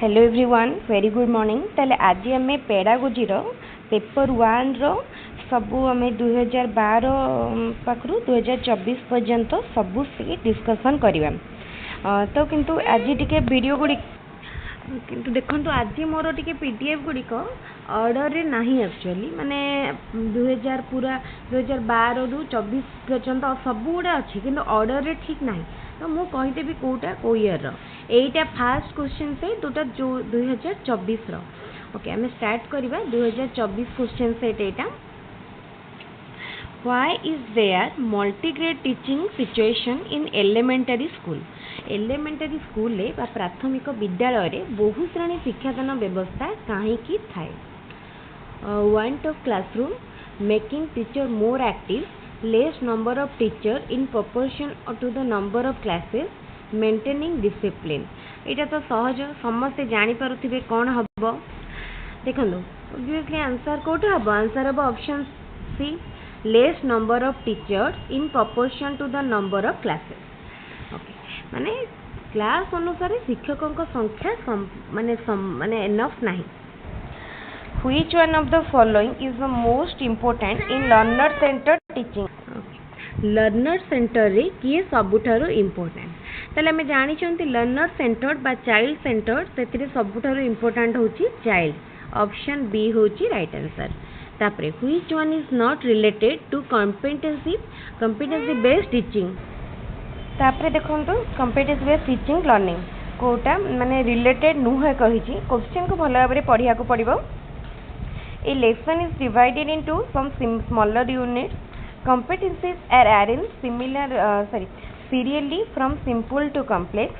Hello everyone very good morning. ताले आज आम पेडागोजी पेपर 1 रो सबू आम 2012 पाखु 2024 पर्यंत सबू डिस्कसन करवा। तो किंतु आज टी वीडियो गुड़ी किंतु देखो आज मोर टी पीडीएफ गुड़िक ऑर्डर रे नहीं एक्चुअली माने 2000 पूरा 2012 रु 24 पर्यंत सब गुड़ा अच्छी कि ऑर्डर रे ठीक नहीं। तो मुझे कहीदेवी कौटा कौ ईयर रईटा फास्ट क्वेश्चन से जोटा जो 2024 ओके आम स्टार्ट करवा 2024 क्वेश्चन सेट एटा। Why is there multigrade teaching situation in elementary school. Elementary school प्राथमिक विद्यालय रे बहु श्रेणी शिक्षादान व्यवस्था कहीं थाए। Want of classroom making teacher more active, less number of teacher in proportion to the number of classes, maintaining discipline. यहाँ तो सहज समस्ते जानीपे कौन हम देखो ऑब्वियसली आंसर कौट हम आंसर हम option C, less number of teachers in proportion to the number of classes. Okay माने क्लास अनुसार शिक्षकों का संख्या माने एनफ नहीं। Which one of the following is the most important in learner centered teaching? Learner centre रे किए सबुठारु important ताले हमें जानी चंती लर्नर सेंटर्ड बा चाइल्ड सेंटर्ड सेतिरे सबुठारु इम्पोर्टेंट होची चाइल्ड। ऑप्शन बी होची राइट आंसर। तापरे which one is not related to competency based teaching। तापरे देखंतु competency based teaching learning Kota माने रिलेटेड नुहे कहिची। क्वेश्चन को भलो भाबरे पढिया को पड़िबो। A lesson is divided into some smaller units. Competencies are arranged serially from simple to complex.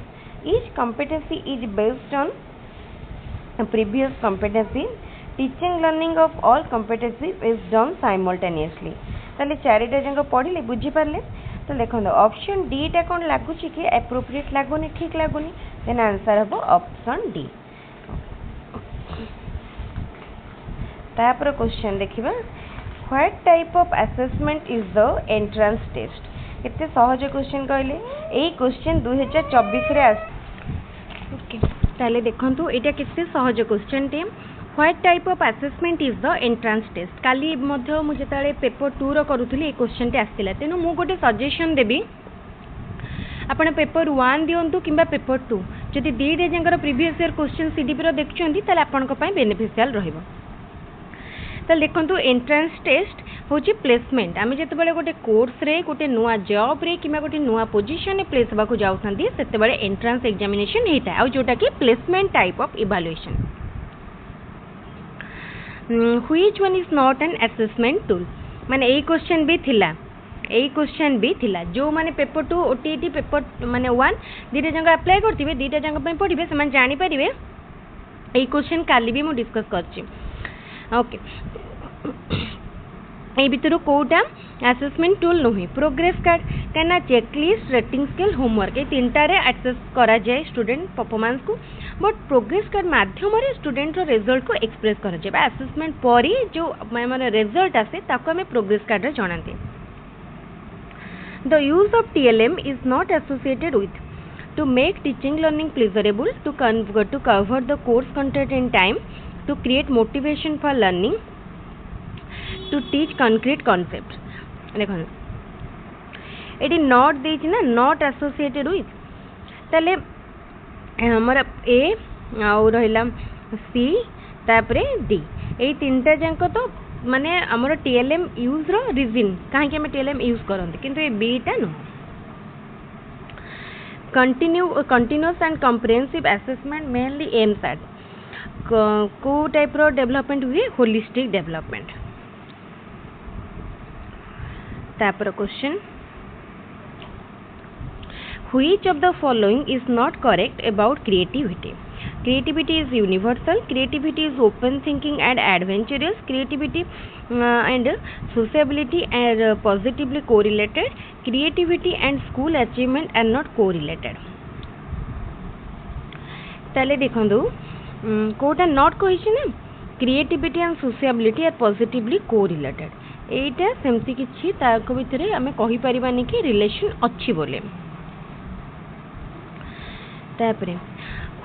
Each competency is based on a previous competency. Teaching learning of all competencies is done simultaneously. ताले चारिटा जंग पढ़िले बुझी पारले। तो देखो option D टा कौन लगुच कि एप्रोप्रिएट लगुनि ठीक लगुनि देन आंसर हम ऑप्शन डी। तापर क्वेश्चन देखिबा what type of assessment is the entrance test. केते सहज क्वेश्चन कहले एई क्वेश्चन 2024 रे ओके ताले देखंतु एटा केते सहज क्वेश्चन टे। What type of assessment is the entrance test काली मध्य मु जेताले पेपर 2 रो करूथली ए क्वेश्चन टे आस्तिला तेनु मु गोटे सजेशन देबी आपण पेपर 1 दियंतु किबा पेपर 2 जदि दीटे जंगर प्रीवियस ईयर क्वेश्चन सीडीपी रो देखछंती ताले आपण को पय बेनिफिशियल रहिबो। तो देखो एंट्रेंस टेस्ट हूँ प्लेसमेंट आम जो गोटे कोर्स रे गोटे नुआ जॉब रे कि गोटे नुआ पोजीशन रे प्लेस होगा जाऊँगी से एंट्रेंस एग्जामिनेशन होता है जोटा कि placement type of evaluation. Which one is not an assessment tool माने यही क्वेश्चन भी थिला जो माने पेपर 2 ओटीटी पेपर माने 1 दीटा जंग अप्लाई करथिबे दीटा जंग पय पढिबे से माने जानि परिबे एही क्वेश्चन काली भी मु डिस्कस करछि। ओके ए भितर कोटा असेसमेंट टूल नुहे प्रोग्रेस कार्ड कहना चेकलिस्ट रेटिंग स्केल होमवर्क ये तीनटा रे एक्सेस करा जाए स्टूडेंट परफॉर्मेंस को बट प्रोग्रेस कार्ड माध्यम रे स्टूडेंट रो रिजल्ट को एक्सप्रेस करा जाए असेसमेंट परी जो हमर रिजल्ट आसे ताको हमें प्रोग्रेस कार्ड रे जणाते। The use of TLM is not associated with to make teaching learning pleasurable to cover the course content in time, to create motivation for learning, to teach concrete concepts। देखो ये not देछि ना not associated with ताले हमर ए आउ रहिला सी तापरे D A तीनटा जंक तो माने हमर टीएलएम यूज रो रीजन काहे कि हम टीएलएम यूज करंती किंतु ए बी टा नो। Continuous and comprehensive assessment mainly aims at को टाइप रो डेवलपमेंट हुए होलिस्टिक डेवलपमेंट। तापर question which of the following is not correct about creativity. Creativity is universal, creativity is open thinking and adventurous, creativity and sociability are positively correlated, creativity and school achievement are not correlated. ताले देखंदु कोटा not कही ना creativity and sociability are positively correlated एटा सेमती किछि ताको भितरे हमें कहि परिबानी कि रिलेशन अछि बोले। तापरे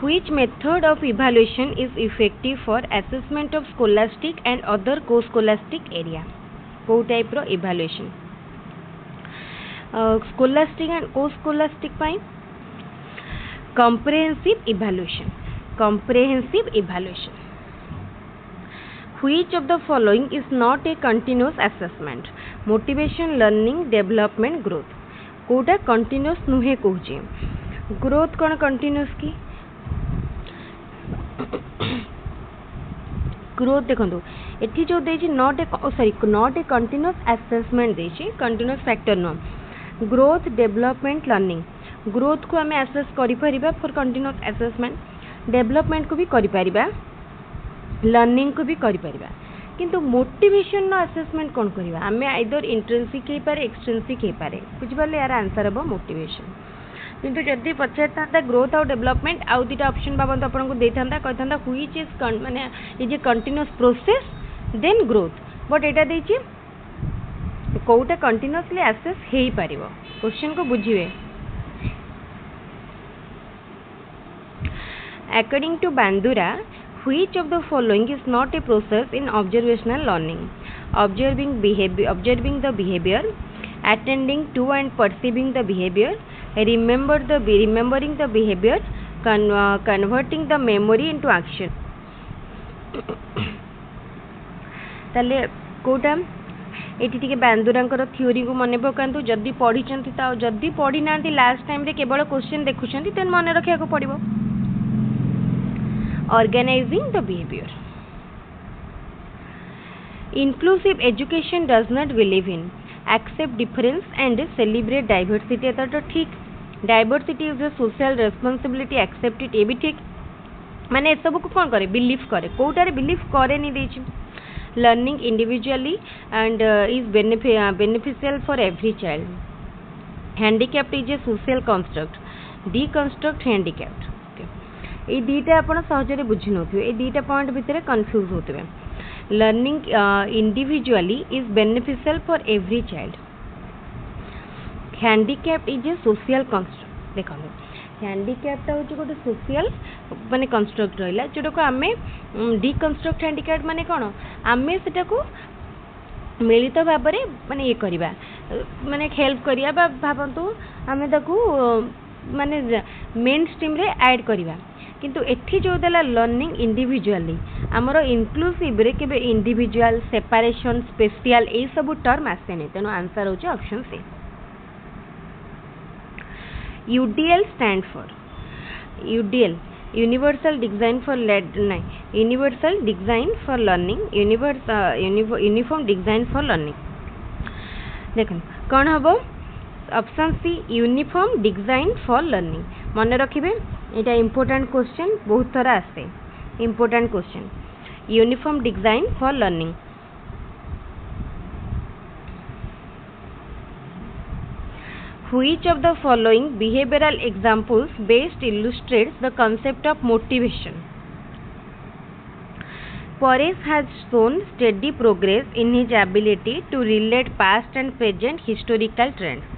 Which method of evaluation is effective for assessment of scholastic and other co-scholastic area? को type row evaluation scholastic and co-scholastic pi comprehensive evaluation. Comprehensive evaluation. Which of the following is not a continuous assessment? Motivation, learning, development, growth. कोटा continuous नुहे कहूचे. Growth कौन continuous की? Growth देखो एठी जो देछि नॉट ए कंटिन्यूअस असेसमेंट देछि continuous factor no growth development learning growth को आम असेस करि परिबा फॉर कंटिन्यूअस असेसमेंट डेवलपमेंट को भी करि परिबा लर्निंग को भी करि परिबा किंतु मोटिवेशन नो असेसमेंट कोन करिबा आमे आइदर इंट्रिंसिक हे पारे एक्सट्रिंसिक हे पारे बुझ पाले यार आंसर हबो मोटिवेशन किंतु जदि पचारता ग्रोथ और डेवलपमेंट आउ दुटा ऑप्शन बाबत आपको देता कहता व्हिच इज माने is a continuous process then growth but एटा देछि कोटा कंटिन्यूअसली असेस हेई पारिबो क्वेश्चन को बुझिवे according to Bandura which of the following is not a process in observational learning? Observing the behavior, attending to and perceiving the behavior, remembering the behavior, converting the memory into action. ताले Kota eighty टिके बांदुरांकर theory को मने पकांतु जदी पढ़ी चंती ता जदी पढ़ी नांती last time रे केवल क्वेश्चन देखुछंती तेन मने रखिया को पड़िबो Organizing the behavior. Inclusive education does not believe in accept difference and celebrate diversity. तो ठीक diversity is a social responsibility accept it ये भी ठीक माने सब को कौन करे बिलीव करे कोटारे बिलीव करे नहीं देछि learning individually and is beneficial for every child handicapped is a social construct deconstruct handicapped ये दीटा आपण सहजरे बुझी नथुवे ए दीटा पॉइंट भितरे कंफ्यूज होतबे learning individually is beneficial for every child handicapped is a social construct देखो हैंडीकैप्ड होची गोटे सोशल माने कंस्ट्रक्ट रहला जोटा को आमे डिकंस्ट्रक्ट हैंडीकैप्ड माने कोन आमे सेटा को मिलित भाबरे माने ये करबा माने हेल्प करिया बा भाबंतु आमे ताकू माने मेन स्ट्रीम रे ऐड करबा किंतु एठी जो देला लर्निंग इंडिविजुअली आमर इनक्लूसिव रे केबे इंडिविजुअल सेपरेशन स्पेशल ए सब टर्म आसे नै तेनो आंसर होचे option C UDL stand for UDL universal design for universal design for learning uniform design for learning देखो कौन हबो option C uniform design for learning मन रखिबे एटा इंपोर्टेंट क्वेश्चन बहुत तरह आसे important question uniform design for learning which of the following behavioral examples best illustrates the concept of motivation Paresh has shown steady progress in his ability to relate past and present historical trends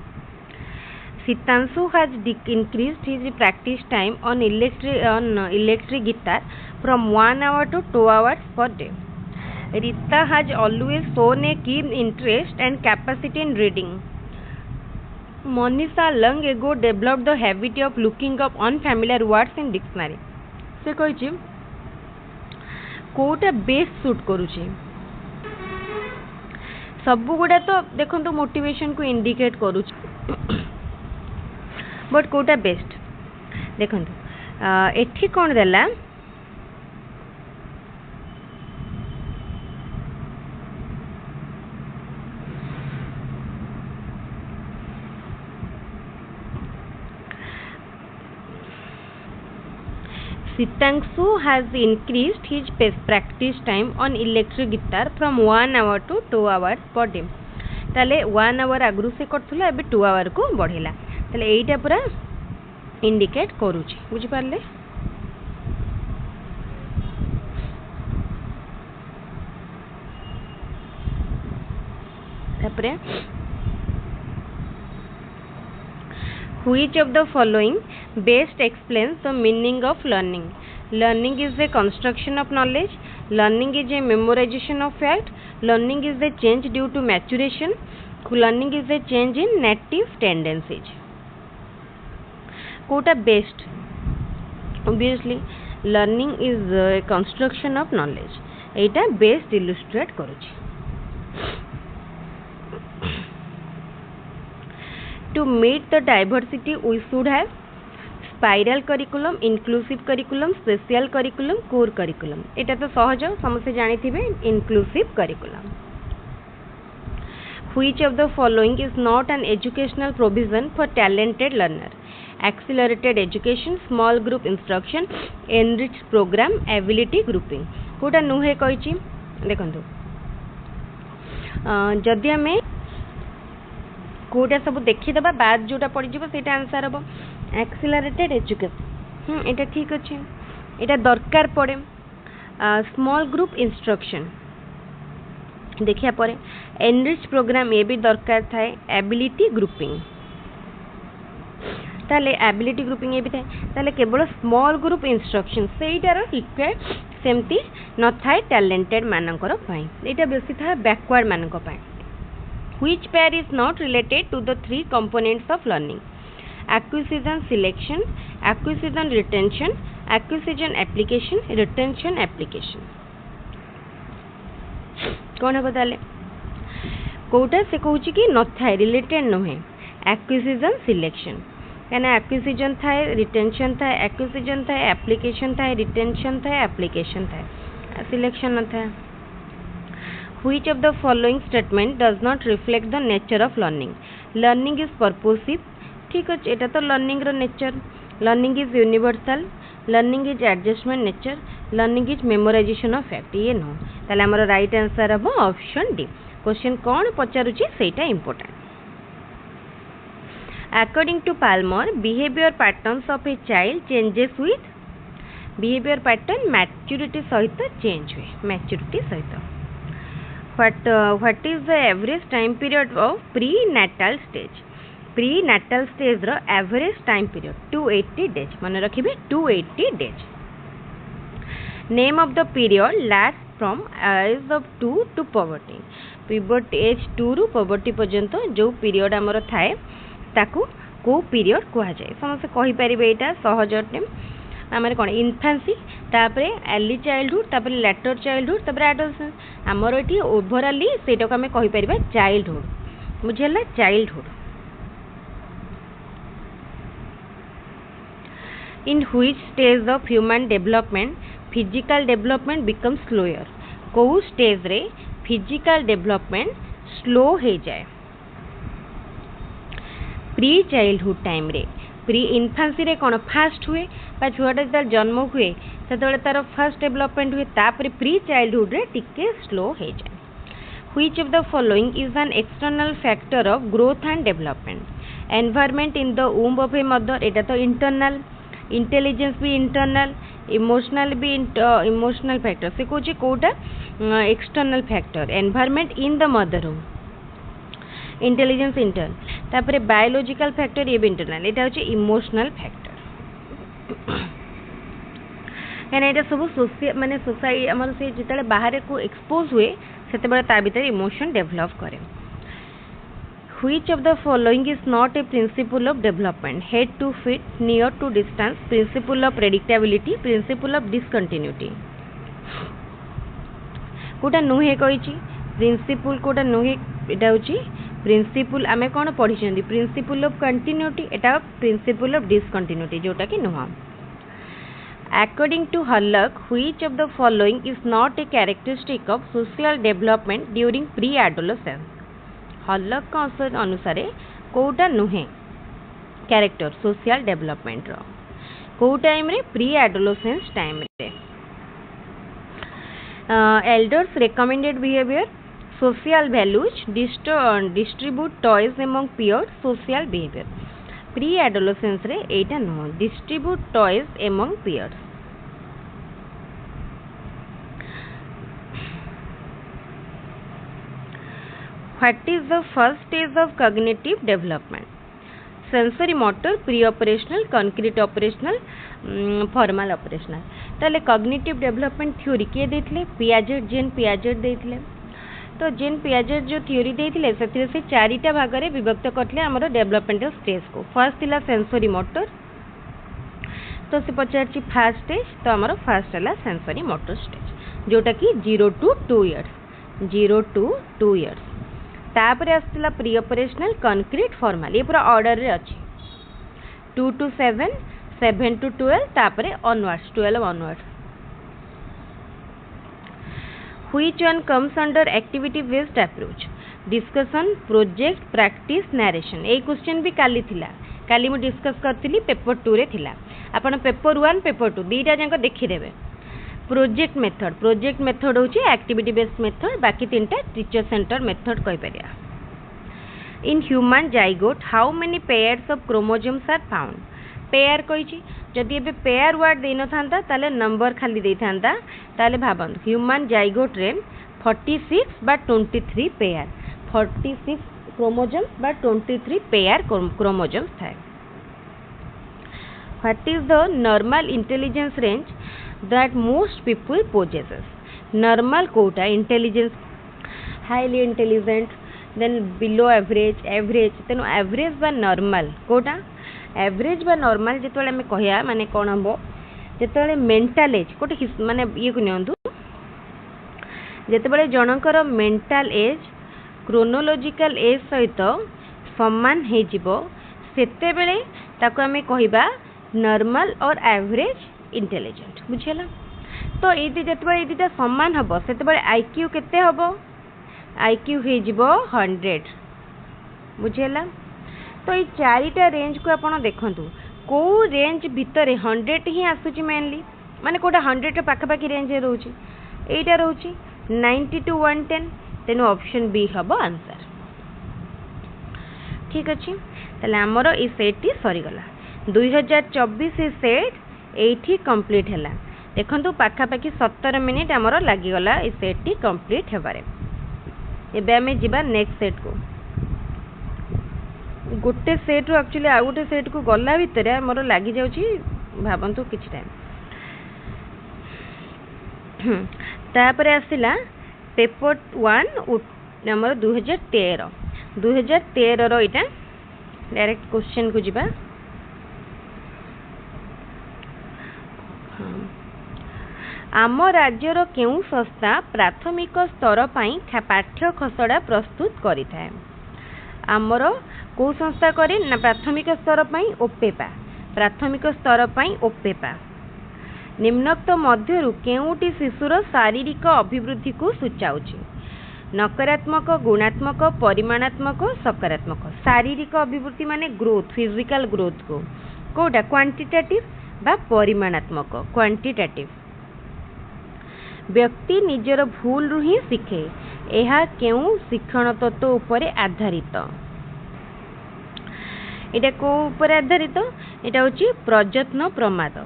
Sitanshu has increased his practice time on electric guitar from 1 hour to 2 hours per day. Rita has always shown a keen interest and capacity in reading. Monisha long ago developed the habit of looking up unfamiliar words in dictionary. से कहिछि Kota best suit करूछि सब गुडा तो देखंतु motivation को indicate करूछि but Kota best देखंतु एठी कोन देला Sitanshu has increased his practice time on electric guitar from 1 hour to 2 hours per day. ताले 1 hour आगु से करथुला एबे 2 hour को बढ़ेला ताले एइटा पूरा इंडिकेट करूची बुझि पारले तापरे Which of the following best explains the meaning of learning? Learning is a construction of knowledge. Learning is a memorization of fact. Learning is a change due to maturation. Learning is a change in native tendencies. Quota best. Obviously, learning is a construction of knowledge. Etah best illustrate करुछि. To meet the diversity, we should have spiral curriculum, inclusive curriculum, special curriculum, core curriculum. एटा तो सहज समस्ते जानी थिबे inclusive curriculum. Which of the following is not an educational provision for talented learner? Accelerated education, small group instruction, enriched program, ability grouping. Kota नुहे कहिछि देखंतु जदि आमे कोटा सब देखि दबा बाद जोटा पड़ी जिवो सेटा आंसर हबो एक्सेलरेटेड एजुकेशन. एटा ठीक अछि, एटा दरकार पड़े. स्मॉल ग्रुप इंस्ट्रक्शन देखिया परे एनरिच प्रोग्राम ये भी दरकार थाए. एबिलिटी ग्रुपिंग ताले एबिलिटी ग्रुपिंग ये भी थाए. ताले केवल स्मॉल ग्रुप इंस्ट्रक्शन सेटार रिक्वायर सेमती न थाए टैलेंटेड मानकर पाई. एटा बेसी था बैकवर्ड मानक पाई. Which pair is not related to the three components of learning? Acquisition selection, acquisition retention, acquisition application, retention application. कौन है बताले कोटा से कहूची कि न थाए रिलेटेड नुहे. एक्विजिशन सिलेक्शन कहना एक्विजिशन थाए रिटेंशन थाए एक्विजिशन थाए एप्लीकेशन थाए रिटेंशन थाए एप्लीकेशन थाए सिलेक्शन न थाए. Which of the following statement does not reflect the nature of learning? Learning is purposive. ठीक अच्छे एटा तो learning रो nature. Learning is universal. Learning is adjustment nature. Learning is memorization of fact. ये no ताले हमरो right answer हबो option D. Question कौन पचारुची सेटा important. According to Palmer, behavior patterns of a child changes with behavior pattern maturity सहित change हुए maturity सहित. What is the average time period of prenatal stage? Prenatal stage row average time period 280 days. मन रखिबे 280 days. Name of the period lasts from age of 2 to puberty. Puberty age 2 ରୁ puberty पर्यंत जो period हमर थाए ताकू को period कहा जाए. समस्त कहि परिबे एटा सहजटे आमर कौन इन्फान्सी तापरे अर्ली चाइल्डहुड तापरे लेटर चाइल्डहुड तापरे एडोलसेंस. आमर एठी ओवरऑली सेटा को हमें कहि परिबा चाइल्डहुड. बुझेला childhood. In which stage of human development physical development become slower? को स्टेज रे फिजिकल डेवलपमेंट स्लो हो जाए? प्री चाइल्डहुड टाइम रे प्री इन्फान्सी रे कौन फास्ट हुए बा छुआटा जो जन्म हुए से तार फास्ट डेवलपमेंट हुए तापर प्री चाइल्डहुड रे टिके स्लो हो जाए. Which of the following is an external factor of growth and development? Environment in the womb of a mother एटा तो इंटरनल. इंटेलिजेंस भी इंटरनल. इमोशनल भी इमोशनल फैक्टर से कौन कोटा external factor. Environment in the mother home intelligence internal तापर biological factor ये भी इंटरनल. एटा होचे इमोशनल फैक्टर. कहना यहाँ सब सोशल माने सोसाइटी आमर से जिते बाहर को एक्सपोज हुए से ता भीतर इमोशन डेभलप करे. Which of the following is not a principle of development? Head to feet, near to distance, principle of predictability, principle of discontinuity. कोटा नुहे कही प्रिंसिपल कोटा नुहे एटा होची प्रिंसिपल आमे कोन पढिछंदी प्रिंसिपल ऑफ कंटिन्यूटी एटा प्रिंसिपल ऑफ डिसकंटिन्यूटी जोटा कि नुहा. According to Hallock, which of the following is not a characteristic of social development during pre-adolescence? Hallock का अनुसार कोटा नुहे कैरेक्टर सोशल डेवलपमेंट रो को टाइम रे pre-adolescence टाइम रे. Elders recommended behavior, social values, distribute toys among peers, social behavior. Pre-adolescence रे एटा no distribute toys among peers. What is the first stage of cognitive development? Sensory motor, pre operational, concrete operational, formal operational. ताले cognitive development theory किए देथिले? Piaget, जेन Piaget देथिले। तो जेन Piaget जो theory देथिले से चारिटा भाग में विभक्त करथिले हमर डेवलपमेंटल स्टेज को। फर्स्ट थिला सेंसरी मोटर, तो से पचारछि फर्स्ट स्टेज, तो हमर फर्स्ट हला सेंसरी मोटर स्टेज जोटा कि 0 to 2 इयर्स, 0 to 2 इयर्स। तापरे आसला प्री ऑपरेशनल, कंक्रीट, फॉर्मल, ये पूरा ऑर्डर रे अछि। 2 to 7, 7 to 12, तापरे onwards 12 onwards. Which one comes under activity based approach? Discussion, project, practice, narration। A question भी काली थिला, काली मु डिस्कस करथिली पेपर 2 रे थिला। आपण पेपर 1 पेपर 2 दीटा जांक देखि देबे। प्रोजेक्ट मेथड, प्रोजेक्ट मेथड होची एक्टिविटी बेस्ड मेथड, बाकी तीनटा टीचर सेंटर मेथड कहि परिया। In human zygote how many pairs of chromosomes are found? Pair कहिछि, जदि एबे पेयर वर्ड देइ न थांता ताले नंबर खाली देइ थांता, ताले भाबन ह्यूमन जाइगोट रे 46 बा 23 पेयर, 46 क्रोमोसोम्स बा 23 पेयर क्रोमोसोम्स थाए। What is the normal intelligence range that most people possesses? Normal कोटा intelligence, highly intelligent, then below average, average, तेनु average बा normal कोटा average बा normal जेतोले हमें कहया माने कोन हमबो जेतोले mental age कोटे माने ये को नियंतु जेतेबेले जनकर mental age chronological age सहित समान हे जिवो सेतेबेले ताको हमें कहिबा नॉर्मल और एवरेज इंटेलिजेंट। बुझेला? तो ये जेतेबेले एदिटा समान हबो सेतेबेले आईक्यू केते हबो? आईक्यू हे जिवो 100। बुझेला? तो ये चारिटा रेंज को आपण देखंतु को रेंज भितरे 100 ही आसुची मेनली, माने कोटा 100 रे पाखापाखी रेंज रहउची, एटा रहउची 90 to 110, तेनु ऑप्शन बी हबो आंसर। ठीक अछि, तले हमरो ई सेट टी सरी गला। 2024 सेट एठी कंप्लीट हैला। देखंतु पाखापाखी 17 मिनिट हमरो लागि गला ई सेट टी कंप्लीट हेबारे। एबे हमें जिबा नेक्स्ट सेट को। गोटे सेट रो एक्चुअली आ गोटे सेट को गला भितरे हमरो लागि जाउची भाबंतु किछ टाइम। तापरे आसिला पेपर 1 हमरो 2013 रो इटा डायरेक्ट क्वेश्चन को जिबा। आम राज्यर केउ संस्था प्राथमिक स्तर पाई पाठ्य खसड़ा प्रस्तुत करि थाए? आमर को संस्था करे ना प्राथमिक स्तर पाई ओपेपा, प्राथमिक स्तर पाई ओपेपा। निम्नोक्त मध्यरु केउटी शिशुर शारीरिक अभिवृद्धि को सूचाउची? नकारात्मक, गुणात्मक, परिमाणात्मक, सकारात्मक। शारीरिक अभिवृद्धि माने ग्रोथ, फिजिकल ग्रोथ को कोटा क्वांटिटेटिव बा परिमाणात्मक, क्वांटिटेटिव। व्यक्ति निजर भूल रु ही शिखे, एहा केउ शिक्षण तत्व उपरे आधारित? एटा को उपरे आधारित? एटा होची प्रयत्न प्रमाद,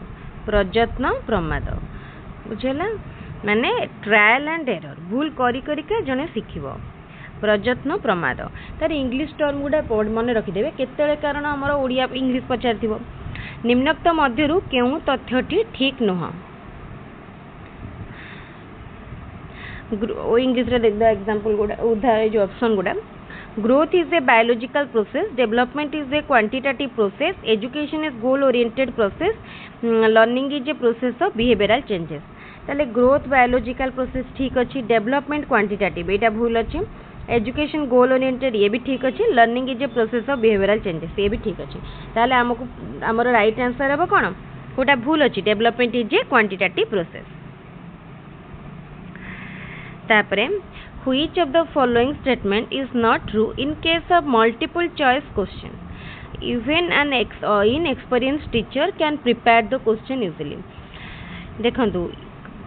प्रयत्न प्रमाद। बुझेला? माने ट्रायल एंड एरर, भूल करी करी के जने शिखिबो। प्रयत्न प्रमाद तार इंग्लिश टर्म गुडा मन रखी देबे केतेले, कारण हमर ओडिया इंग्लिश पचारथिबो। निम्नोक्त मध्यरु केउ तथ्यटी ठीक नुह? इंग्लिश रे देख द एग्जांपल गुडा उदाहरण जो ऑप्शन गुडा। Growth is a biological process, development is a quantitative process, education is goal oriented process, learning is a process of behavioural changes. ताले ग्रोथ बायोलॉजिकल प्रोसेस ठीक अछि, डेवलपमेंट क्वांटिटेटिव एटा भूल अछि, एजुकेशन गोल ओरिएंटेड ये भी ठीक अछि, learning is a process of behavioural changes ये भी ठीक अछि। ताले हमको हमर राइट आंसर हेबो कोन? कोटा भूल अछि, development is a quantitative process. तापरे which of the following statement is not true in case of multiple choice question? Even an inexperienced teacher can prepare the question easily. देखंतु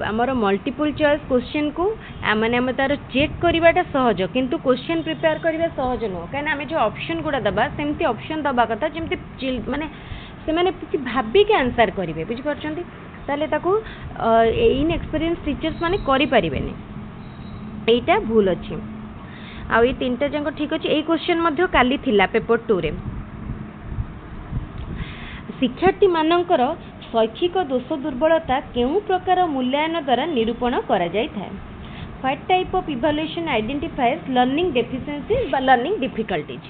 हमर मल्टीपल चॉइस क्वेश्चन को माने हम तार check करबाटा सहज, किंतु question prepare करबा सहज न, काना हमें जो ऑप्शन गुडा दबा सेमती ऑप्शन दबा कथा जेमती माने से माने किछि भाबी के आंसर करिवे। बुझि परछंती? ताले ताको इनएक्सपीरियंस टीचर्स माने करि परिबेनी, एटा भूल अछि। आ ये तीनटा जंक ठीक अछि। ए क्वेश्चन मध्य काली थिला पेपर 2 रे, शिक्षार्थी मानकर शैक्षिक दोष दुर्बलता केउं प्रकार मूल्यांकन द्वारा निरूपण करा जाय थाए? What type of evaluation identifies learning deficiencies बा लर्निंग डिफिकल्टीज?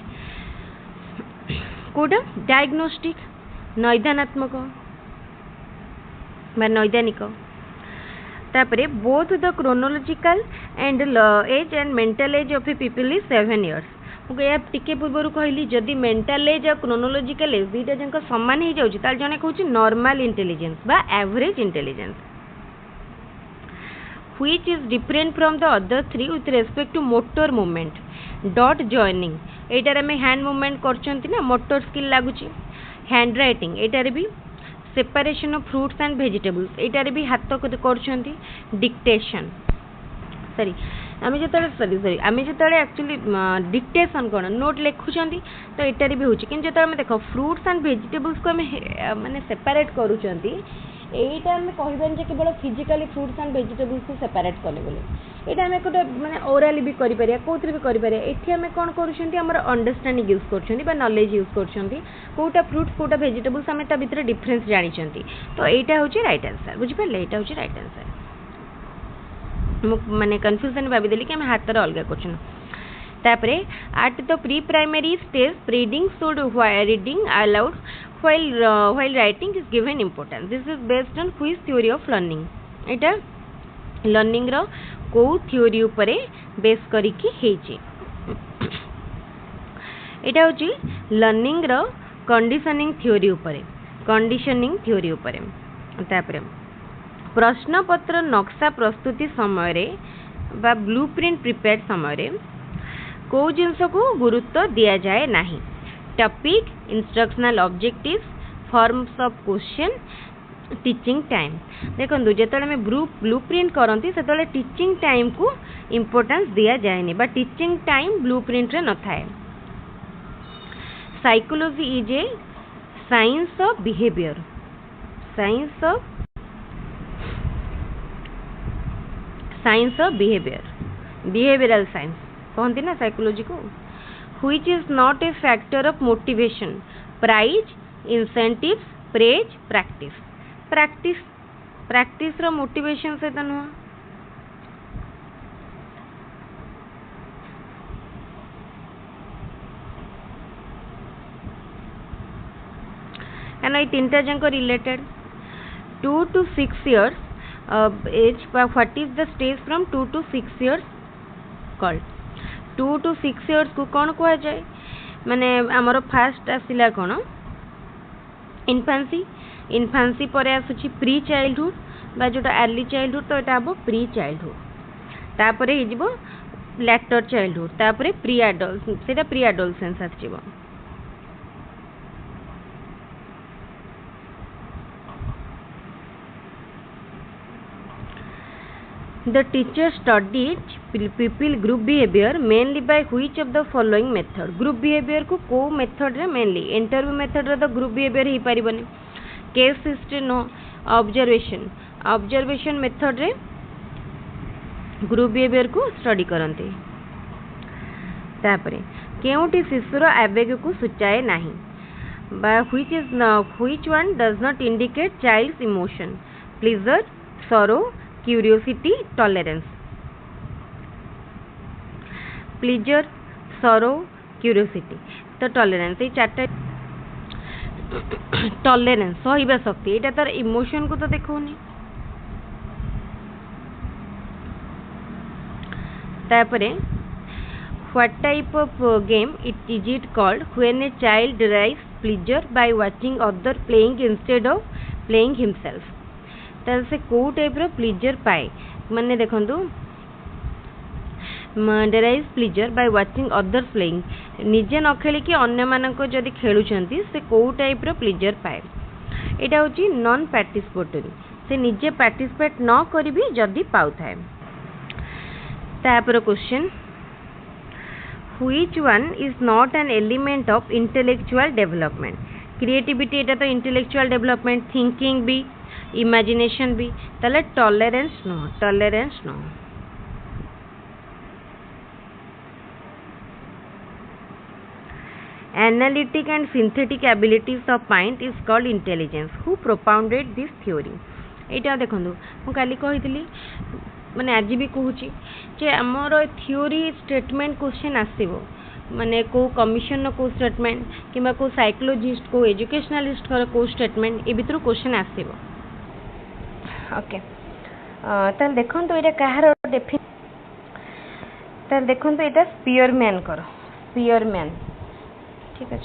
कोड डायग्नोस्टिक नैदानात्मक बा नैदानिक तापरे both the chronological and age and mental age of a people is 7 years. मुझे टिके पूर्व कहली जदि मेंटल एज और क्रोनोलॉजिकल एज दुईटा जक सामान हो जाऊँ ताल जने कहूँ नॉर्मल इंटेलिजेंस बा average intelligence which is different from the other three with respect to motor movement dot joining एटार आम हैंड मूवमेंट कर मोटर स्किल लगुच हैंड राइटिंग एटार भी separation of fruits and vegetables एटार भी हाथ कर डिक्टेशन सॉरी आम जो आम जो एक्चुअली डिक्टेशन कौन नोट लिखुं तो एटार भी होची कि जो देख फ्रूट्स एंड वेजिटेबल्स को माने सेपरेट करूँ एटा आम कहबानी केवल फिजिकली फ्रूट्स एंड वेजिटेबल्स को सेपरेट कले बोले यहाँ आम गोटे मैंने ओराली भी करें कौन भी करें ये आम कौन कर अंडरस्टांडिंग यूज कर नॉलेज यूज करोटा फ्रूट्स कौटा वेजिटेबल्स आम भितर डिफरेन्स जानी तो यहाँ हूँ रईट आंसर बुझिपारे यहाँ हूँ रईट आंसर माने कन्फ्यूजन भावीदेली कि आम हाथ अलग कर at the pre primary stage reading should reading allowed while writing is given importance. This is based on which theory of learning? Etah learning रो को थ्योरी उपरे बेस करिकी हेची एटा होची लर्निंग रो कंडीशनिंग थ्योरी उपरे तापरे प्रश्न पत्र नक्शा प्रस्तुति समय रे बा ब्लूप्रिंट प्रिपेयर समय रे को जिनस को गुरुत्व दिया जाए नहीं topic instructional objectives forms of question teaching time देखो जो ब्लूप्रिंट करती से टीचिंग टाइम को इम्पोर्टेंस दिया जाए बा टीचिंग टाइम ब्लूप्रिंट रे न थाए psychology is a science of behaviour behavioural science कहती ना साइकोलॉजी को which is not a factor of motivation prize incentives praise practice row motivation से तो नुह एंड तीन junk related 2 to 6 years age what is the stage from 2 to 6 years called 2 to 6 years को कौन कह जाए माने आमर फास्ट आसला कौन इन्फांसी पर आसुची प्री चाइल्डहुड बा जोटा अर्ली चाइल्डहुड तो यहाँ हम प्री चाइल्डहुड तापर हो लैटर चाइल्डहुड तापर प्री एडोलसेंस आसजिवो The teacher studied pupil group behavior mainly by which of the following method? Group behavior को method रे mainly interview method रे तो group behavior ही पारिबने case history no observation method रे group behavior को study करते तापरे केउटी शिशुर आवेग को सूचाए नहीं बा which one does not indicate child's emotion pleasure sorrow curiosity tolerance pleasure sorrow curiosity तो tolerance ये चार्ट टॉलरेंस सहिबा शक्ति एटा तार इमोशन को तो देखोनी तापरे what type of game is it called when a child derives pleasure by watching other playing instead of playing himself तार से को टाइप रो प्लीजर पाए माने देखंतु derive pleaser by watching others playing निजे न खेली कि अन्य मानक जदि खेलुचंती से को टाइप रो प्लीजर पाए एटा होची नॉन पार्टिसिपेटरी से निजे पार्टिसिपेट न करी भी जदि पाउ थाए तापर question which one is not an element of intellectual development creativity एटा तो इंटेलेक्चुअल डेवलपमेंट थिंकिंग भी इमेजिनेशन भी ताले टॉलरेंस नो Analytic and synthetic abilities of mind is called intelligence. Who propounded this theory? ଏଇଟା ଦେଖନ୍ତୁ ମୁଁ କାଲି କହିଥିଲି ମାନେ ଆଜି ବି କହୁଛି ଯେ ଆମର ଥିଓରି ଷ୍ଟେଟମେଣ୍ଟ କ୍ୱେଶ୍ଚନ୍ ଆସିବ ମାନେ କେଉଁ କମିଶନର କେଉଁ ଷ୍ଟେଟମେଣ୍ଟ କିମ୍ବା କେଉଁ ସାଇକୋଲୋଜିଷ୍ଟ କେଉଁ ଏଜୁକେସନାଲିଷ୍ଟଙ୍କର କେଉଁ ଷ୍ଟେଟମେଣ୍ଟ ଏ ଭିତରୁ କ୍ୱେଶ୍ଚନ୍ ଆସିବ। ଓକେ ତାହେଲେ ଦେଖନ୍ତୁ ଏଇଟା କାହାର ତାହେଲେ ଦେଖନ୍ତୁ ଏଇଟା ସ୍ପିୟରମ୍ୟାନଙ୍କର ସ୍ପିୟରମ୍ୟାନ ठीक है।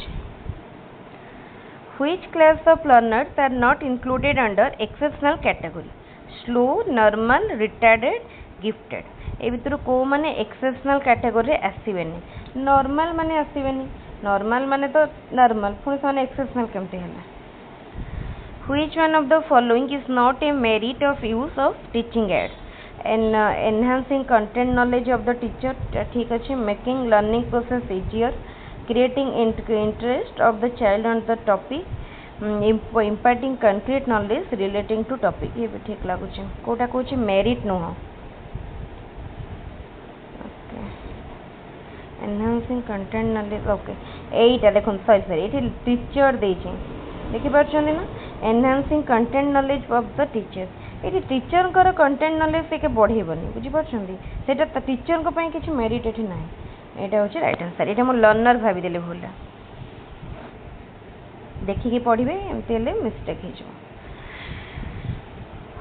Which class of learners are not included under exceptional category? Slow, normal, retarded, gifted. ए भितर को माने exceptional category रे आसीबेनी normal माने आसीबेनी normal माने तो normal पुणी से exceptional केमती है। Which one of the following is not a merit of use of teaching aids? Enhancing content knowledge of the teacher ठीक अच्छे making learning process easier, creating interest of the child on the topic, imparting concrete knowledge relating to topic। ये भी ठीक लगुच कोटा कौच merit नुह enhancing content knowledge okay एटा देखो सॉरी ये टीचर देखिपार ना enhancing content knowledge of the teacher ये टीचर कर कंटेंट नॉलेज से बढ़ेबनी बुझीपार से टीचर किसी मेरिट ये ना यहाँ हूँ राइट आंसर ये मोर लर्नर भावीदे भूल देखिए पढ़े एमती मिस्टेक हो।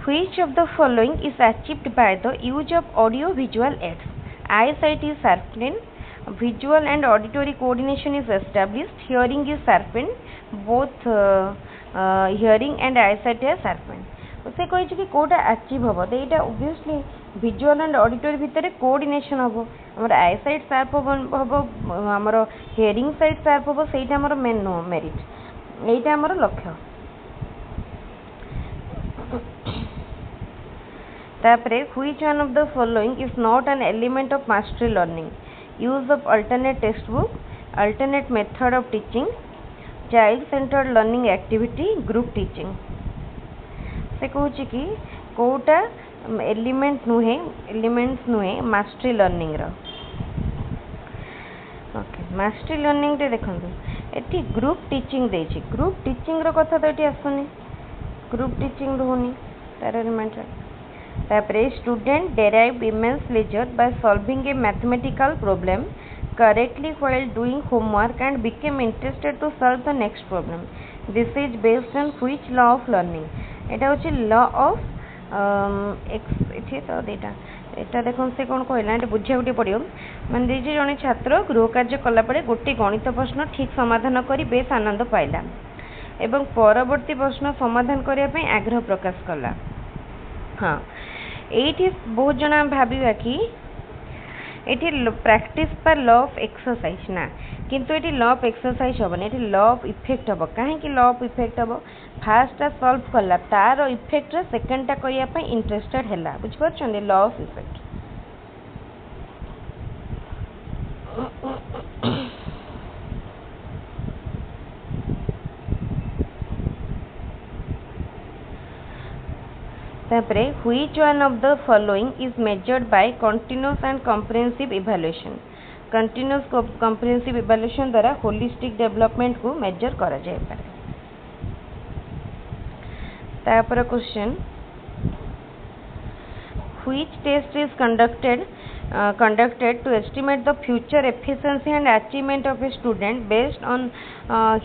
Which of the following is achieved by the use of audio visual aids? Eyesight is sharpened, visual and auditory coordination is established, hearing is sharpened, both hearing and eyesight are sharpened। से कही कि कौटा achieve हम तो यहाँ obviously visual and auditory भितर coordination हम आमर आई site sharp हम आमर हियरिंग साइट शार्प हम से मेन नुह मेरिट यहीटा आमर लक्ष्य। तापरे which one of the following is not an element of mastery learning? Use of alternate text book, alternate method of teaching, child centred learning activity, group teaching. से कहूँ कि कौटा elements नुहे मास्टरी लर्निंग रो। Okay mastery learning रे देखो ये group teaching देछि group teaching रो कथा तो ये आसुनी ग्रुप टीचिंग रोनी तार एलिमेंट तापरे student derive immense pleasure by solving a mathematical problem correctly while doing homework and became interested to solve the next problem. This is based on which law of learning? एटा होची law of तो एटा देखो से कौन कहला ये बुझा गोटे पड़ो मान दीजिए जड़े छात्र गृह कार्य कलापर गोटे गणित प्रश्न ठीक समाधान करी बेस आनंद पाइला एवं परवर्ती प्रश्न समाधान करने आग्रह प्रकाश कला। हाँ ये बहुत जना भाविबा कि ये प्रैक्टिस पर लॉ ऑफ एक्सरसाइज ना किंतु ये लॉ ऑफ एक्सरसाइज हेनी ये लॉ ऑफ इफेक्ट हम कहीं लॉ ऑफ इफेक्ट हम फास्ट सॉल्व कला तार इफेक्ट सेकेंडटा करने इंटरेस्टेड है बुझीपार law of effect. Which one of the following is measured by continuous and comprehensive evaluation? Continuous comprehensive evaluation द्वारा holistic development को measure करा जाए पारे। तापर question which test is conducted to estimate the future efficiency and achievement of a student based on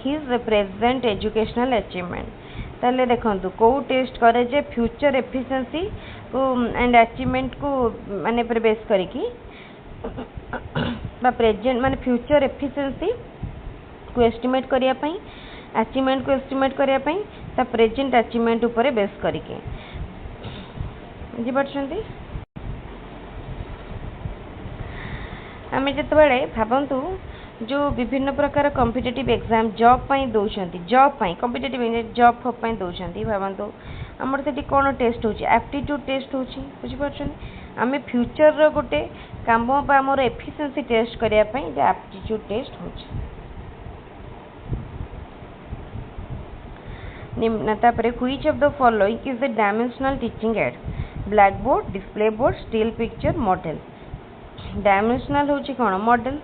his present educational achievement? ताले देखंतु को test करे जे फ्यूचर एफिशिएंसी को एंड अचीवमेंट को माने पर बेस करिकी बा प्रेजेंट माने फ्यूचर एफिशिएंसी को एस्टिमेट करिया पई अचीवमेंट को एस्टिमेट करिया पई ता प्रेजेंट अचीवमेंट ऊपर बेस करिके बुझी पछंती। आमे जतबेले भाबंतु जो विभिन्न प्रकार कॉम्पिटिटिव एग्जाम जॉब पाई दौरान जॉब पाई कॉम्पिटिटिव जॉब पाई दौरान भावतु आमर से कौन टेस्ट हो एप्टीट्यूड टेस्ट हो बुझीपार आम फ्यूचर रो गोटे काम आमर एफिशिएंसी टेस्ट करने एप्टीट्यूड टेस्ट हो। Which of the following is the dimensional teaching add? Black board, display board, still picture, model. Dimensional हूँ कौन model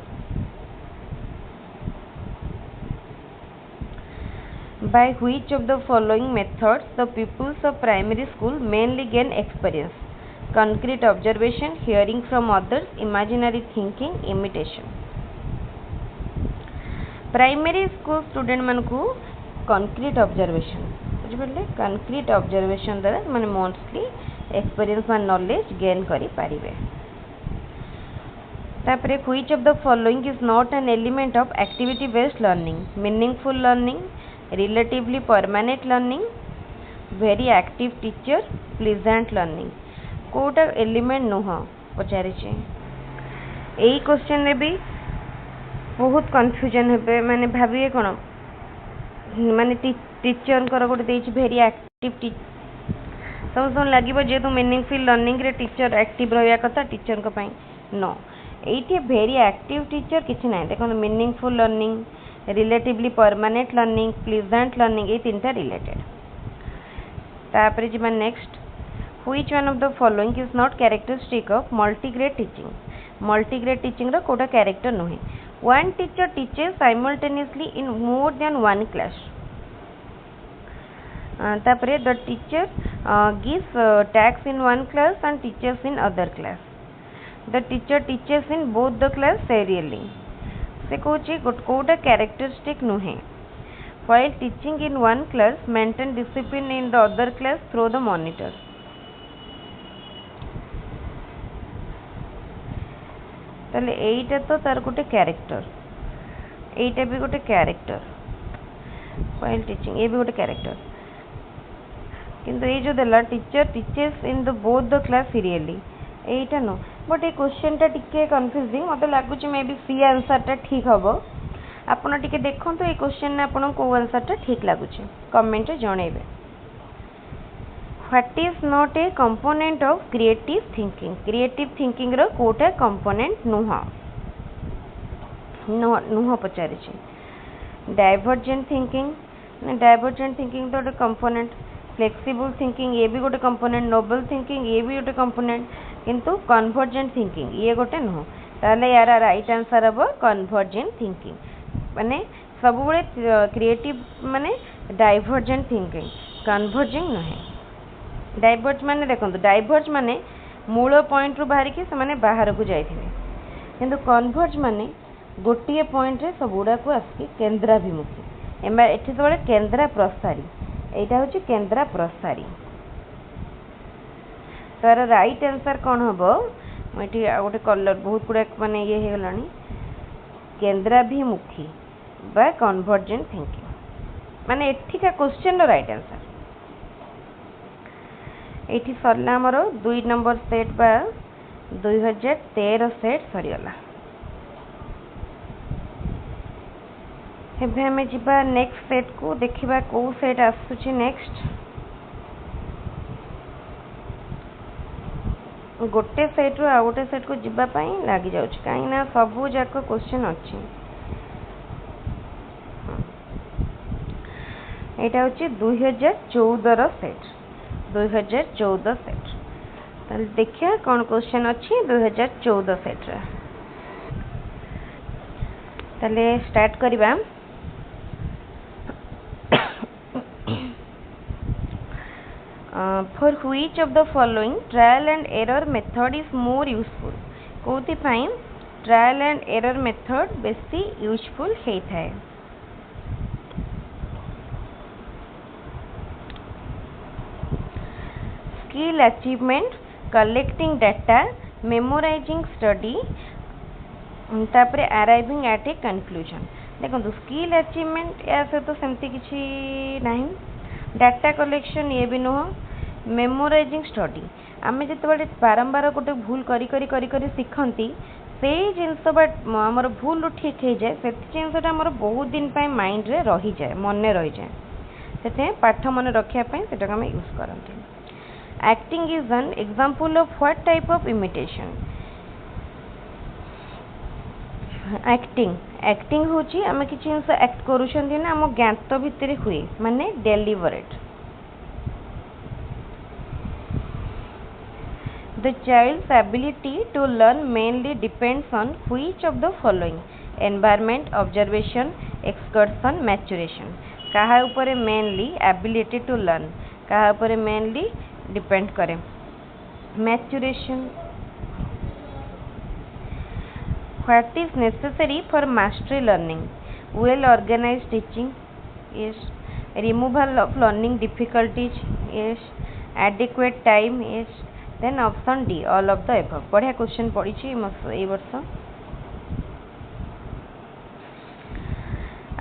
By which of the following methods the pupils of primary school mainly gain experience? Concrete observation, hearing from others, imaginary thinking, imitation. Primary school student मानकु concrete observation बुझिपड़े concrete observation द्वारा माने mostly experience व knowledge gain करि पारिबे. तापरे which of the following is not an element of activity based learning? Meaningful learning, relatively permanent learning, very active teacher, pleasant learning. कोटा element नुह पचारे यही question रे भी बहुत कन्फ्यूजन हे माने भाविए कौन माने टीचर गोटे देछि वेरी एक्टिव समझ लगे जेहेतु मीनिंगफुल लर्निंग रे टीचर एक्टिव रहा कथा टीचर को पई नो ये वेरी एक्टिव टीचर किसी ना देखो meaningful learning relatively permanent learning pleasant learning ये तीन रिलेटेड. तापर जी next which one of the following is not characteristic of multigrade teaching? Multigrade teaching रा कोटा character नुहे. One teacher teaches simultaneously in more than one class. तापरे the teacher gives tasks in one class and teaches in other class. The teacher teaches in both the class serially. से Kochi Kota characteristic नुहे. While teaching in one class, maintain discipline in the other class through the monitor. ताले एटा तो तार गोटे character एटा भी गोटे character while teaching ये भी गोटे कैरेक्टर किंतु ये जो देला teacher teachers in the both the class serially Etah no but ये क्वेश्चन टा टिके कंफ्यूजिंग मते लागुची मे बी सी आंसर टा ठीक हबो आपण टिके देखंतु ये क्वेश्चन ने आपण को आंसर टा ठीक लागुची कमेंट रे जणेबे. What is not a component of creative thinking? Creative thinking row Kota component नुहा पचारे छे. Divergent thinking तो गोटे component. Flexible thinking ये भी गोटे component. Novel thinking ये भी गोटे component. किंतु convergent thinking ये गोटे नुह. ताले यार राइट आंसर हबो convergent thinking. माने सब बळे क्रिएटिव माने divergent thinking converging नहे. डाइवर्ज माने देखो डाइवर्ज माने मूल पॉइंट रू बाहर के से बाहर को जाइथिबे किंतु कन्वर्ज माने गोटिए पॉइंट रे सब गुडा को आसकी केंद्राभिमुखी एमा एठी सबले केंद्रा प्रसारी एटा होची केंद्रा प्रसारी. तार राइट आंसर कोन हबो एठी गोटे कलर बहुत गुडा माने ये हे गलानी केंद्राभिमुखी बा कन्वर्जेंट थिंकिंग माने एठी का क्वेश्चन रो राइट आंसर. एठी सरला हमरो 2 नंबर सेट बा 2013 सेट सरीगला. एबे हमें जिबा नेक्स्ट सेट को देखिबा को सेट आसुची नेक्स्ट गोटे सेट रो आ गोटे सेट को जिबा पई लागी जाउची काई ना सबु जाक क्वेश्चन अछि. एटा होची 2014 रो सेट 2014 सेट. ताले देखिया कौन क्वेश्चन अच्छी 2014 सेट रे. ताले स्टार्ट करिबा. For which of the following trial and error method is more useful? कोथि पई ट्रायल एंड एरर मेथड बेसी यूजफुल हे थाए. Skill achievement, collecting data, memorizing study, तापरे arriving at a conclusion. देखो स्किल अचीवमेंट या से तो सेमती किछि नहीं. डाटा कलेक्शन ये भी नुह. मेमोराइजिंग स्टडी आमे जते बारंबार गोटे भूल करी करी करी करी शिखंती से जिनस आमर भूल ठीक हो जाए से जिनसा आमर बहुत दिन पे माइंड रे रही जाए मन रही जाए से पाठ मन रखापी से यूज करते. Acting is an example of what type of imitation? Acting होची आमे किछि जिनस एक्ट करूछंती ना हम ज्ञात भितर हुए माने deliberate. The child's ability to learn mainly depends on which of the following? Environment, observation, excursion, maturation. कहा उपरे मेनली एबिलिटी टू लर्न कहा उपरे मेनली डिपेंड करे maturation what is necessary for mastery learning well organised teaching yes removal of learning difficulties yes adequate time yes then option D all of the above बढ़िया question पड़ी ए वर्ष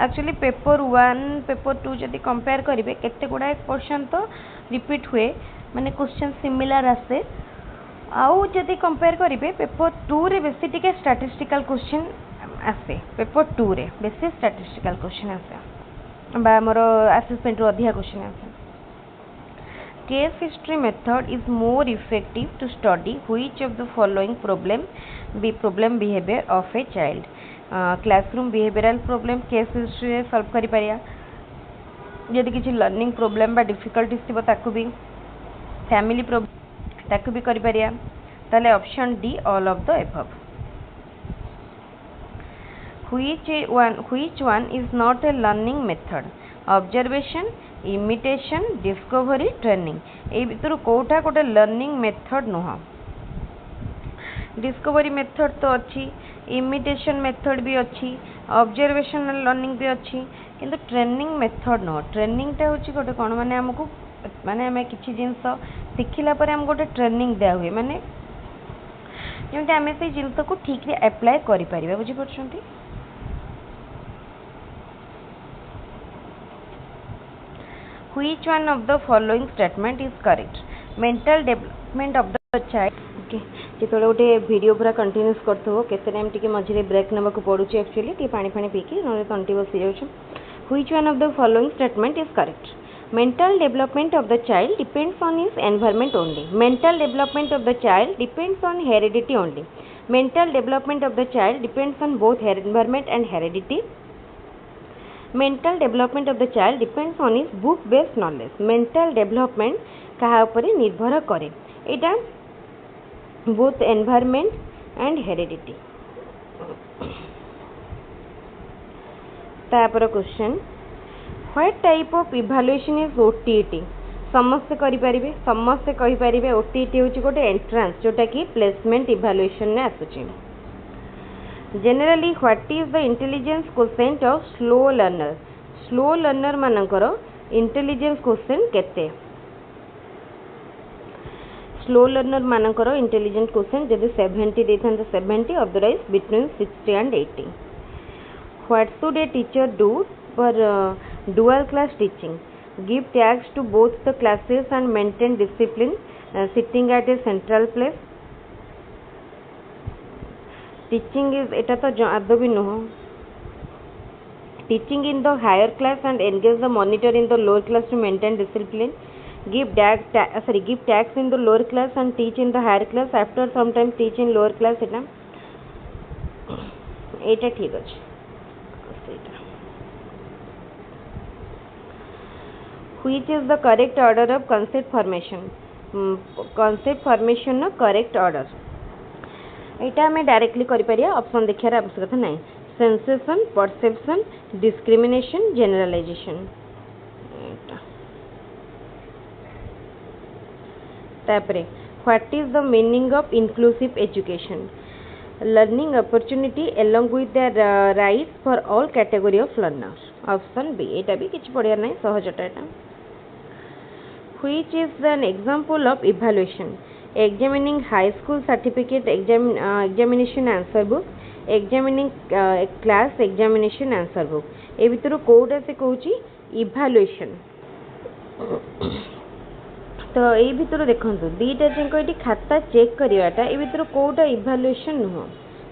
actually paper 1 paper 2 जदि compare करेंगे केते गुड़ा question तो repeat हुए माने क्वेश्चन सिमिलर आसे आउ जदि कंपेयर करेंगे पेपर 2 रे बेसी टिके स्टैटिस्टिकल क्वेश्चन आसे पेपर 2 रे बेसी स्टैटिस्टिकल क्वेश्चन आसे बा हमर असेसमेंट रो अधिक क्वेश्चन आसे Case history method is more effective to study which of the following problem behavior of a child. Classroom behavioral problem case history रे solve करि परिया यदि किसी learning problem बा difficulties थिबो ताकू भी family problem ताकू भी करि परिया ताले option D all of the above. Which one is not a learning method? Observation, imitation, discovery, training. ए भितर कोटा गोटे लर्निंग मेथड नुह डिस्कवरी मेथड तो अच्छी इमिटेशन मेथड भी अच्छी ऑब्जर्वेशनल लर्निंग भी अच्छी किंतु ट्रेनिंग मेथड नुह ट्रेनिंगटा हूँ गोटे कौन माने आमको माने आम किसी जिनस शिखला पर आम गोटे ट्रेनिंग दिया हुए माने जमी आम से जिनस को ठीक रे अप्लाई करें बुझीपार Which one of the following statement is correct? Mental development of the child. Okay. जितने गोटे वीडियो पूरा कंटिन्यूस करथबो केते टाइम टिके मझिरे ब्रेक नेबा को पड़ुची एक्चुअली टी पानी पानी पीकी नले तंटी बसी जाउछ Which one of the following statement is correct? Mental development of the child depends on his environment only. Mental development of the child depends on heredity only. Mental development of the child depends on both environment and heredity. Mental development of the child depends on his book based knowledge. Mental development कहा उपरे निर्भर करे एटा both environment and heredity. तापर question what type of evaluation is OTT? समस्त करि परिबे समस्त कहि परिबे OTT होची गोटे एंट्रेंस जोटा कि प्लेसमेंट इवैल्यूएशन ने आसुची Generally, what is the intelligence quotient of slow learner? Slow learner मानकर intelligence quotient केते? Slow learner मानकर intelligence quotient जदि 70 देथान तो 70 otherwise between 60 and 80. What should a teacher do for dual class teaching? Give tags to both the classes and maintain discipline sitting at a central place. Teaching is एटा तो आदो भी नुह teaching in the higher class and engage the monitor in the lower class to maintain discipline give tags in the lower class and teach in the higher class after sometimes teach in lower class एटा ठीक अछि which is the correct order of concept formation no correct order एटा हमें directly करि परिया option देखार आवश्यकता नहीं sensation perception discrimination generalisation तापरे what is the meaning of inclusive education learning opportunity along with the rights for all category of learners option B एटा भी किछ पढ़िया नहीं सहजटा एटा which is an example of evaluation examining high school certificate examination answer book examining class examination answer book ए भितर कोडा से कहूची evaluation तो ए भितर देखंतु दीटा जंको एटी खाता चेक करिवाटा ए भितर कोडा इवैल्यूएशन नुह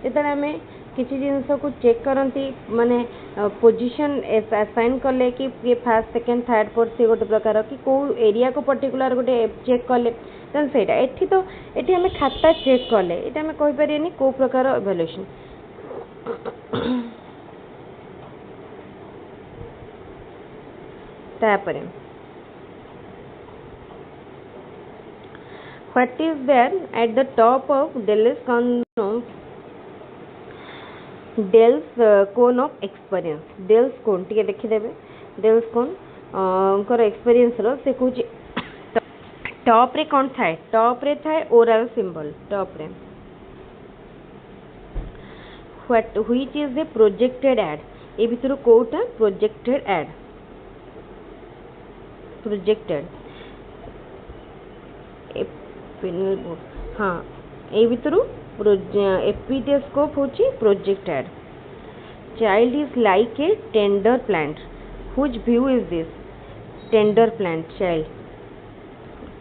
जेतले हमें किसी जिनस को चेक करती माने पोजीशन असाइन कले कि ये फर्स्ट सेकंड थर्ड फोर्थ से गोटे प्रकार कि को एरिया को पर्टिकुलर गोटे चेक कले देन सेटा एठी तो एठी हमें खाता चेक कले एटा हमें कहि परियनी को प्रकार इवैल्यूएशन तापरे what is there at the top of Dell's cone of experience Dell's cone टिके देखि देबे देव स्कूल एक्सपीरियंस रो से कहूँ टॉप रे कौन थाए टॉप रे थाए ओरल सिंबल टॉप रे what which is the projected aid ए भितर कोटा प्रोजेक्टेड एड प्रोजेक्टेड हाँ ए भितर एपिडेस्कोप होची projected child is like a tender plant which view is this tender plant child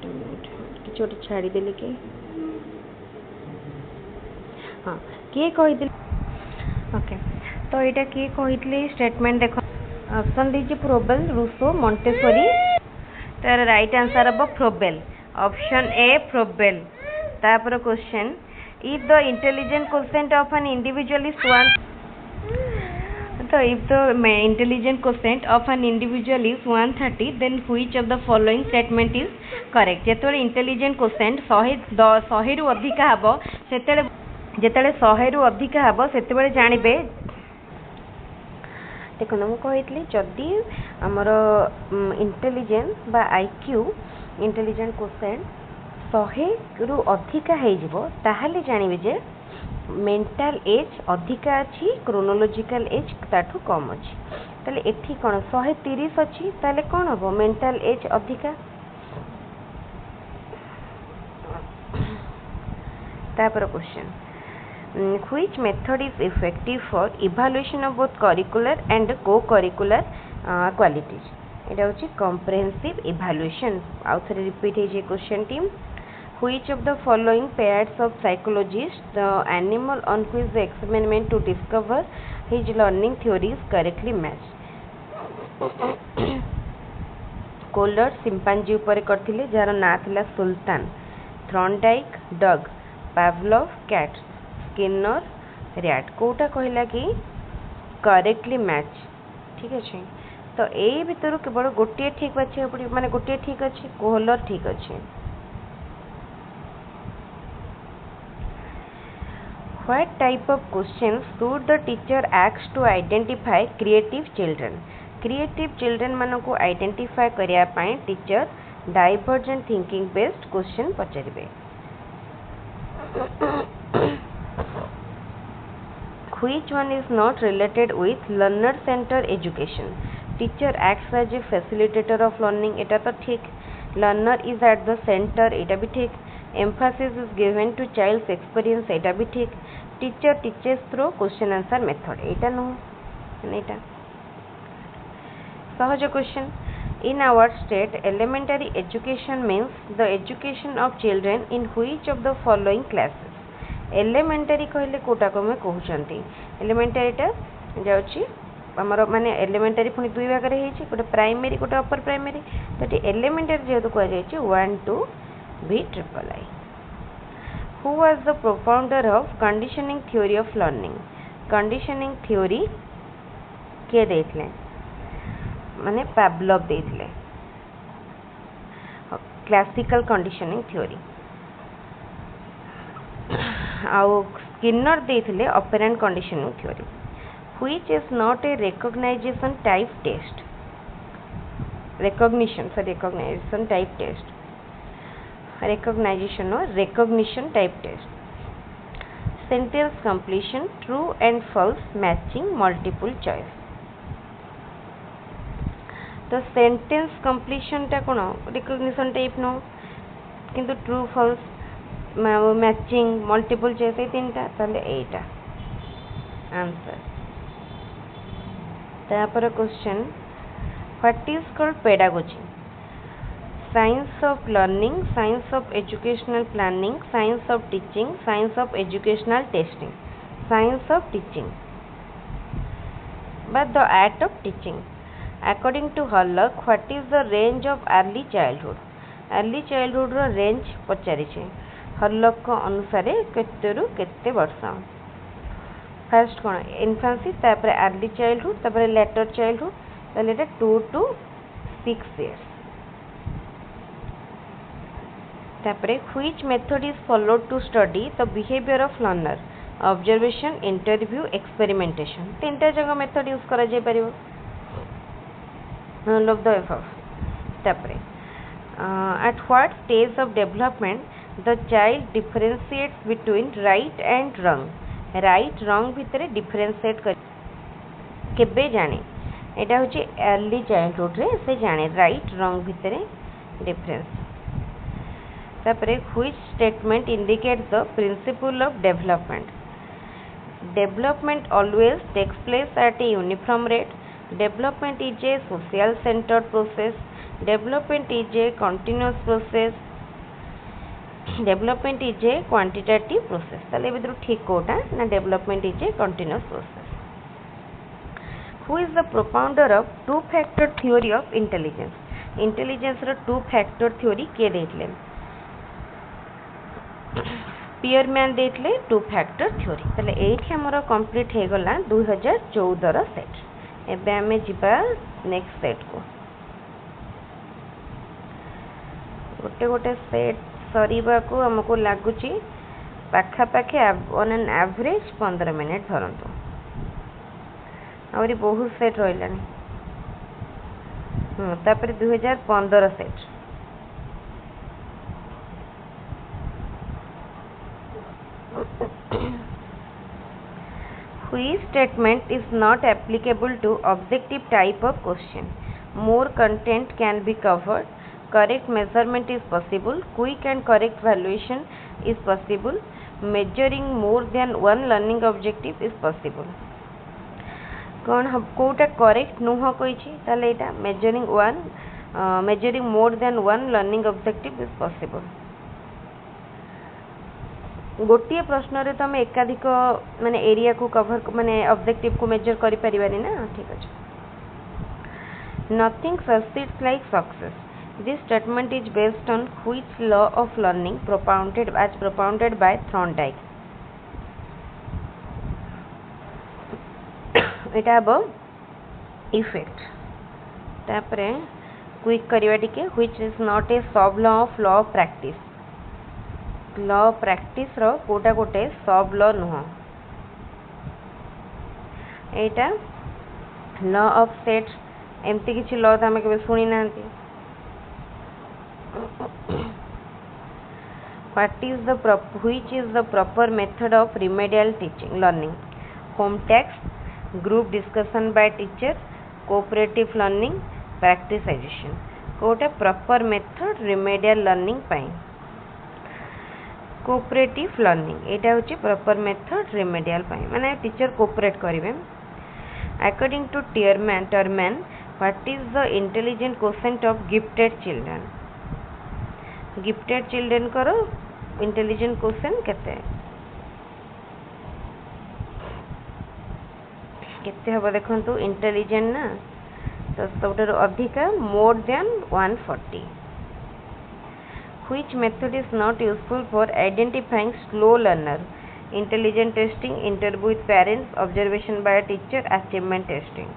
किसी गोटे छाड़ी देले के हाँ किए कही ओके तो यहाँ किए कही स्टेटमेंट देख ऑप्शन दीजिए प्रोबेल रूसो मॉन्टेसोरी तार राइट आंसर हम प्रोबेल ऑप्शन ए प्रोबेल तापर question if the intelligent quotient of an individual is 1 so if the intelligent quotient of an individual is 130 then which of the following statement is correct जेतोले intelligent quotient 100 रु अधिक हबो सेतेले जेतेले 100 रु अधिक हबो सेतेबेले जानिबे देखो हम कहितली जदी हमर इंटेलिजेंस बा आईक्यू इंटेलिजेंट क्वोशिएंट 100 रु अधिक हे जिवो ताहाले जानिबे जे मेंटल एज अधिका अच्छी क्रोनोलॉजिकल एज ताठू कम अच्छी ताले एठी कोन 130 अच्छी ताले कोन हबो मेंटल एज अधिका तापर question which method is effective for evaluation of both curricular and co curricular qualities एटा होची कॉम्प्रिहेंसिव इवैल्यूएशन आउ थरे रिपीट हे जे क्वेश्चन टीम which of the following pairs of psychologists the animal on which the experiment to discover his learning theories correctly matched Kohler chimpanzee ऊपर करथिले जार ना थिला सुल्तान Thorndike dog Pavlov cat Skinner rat कोटा कहला कि करेक्टली मैच ठीक अच्छे तो ए भितर केवल गोटे ठीक बाछे पड़ी माने गोटे ठीक अच्छे कोलर ठीक अच्छे What type of questions should the teacher ask to identify creative children? Creative children मानक को identify करिया पाए teacher divergent thinking based question पचरिबे Which one is not related with learner center education? Teacher acts as a facilitator of learning एटा तो ठीक learner is at the center एटा भी ठीक emphasis is given to child's experience एटा भी ठीक teacher teachers through question answer method एटा नो एटा सहज question in our state elementary education means the education of children in which of the following classes elementary कहले कोटा को मैं कहउचंती एलिमेंटरीटा जाउची हमर माने एलिमेंटरी पुनी दुई भाग रे हेची गोटे प्राइमरी गोटे अपर प्राइमरी तटी एलिमेंटरी जेतो कह जायची 1 2 भी triple I Who was the propounder of conditioning theory of learning? Conditioning theory के देथिले माने पावलोव देथिले क्लासिकल कंडीशनिंग थ्योरी आउ स्किनर देथिले operant conditioning theory which is not a recognization type test recognition type test recognition type test sentence completion true and false matching multiple choice तो sentence completion टा कोन recognition type no किंतु true false matching multiple choice ए तीनटा ताले एटा answer तापर question what is called pedagogy science of learning science of educational planning science of teaching science of educational testing science of teaching but the art of teaching according to Hallock what is the range of early childhood ro range पचारि छे Hallock को अनुसार केते रु केते वर्ष first कोन infancy तापर early childhood तापर later childhood ताले 2 to 6 years तापरे which method is followed to study the behavior of learner observation interview experimentation तीनटा जगह मेथड यूज करा जाय परिबो None of the above. Tapre. At what stage of development the child differentiates between right and wrong? Right wrong भितर differentiate कर केबे जाने एटा होची early childhood रे से जाने right wrong भितर difference. तापरे which statement indicates the principle of development? Development always takes place at a uniform rate. Development is a social centered process. Development is a continuous process. Development is a quantitative process. ताले बिदरु ठीक कोटा ना development is a continuous process. Who is the propounder of two-factor theory of intelligence? Intelligence row two-factor theory के देतले? Spearman देतले two-factor theory. ताले एठी हमरो complete हे गला 2014 रो set. एबे हमें जिबा नेक्स्ट सेट को. गोटे गोटे सेट सरीबा को हमको लागुची पाखापाखि ऑन एन एवरेज 15 मिनट धरतु आउरी बहुत सेट रहिलानी तापर 2015 set which statement is not applicable to objective type of question? More content can be covered. Correct measurement is possible. Quick and correct valuation is possible. Measuring more than one learning objective is possible. कौन Kota correct नुह कोइछि ताले एटा measuring more than one learning objective is possible. गोटे प्रश्न रे तो हम एकाधिक माने एरिया को कवर माने ऑब्जेक्टिव को मेजर करि परिबानी ना ठीक अछि. Nothing succeeds like success. This statement is based on which law of learning propounded by Thorndike? एटा अब इफेक्ट तापरे क्विक करिवा टिके which is not a sub law of practice. law of practice रो कोटा कोटे सब law नुह एटा law of sets एमती किछि law त हमें केबे सुनी नांती. which is the proper method of remedial teaching learning? Home text, group discussion by teacher, cooperative learning, practicization. Kota proper method remedial learning pi cooperative learning एटा होची proper method remedial पाई माने teacher cooperate करिवे. According to Terman, what is the intelligent quotient of gifted children? Gifted children करो intelligent quotient केते केते हबो देखंतु intelligent ना तो सबटर अधिका more than 140. Which method is not useful for identifying slow learner? Intelligent testing, interview with parents, observation by a teacher, achievement testing.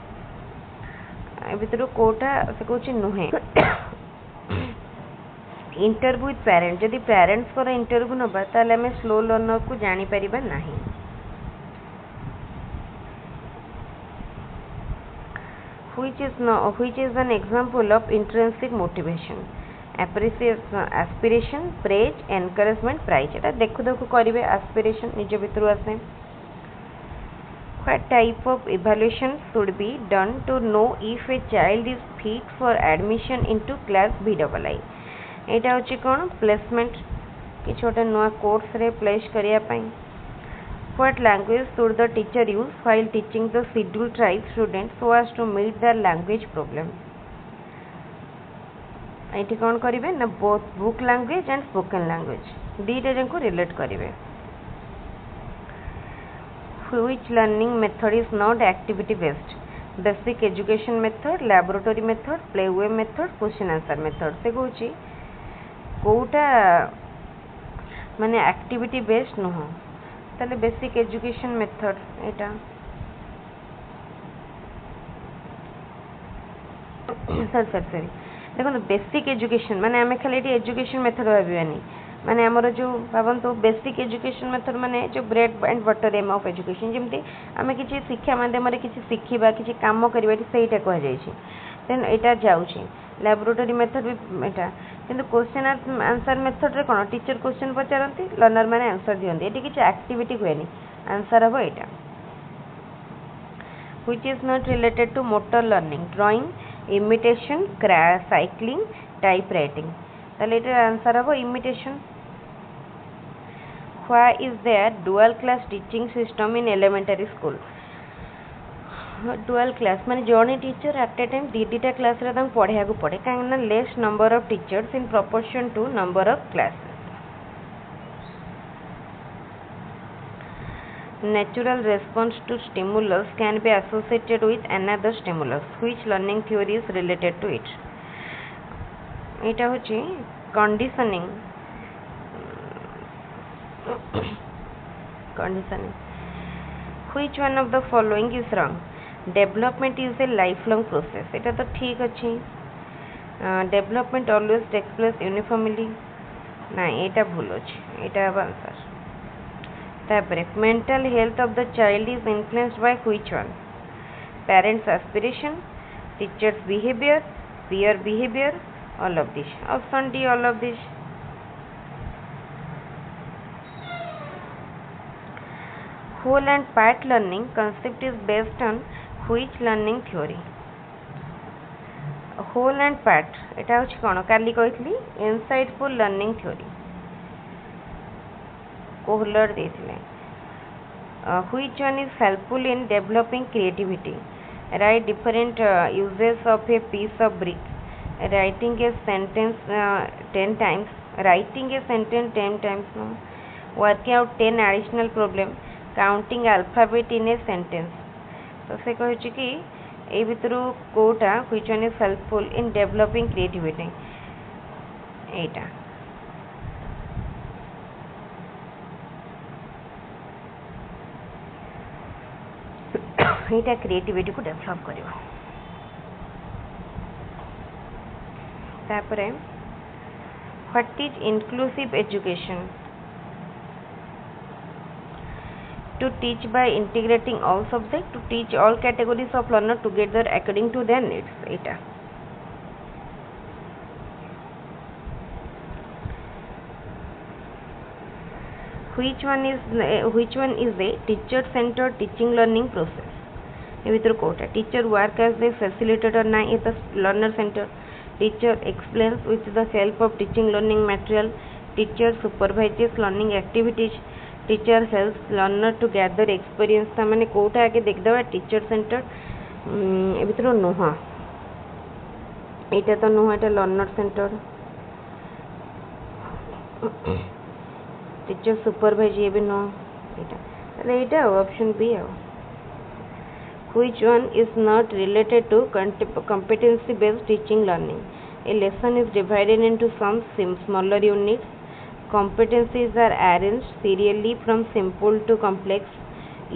भितर कोटा से कुछ नुहे. इंटरव्यू विथ पेरेंट्स जदि पेरेंट्स को इंटरव्यू नबा ताले हमें स्लो लर्नर को जानी परिबा नाही. which is an example of intrinsic motivation? Appreciation, aspiration, praise, encouragement, prize. एटा देखु देखु करिवे aspiration निज भितर आसे. What type of evaluation should be done to know if a child is fit for admission into class BII? एटा होची कोन placement कि छोटे नवा कोर्स रे प्लेस करिया पई. What language should the teacher use while teaching the scheduled tribe students so as to meet their language problem? एठी कोन करिवे ना both book language and spoken language दीटा जंको रिलेट करिवे. Which learning method is not activity based? Basic education method, laboratory method, playway method, question answer method. से कहूची कोटा माने activity based न हो ताले basic education method एटा सॉरी देखो बेसिक एजुकेशन माने आमे खाली एजुकेशन मेथड भाबियानी माने हमर जो भाबन तो बेसिक एजुकेशन मेथड माने जो bread and butter aim of education जेमती आमे किछि शिक्षा माध्यम रे किछि शिखिबा किछि काम करबा सेटा कह जाय छी. देन एटा जाउची लैबोरेटरी मेथड भी एटा किंतु क्वेश्चन आंसर मेथड रे कोन टीचर क्वेश्चन पचारती लर्नर माने आंसर दियंती एटी किछ एक्टिविटी हुएनी आंसर हबो एटा which is not related to motor learning drawing imitation cycling typewriting ताले एटा आंसर हबो imitation why is there dual class teaching system in elementary school dual class माने जॉनी teacher at a time दीटा class रे तंग पढ़िया को पड़े कांगना less number of teachers in proportion to number of classes natural response to stimulus can be associated with another stimulus which learning theory is related to it eta hochi conditioning which one of the following is wrong development is a lifelong process eta to ठीक अछि development always takes place uniformly na eta भूल अछि eta answer तापरे mental health of the child is influenced by which one parents aspiration teachers behavior peer behavior all of this option D all of this whole and part learning concept is based on which learning theory whole and part eta hochi kono kali कहथली insightful learning theory Kohler देथिले which one is helpful in developing creativity write different uses of a piece of brick writing a sentence 10 times writing a sentence 10 times no working out 10 additional problem counting alphabet in a sentence तो से कहछि कि ए भितरु Kota which one is helpful in developing creativity Etah Etah creativity को develop करियो तापरे what is inclusive education to teach by integrating all subjects to teach all categories of learner together according to their needs eta which one is a teacher centered teaching learning process ए भीतर कोटा teacher work as a facilitator ना ये तो learner centre teacher explains with the help of teaching learning material teacher supervises learning activities teacher helps learner to gather experience ता माने कोटा आगे देख दबा टीचर सेंटर ए भीतर नुह एटा तो नुह एटा लर्नर सेंटर टीचर सुपरवाइज ये भी नो एटा एटा ऑप्शन बी है which one is not related to competency based teaching learning a lesson is divided into some smaller units competencies are arranged serially from simple to complex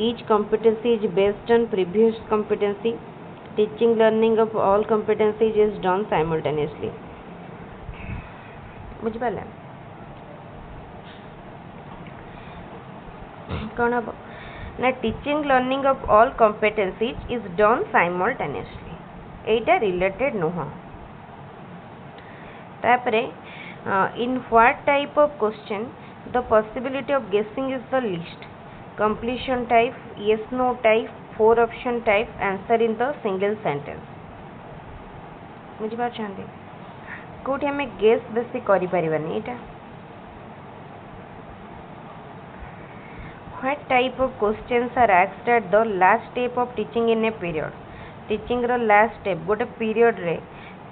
each competency is based on previous competency teaching learning of all competencies is done simultaneously बुझ पाला कौन अब ना teaching learning of all competencies is done simultaneously Etah related नुह तापरे in what type of question the possibility of guessing is the least completion type yes no type 4 option type answer in the single sentence बुझी बात चाहते कोठी हमें guess बेसी करि परिबानी एटा what type of questions are asked at the last step of teaching in a period teaching row last step गोटे period रे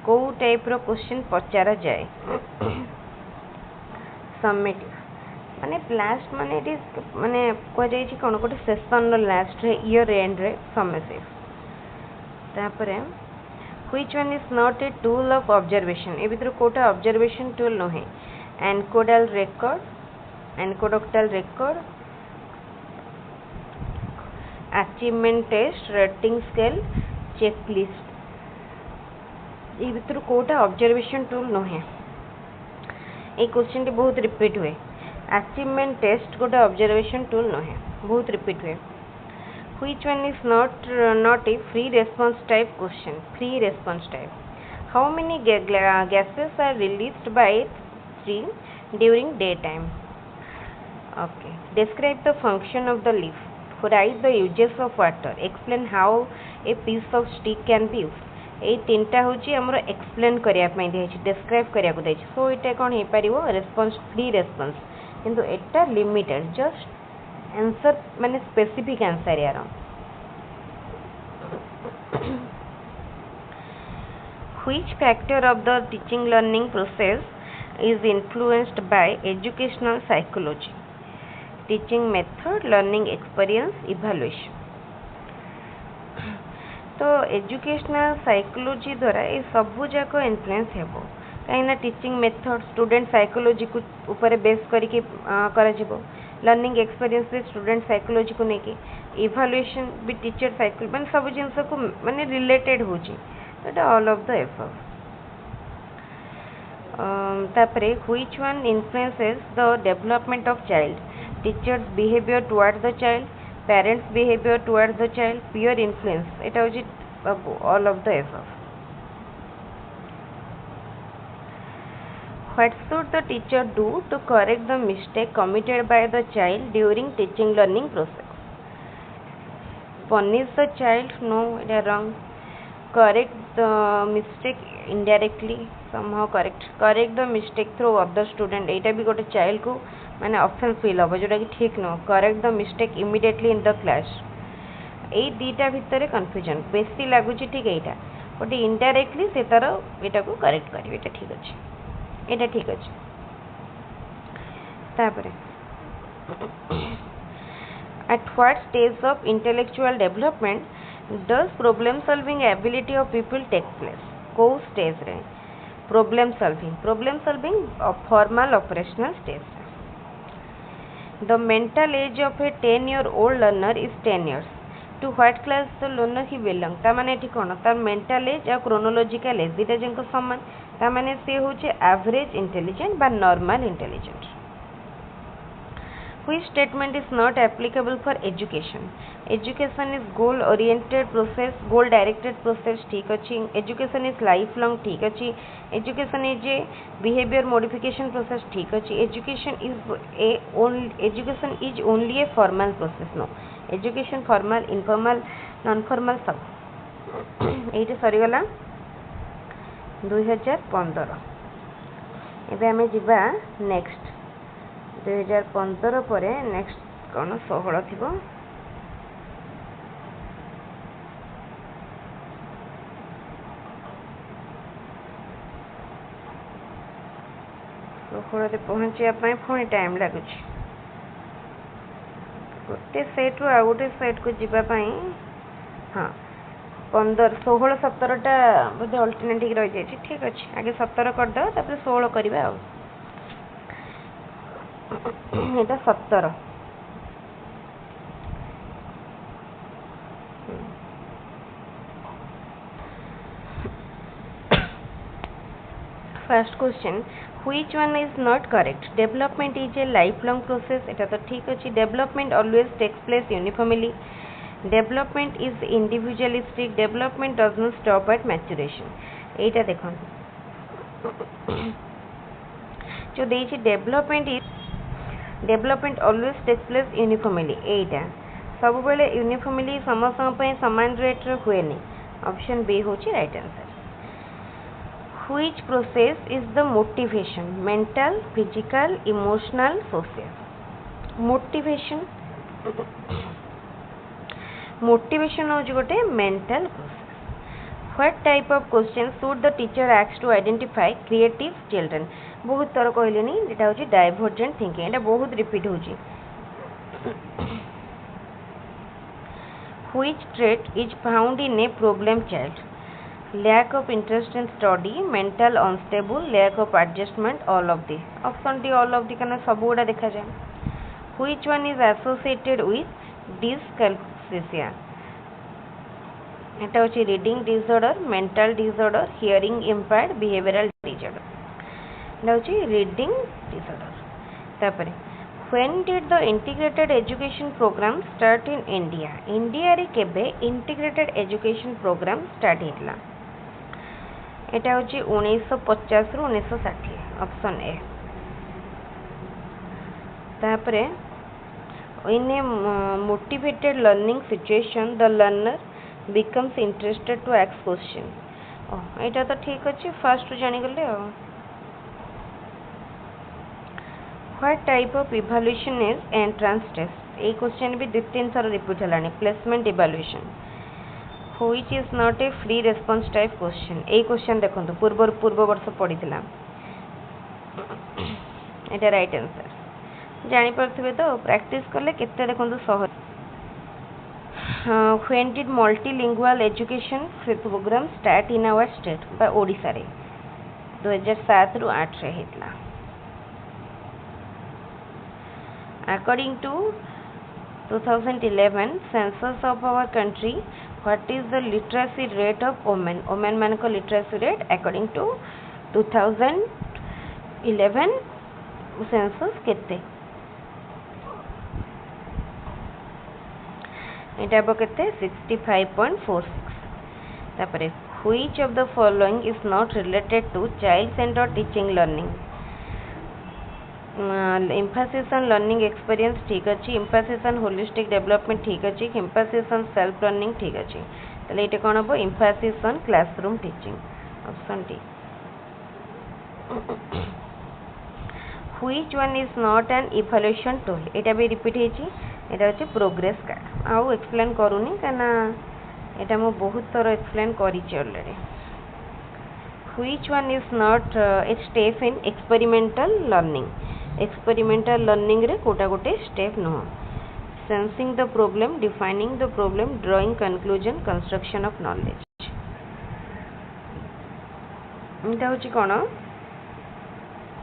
को टाइप रो क्वेश्चन पचारा जाए समेटिव माने लास्ट माने इट माने को जाई छी कोन गोटे सेशन रो लास्ट रे ईयर एंड रे समेटिव तापरे which one is not a tool of observation ए भीतर कोटा ऑब्जर्वेशन टूल न है anecdotal record anecdotal record achievement test rating scale checklist ये भीतर कोटा ऑब्जर्वेशन टूल न है ये क्वेश्चन बहुत रिपीट हुए अचीवमेंट टेस्ट गोटे ऑब्जर्वेशन टूल न है बहुत रिपीट हुए which one is not a free response type question? Free response type. How many gases are released by tree during daytime? Okay. Describe the function of the leaf. Write the uses of water. Explain how a piece of stick can be used. এই তিনটা হচ্ছে আমরা explain করিয়া পাই দিয়েছি, describe করিয়া দিয়েছি। So এটা কোন হই পারিবো রেসপন্স, ফ্রি রেসপন্স, কিন্তু এটা লিমিটেড, জাস্ট आंसर माने स्पेसिफिक आंसर यार। Which factor of the teaching learning process is influenced by educational psychology? Teaching method, learning experience, evaluation. तो एजुकेशनल साइकोलॉजी द्वारा ये सबू जाक इन्फ्लुएंस हेबो, कहीं टीचिंग मेथड स्टूडेंट साइकोलॉजी को ऊपर बेस करके करा, लर्निंग एक्सपीरियंस भी स्टूडेंट साइकोलॉजी को लेके, इवैल्यूएशन भी टीचर साइकोलॉजी, मैंने सब जिनस को माने रिलेटेड हो ऑल ऑफ द एबव। तापरे which one influences the development of child? Teachers behaviour toward the child, parents behaviour toward the child, peer influence, एटा होची all of the above. What should the teacher do to correct the mistake committed by the child during teaching learning process? Punish the child? No, it is wrong. Correct the mistake indirectly, somehow correct the mistake through other student, एटा भी गोटे child को माने offence feel हो जोटा कि ठीक न। Correct the mistake immediately in the class, एई दीटा भितर कंफ्यूजन बेसी लागुची, ठीक एटा बट इनडायरेक्टली से तार एटा को करेक्ट करिवे, एटा ठीक अछि, एटा ठीक अछि। तापरे at what stage of intellectual development does problem solving ability of people take place? को स्टेज रे problem solving formal operational stage। The mental age of a 10-year-old learner is 10 years. To what class the learner he belong? ता माने एठी कोन तार mental age और chronological age दिटा junk समान, ता माने से होचे average intelligent बा normal intelligent। Which statement is not applicable for education? Education is goal oriented process, goal directed process, ठीक अछि। Education is lifelong, ठीक अछि। Education is a behavior modification process, ठीक अछि। Education is only a formal process, no। Education formal, informal, non formal सब। एइटे सरी गला 2015। एबे हमें जिबा नेक्स्ट 2015 परे नेक्स्ट कौन 16 थिबो। षोहଳରେ पहुँचा पुणी टाइम लगुच, गोटे सेट रु आ गोटे सेट को जीवाई। हाँ 15 16 17टा बोधे अल्टरनेटिव रही जाए, ठीक अच्छे। आगे 17 करदे, 16 करवा। एटा 17। First question, which one is not correct? Development is a lifelong process, एटा तो ठीक अच्छे। Development always takes place uniformly. Development is individualistic. Development does not stop at maturation. एटा देखो जो देछि development always takes place uniformly, एटा सब बेले uniformly समस्त समान रेट रे हुए नहीं। ऑप्शन बी होची right answer. Which process is the motivation? Mental, physical, emotional, social? Motivation होची गोटे mental process. What type of questions should the teacher ask to identify creative children? बहुत तरह कहले नहीं, एटा होची divergent thinking, एटा बहुत रिपीट होची। Which trait is found in a problem child? Lack of interest in study, mental unstable, lack of adjustment, all of the। Option D all of the kana सब गुड़ा देखा जाए। Which one is associated with dyscalculia? एटा होची reading disorder, mental disorder, hearing impaired, behavioural disorder. एटा होची reading disorder. तापरे When did the integrated education program start in India? India रे केबे integrated education program start हेतला? एटा होची 1950 रु 1960 ऑप्शन ए. तापरे in a motivated learning situation the learner becomes interested to ask question. एटा तो ठीक अछि फर्स्ट जानि गले. What type of evaluation is entrance test? ए क्वेश्चन भी 2-3 थर रिपीट हलानी. Placement evaluation which is not a free response type question. ए क्वेश्चन देखंतु पूर्व वर्ष पढ़िथिला. एटा राइट आंसर जानि परथिबे तो प्रैक्टिस करले केते देखंतु सहज. When did multilingual education program start in our state? बा ओडिसा रे 2007 रु 8 रे हेतला. According to 2011 census of our country, what is the literacy rate of women? Women मान को literacy rate according to 2011 census केते? एटा बो केते 65.46. तापरे which of the following is not related to child centered teaching learning? emphasis on learning experience ठीक अछि. emphasis on holistic development ठीक अछि. emphasis on self learning ठीक अछि. तले एटे कोन हबो emphasis on classroom teaching option D. which one is not an evaluation tool? एटा भी repeat हेछि. एटा अछि प्रोग्रेस कार्ड. आउ एक्सप्लेन करूनी काना एटा मो बहुत थोर एक्सप्लेन करिछि already. which one is not a step in experimental learning? experimental learning रे कोटा गोटे स्टेप न. sensing the problem, defining the problem, drawing conclusion, construction of knowledge. एटा होची कोन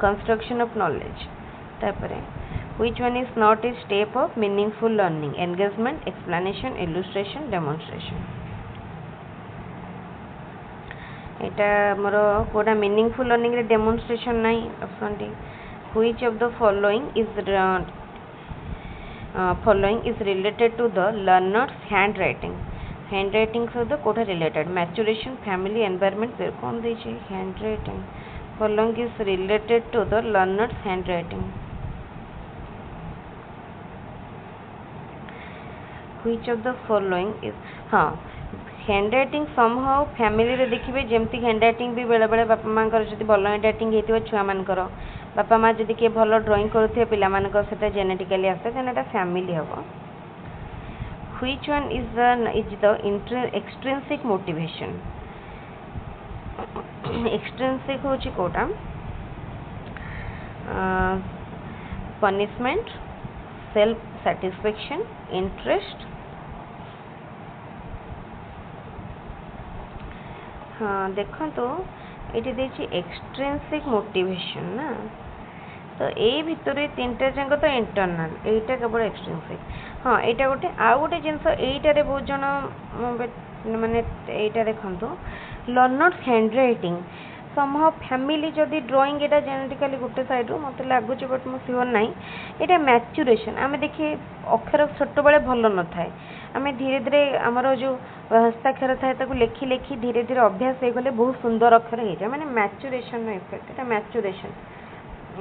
construction of knowledge. तापरे which one is not a step of meaningful learning? engagement, explanation, illustration, demonstration. Etah more Kota meaningful learning रे demonstration नाही option D. which of the following is related to the learner's handwriting? handwriting सहित कोठा related? maturation, family, environment पे कौन देछि? handwriting following is related to the learner's handwriting. which of the following is handwriting somehow family रे देखिबे जेमति handwriting भी बेले बेले बापा मां कर जति भलो handwriting हेतिबो छुआ मान कर बापा मां जति के भलो ड्राइंग करूथे पिला मान को सेटा जेनेटिकली आसे देन एटा फैमिली हबो. which one is the extrinsic motivation? extrinsic होची Kota punishment, self satisfaction, interest. हाँ देखो तो ये देखिए एक्सट्रिंसिक मोटिवेशन ना. तो ए भितर तीनटा जाक तो इंटरनल एटा केवल एक्सट्रिंसिक. हाँ एटा गोटे आउ गोटे जिनस एटारे बहुत जन माने एटा देखंतु लर्नर्स हैंडराइटिंग समहाउ फैमिली जदि ड्राइंग एटा जेनेटिकली गोटे साइड रो मते लागुची बट मो सियोर नाही. एटा मैच्युरेशन आमे देखिए अक्षर छोट बेले भल न थाए आमे धीरे धीरे हमर जो हस्ताक्षर थाए ताकू लेखि लेखि धीरे धीरे अभ्यास हे गले बहुत सुंदर अक्षर हे जाय माने मैच्युरेशन नो इफेक्ट. एटा मैच्युरेशन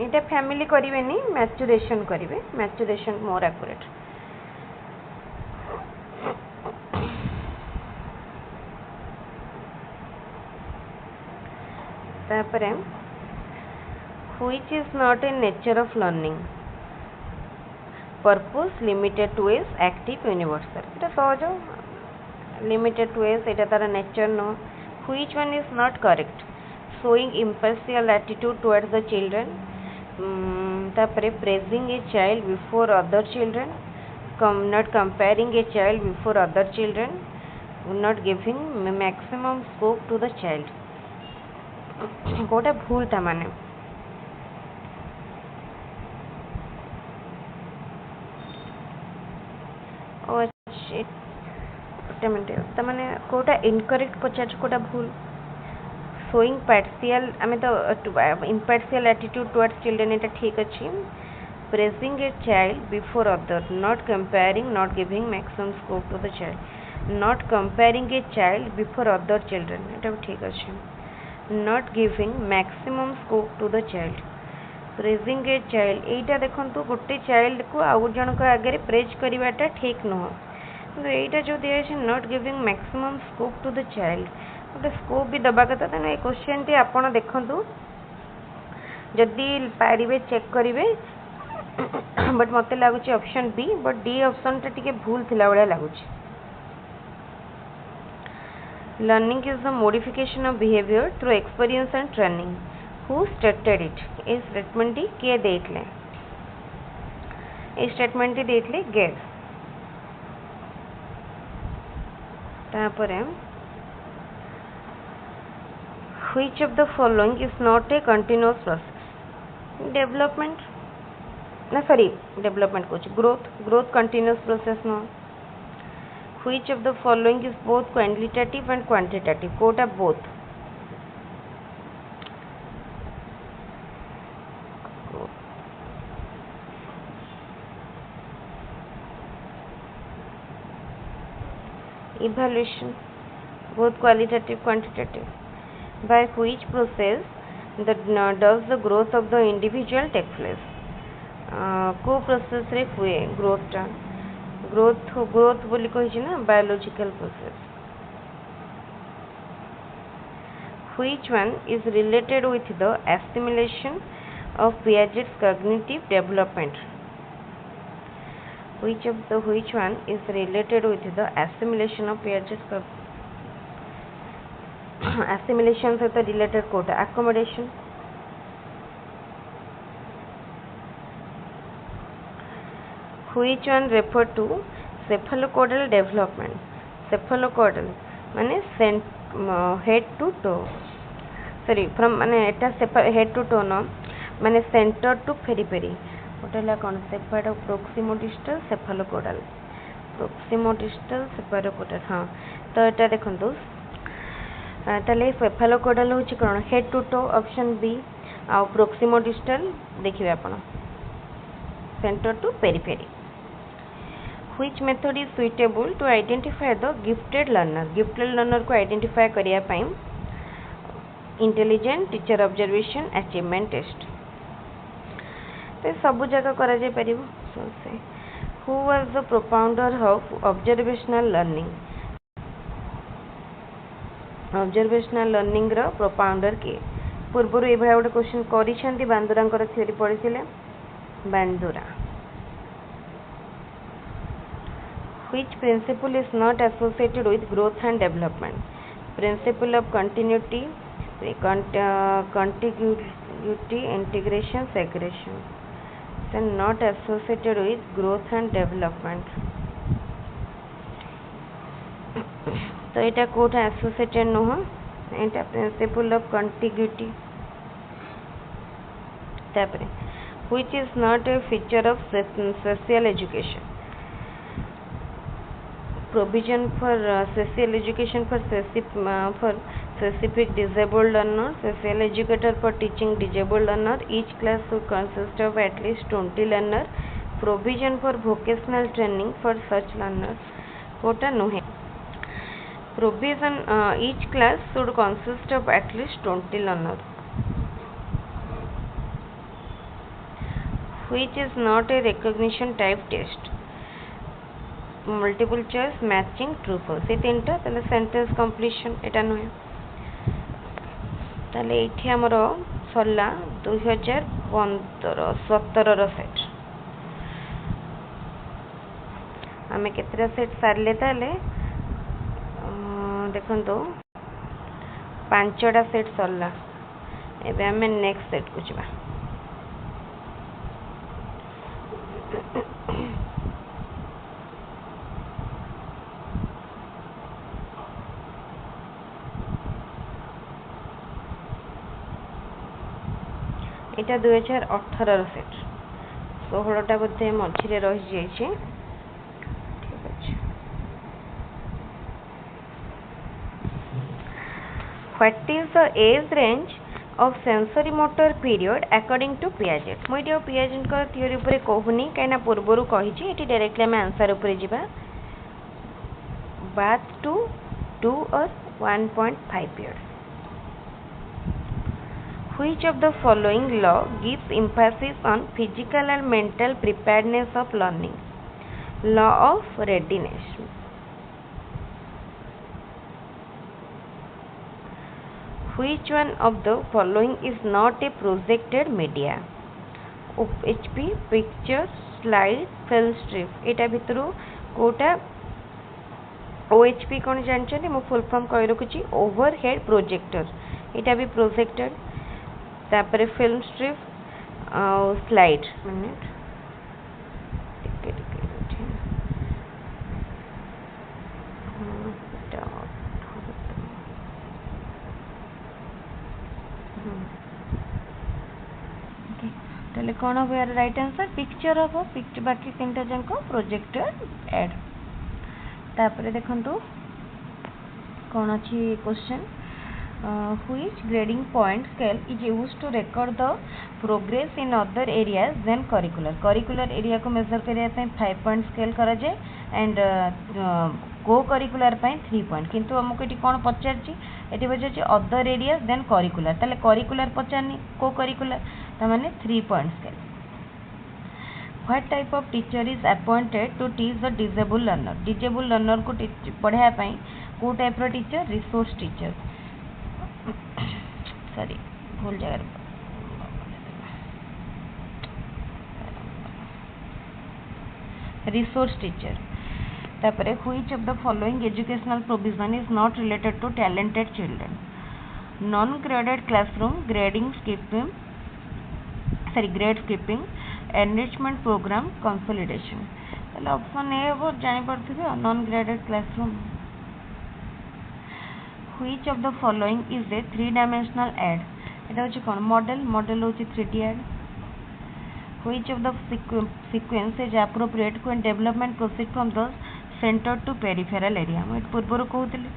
एटा फैमिली करिवेनी मैच्युरेशन करिवे. मैच्युरेशन मोर एक्यूरेट. तापरे which is not a nature of learning? purpose, limited to is, active, universal. एटा सहज limited to is एटा तार नेचर नो. which one is not correct? showing impartial attitude towards the children. तापरे praising a child before other children, not comparing a child before other children, not giving maximum scope to the child. कोटा भूल था माने माने Kota incorrect पचार कोटा भूल. Showing partial आमे तो impartial attitude towards children एटा ठीक अछि. praising a child before other, not comparing, not giving maximum scope to the child, not comparing a child before other children, এটা ঠিক আছে, not giving maximum scope to the child, praising a child, এইটা দেখন্তু গোটে child को आउ जनक आगे praise करिवाटा ठीक नुह, तो এইটা जो दिया है not giving maximum scope to the child, गोटे स्कोप भी दबा कथा, तेणु ये क्वेश्चन टी आपण देखନ୍ତୁ जदि पारिबे चेक करिवे, बट मते लागुची option B, but D option टा टिके भूल थिला बडा लागुची। Learning is the modification of behaviour through experience and training, who stated it, ए स्टेटमेंट टी के देइतले, ए स्टेटमेंट टी देइतले गेट, तापरे which of the following is not a continuous process, development ना सॉरी डेवलपमेंट कुछ ग्रोथ कंटिन्यूअस प्रोसेस नो, which of the following is both quantitative and quantitative, कोटा both, evaluation both qualitative quantitative, by which process does the growth of the individual take place, को process रे हुए ग्रोथटा, growth बोली कहि ना biological process, which one is related with the assimilation of Piaget's cognitive development, which one is related with the assimilation of Piaget's assimilation सहित related कोटा accommodation, which one refer to cephalocaudal development, cephalocaudal माने head to toe, sorry from माने एटा head to toe न माने center to periphery, होटेला कौन सेफाडो proximodistal cephalocaudal, proximodistal cephalocaudal, हाँ तो एटा देखंतु ताले cephalocaudal होची कौन head to toe option B, आ proximodistal देखिबे आपण center to periphery, which method is suitable to identify the gifted learner, gifted learner को identify करिया पाई intelligent teacher observation achievement test, तो सब जगह करा जाय परिबो, who was the propounder of observational learning, observational learning row propounder के पूर्व ए भाई गोटे क्वेश्चन करिसेंती बांदुरांकर थ्योरी पढिथिले Bandura, which principle is not associated with growth and development, principle of continuity, contiguity, integration, segregation, then not associated with growth and development, तो एटा कोठा associated न हो, एटा principle of contiguity, तापरे which is not a feature of social education, provision for social education for specific disabled learner, social educator for teaching disabled learner, each class should consist of at least 20 learner, provision for vocational training for such learners, Kota नुहे, provision each class should consist of at least 20 learners, which is not a recognition type test, multiple choice matching true false, ये तीनटा तले sentence completion एटा नुहे, तले एठी हमर सरला 2015-17 रो set, आमे केतरा set सारले ताले देखंतो 5टा सेट सरला, एबे आमे नेक्स्ट सेट को जिबा, এটা 2018 सेट 16टा बोधे मझिरे रही जाइए, ठीक अच्छे, what is the age range of sensory motor period according to Piaget. मुझे Piaget का theory उपरे कहूनी कहीं पूर्वर कही ये डायरेक्टली आम आंसर उपरे जीवा बात to 2 or 1.5 years. Which of the following law gives emphasis on physical and mental preparedness of learning? Law of readiness. Which one of the following is not a projected media? HP, picture, slide, film strip. Etah भितरु Kota OHP कौन जानते मो full form कहि रखुची overhead projector एटा भी projected तापर film strip slide minute ताले कौन हो यार राइट आंसर पिक्चर हो पिक्चर बाकी तीनटा जंको प्रोजेक्टर ऐड तापर देखंतु कौन अछि question which grading point scale is used to record the progress in other areas than curricular area को मेजर करिया पे 5 point scale करा जाय एंड को करिकुलर पे 3 point किंतु हमको एटी कोन पचारची एटी बजाची अदर एरियाज देन करिकुलर ताले करिकुलर पचारनी को करिकुलर त माने 3 point scale. What type of teacher is appointed to teach the disabled learner? Disabled learner को पढ़ाया पे को टाइप रो टीचर रिसोर्स टीचर सॉरी भूल जगह रिसोर्स टीचर तापरे which of the following educational provision is not related to talented children? Non graded classroom, grade skipping, enrichment program, consolidation. ताले option A हो जानि पड़थिबे non graded classroom. Which of the following is a 3-dimensional ad? एटा होची कोन model होची 3D ad. Which of the sequence is appropriate when development proceed from the center to peripheral area? मैं पूर्वर कहूतली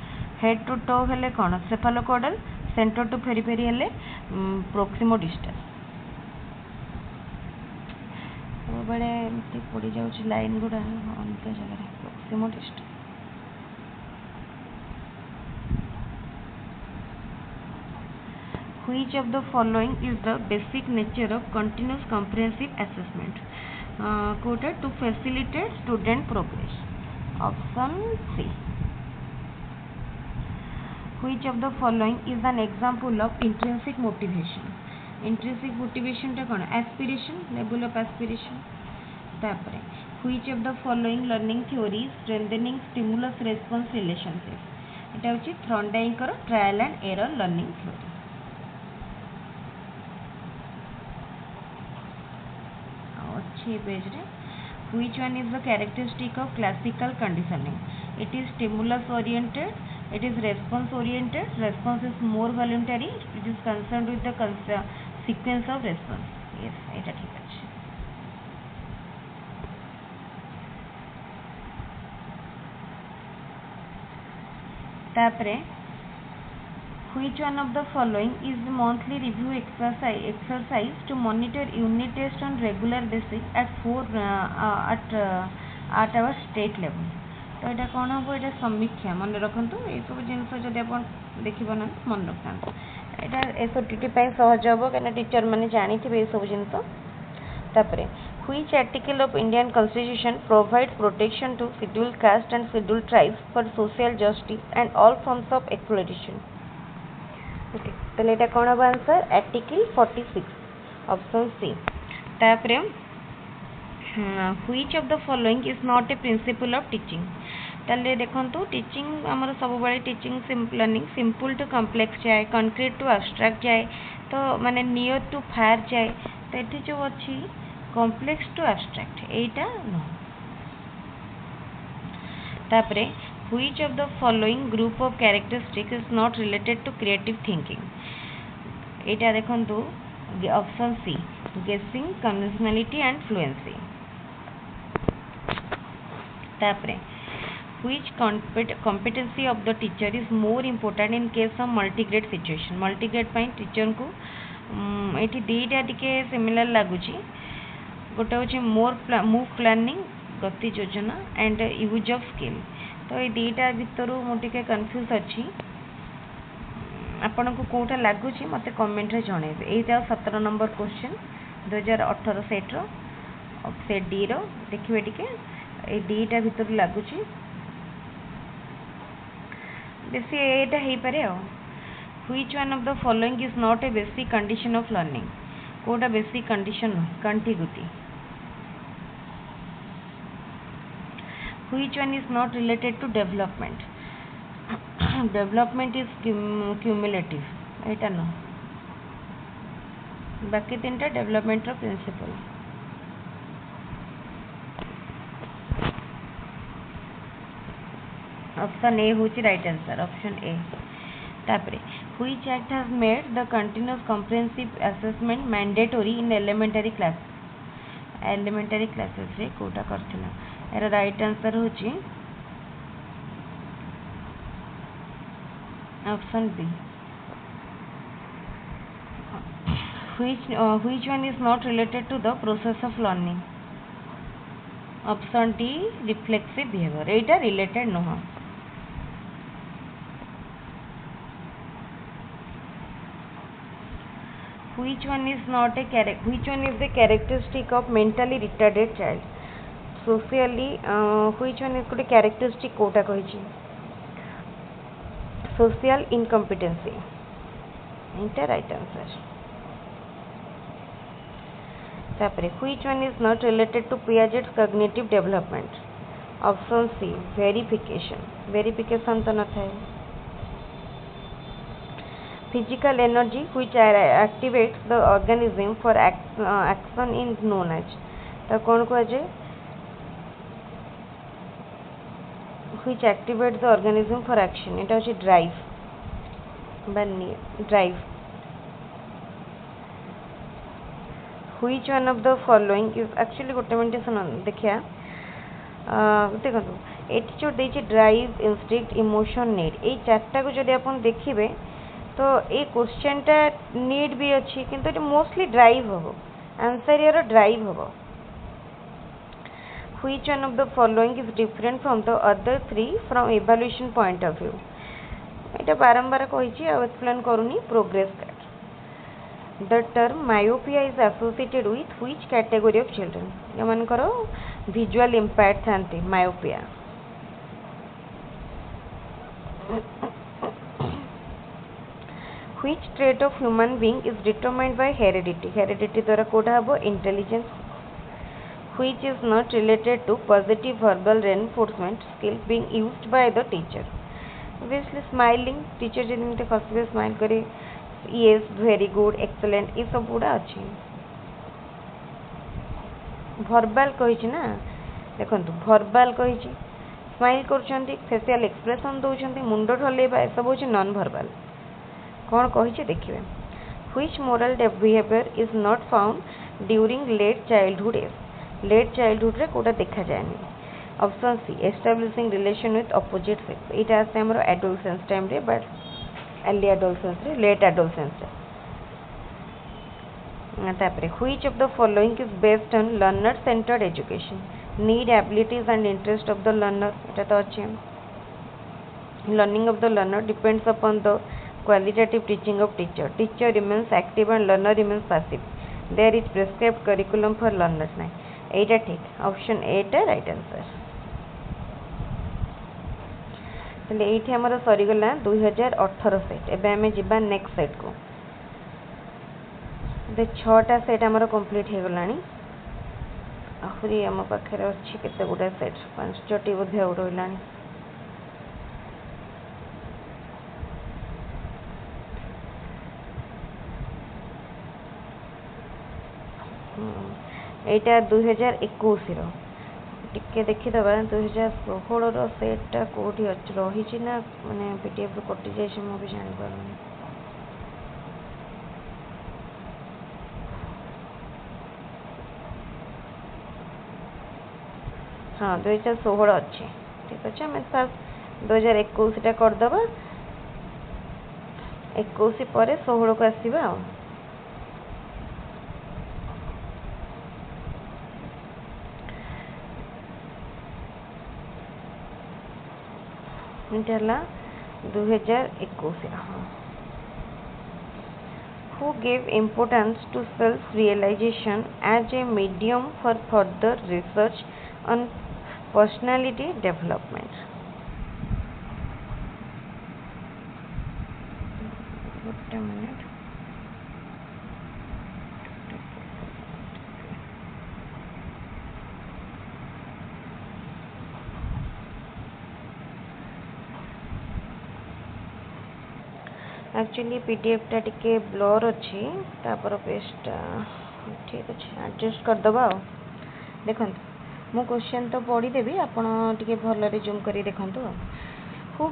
head to toe हेले कोन cephalocaudal, center to periphery हेले proximo distal. तो बड़े एमती पड़ी जाउची लाइन गुडा अंत जगह proximo distal. Which of the following is the basic nature of continuous comprehensive assessment? Quote to facilitate student progress. Option C. Which of the following is an example of intrinsic motivation? Intrinsic motivation ta kon aspiration, level of aspiration. Tapare which of the following learning theories strengthening stimulus response relationship? Eta hochi Thorndike karo trial and error learning theory. Which one is the characteristic of classical conditioning? It is stimulus oriented, it is response oriented, response is more voluntary, it is concerned with the sequence of response. Yes, eta thik ache. Tapre which one of the following is the monthly review exercise to monitor unit test on regular basis at our state level? तो এটা कौन हम एटा समीक्षा मन रखंतु ए सब जिंस जदि अपन देखिबो ना मन रखंतु एटा एसओटीटी पय सहज होबो कना टीचर माने जानि थिबे ए सब जिंस तापरे which article of Indian Constitution provides protection to scheduled caste and scheduled tribes for social justice and all forms of exploitation? Okay, तो लेटा कौन अब आंसर आर्टिकल 46 ऑप्शन सी. तापरे which of the following is not a principle of teaching? ताले देखंतु teaching हमर सब बळे teaching learning simple to complex जाए कंक्रीट टू एब्स्ट्रैक्ट जाए तो माने नियर टू फायर जाए तो एठी जो अछि कॉम्प्लेक्स टू एब्स्ट्रैक्ट एटा न. तापरे which of the following group of characteristics is not related to creative thinking? एटा देखंतु option C guessing, conventionality and fluency. तापरे which competency of the teacher is more important in case of multigrade situation? multigrade ପାଇଁ teacher को एठी दीटा टिके similar लागुची गोटे होची move planning गति योजना एंड यूज ऑफ स्किल तो ये दीटा भितर मु टिके कंफ्यूज अच्छी आपन को कोटा लागुची मते कमेंट रे जणेबे एटा 17 नंबर क्वेश्चन 2018 सेट रो सेट डी रो देखिबे टिके ए दीटा भितर लागुची बेसी एटा हे पारे आ which one of the following is not a basic condition of learning कोटा basic condition contiguity which one is not related to development development is cumulative एटा न बाकी तीनटा डेवलपमेंट रो प्रिंसिपल ऑप्शन ए होची राइट आंसर ऑप्शन ए तापरे which act has made the continuous comprehensive assessment mandatory in elementary classes रे कोटा करथिला एरा राइट आंसर होची option B which one is not related to the process of learning option D reflexive behavior Etah related नुह which one is the characteristic of mentally retarded child socially which one is good characteristic कोटा कहिछि social incompetency एटा right answer तापरे which one is not related to Piaget's cognitive development option C verification तो न थाए physical energy which activates the organism for action is known as तो कौन को अजे which activates the organism for action एटा होची drive which one of the following is actually गोटे minute सुन देखिया देखो एटी जो देछि ड्राइव इंस्टिंक्ट इमोशन नीड ए चारटा को जदि अपन देखिबे तो ए क्वेश्चन टा नीड भी अछि किंतु एटा मोस्टली ड्राइव होबो आंसर यार ड्राइव होबो which one of the following is different from the other three from evaluation point of view एटा बारंबार कहिछि आ एक्सप्लेन करूनी progress The term myopia is associated with which category of children? Yemen करो visual impaired थांती myopia. Which trait of human being is determined by heredity? Heredity द्वारा कोड़ा हबो intelligence. Which is not related to positive verbal reinforcement skills being used by the teacher? Obviously smiling teacher जनिते खसबे smile करे yes very good excellent ये सब गुड़ा अच्छी verbal कहिछि ना देखंतु verbal कहिछि स्माइल करछंती फेशियल एक्सप्रेशन दोछंती मुंडो ढलेबा ए सब होछि नॉन verbal कोन कहिछि देखिबे which moral behavior is not found during late childhood रे कोटा देखा जायनी option C establishing relation with opposite sex इटा आसे हमरो adolescence टाइम रे बट early adolescence रे late adolescence रे तापरे which of the following is based on learner centered education need abilities and interest of the learner एटा तो अछि learning of the learner depends upon the qualitative teaching of teacher remains active and learner remains passive there is prescribed curriculum for learners ना एटा ठीक option A टा right answer तले एठी हमर सरी गला 2018 सेट एबे हमें जिबा नेक्स्ट सेट को दे 6टा सेट हमर कंप्लीट हे गलानी आखरी हम पाखरे अछि केते गुडा सेट 5टी बुद्धि उडलानी एटा 2021 रो टिके देखि दबा 2016 रो सेटटा कोठी रही छि ना माने पीडीएफ रो कटि जाय छै मो भी जानि पारनी हां 2016 अछि ठीक अच्छे आम फास्ट 2021 करदे 21 पर 16 को आसवा इटा 2021 हाँ who gave importance to self-realization as a medium for further research on personality development. Wait a minute. Actually PDF टा टिके ब्लर अच्छी तापर पेस्ट ठीक अच्छे एडजस्ट करदबा देखो मु क्वेश्चन तो पढ़ीदेवी आपण टिके भल जूम करी देखंतु who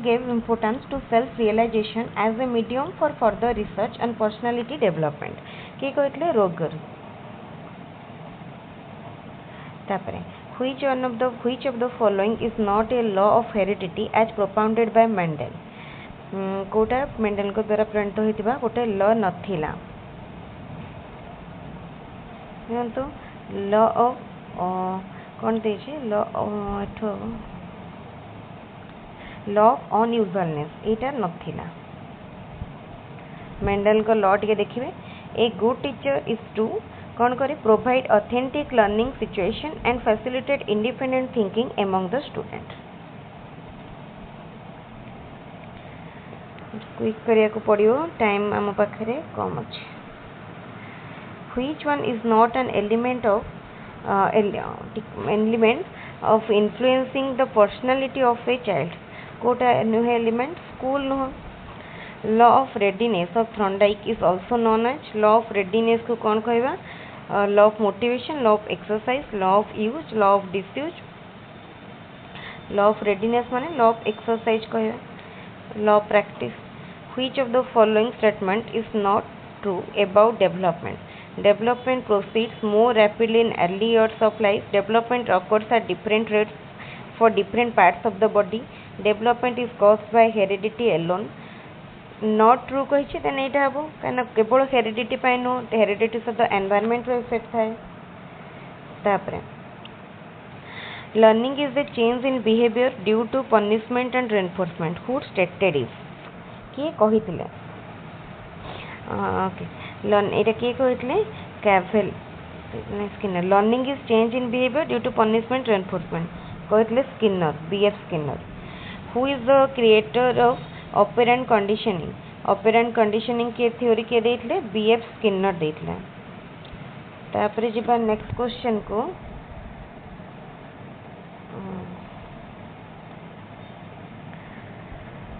gave importance to self realization as a medium for further research and personality development के कहले रोगर तापरे which of the following is not a law of heredity as propounded by Mendel कोटा मेंडल को द्वारा प्रणीत होता गोटे ल नथिला ल ऑफ कौन दे ल ऑफ अनयूजुअलनेस एटा नथिला मेंडल को ल टिके देखिए a good teacher is to कौन करे provide authentic learning situation and facilitate independent thinking among the student क्विक करिया को पड़ियो टाइम आम पाखरे कम अच्छे which one is not an element of influencing the personality of a child कोटा नुह एलिमेंट स्कूल नुह law of readiness of Thorndike is also known as law of readiness को कौन कहवा law of motivation law of exercise law of use law of disuse law of readiness माने law of exercise कहवा law of practice which of the following statement is not true about development development proceeds more rapidly in early years of life development occurs at different rates for different parts of the body development is caused by heredity alone not true कहिछि then एटा हबो काना केवल heredity पाइ no heredity सहित environment रो effect थाए तापरे learning is a change in behavior due to punishment and reinforcement who stated it किए कहिथिले ओके लर्न एटा किए कहिथिले कैवेल Skinner learning is change in behaviour due to punishment reinforcement कहिथिले Skinner BF Skinner who is the creator of operant conditioning के theory के देथिले BF Skinner देथिले तापरे जिबा नेक्स्ट क्वेश्चन को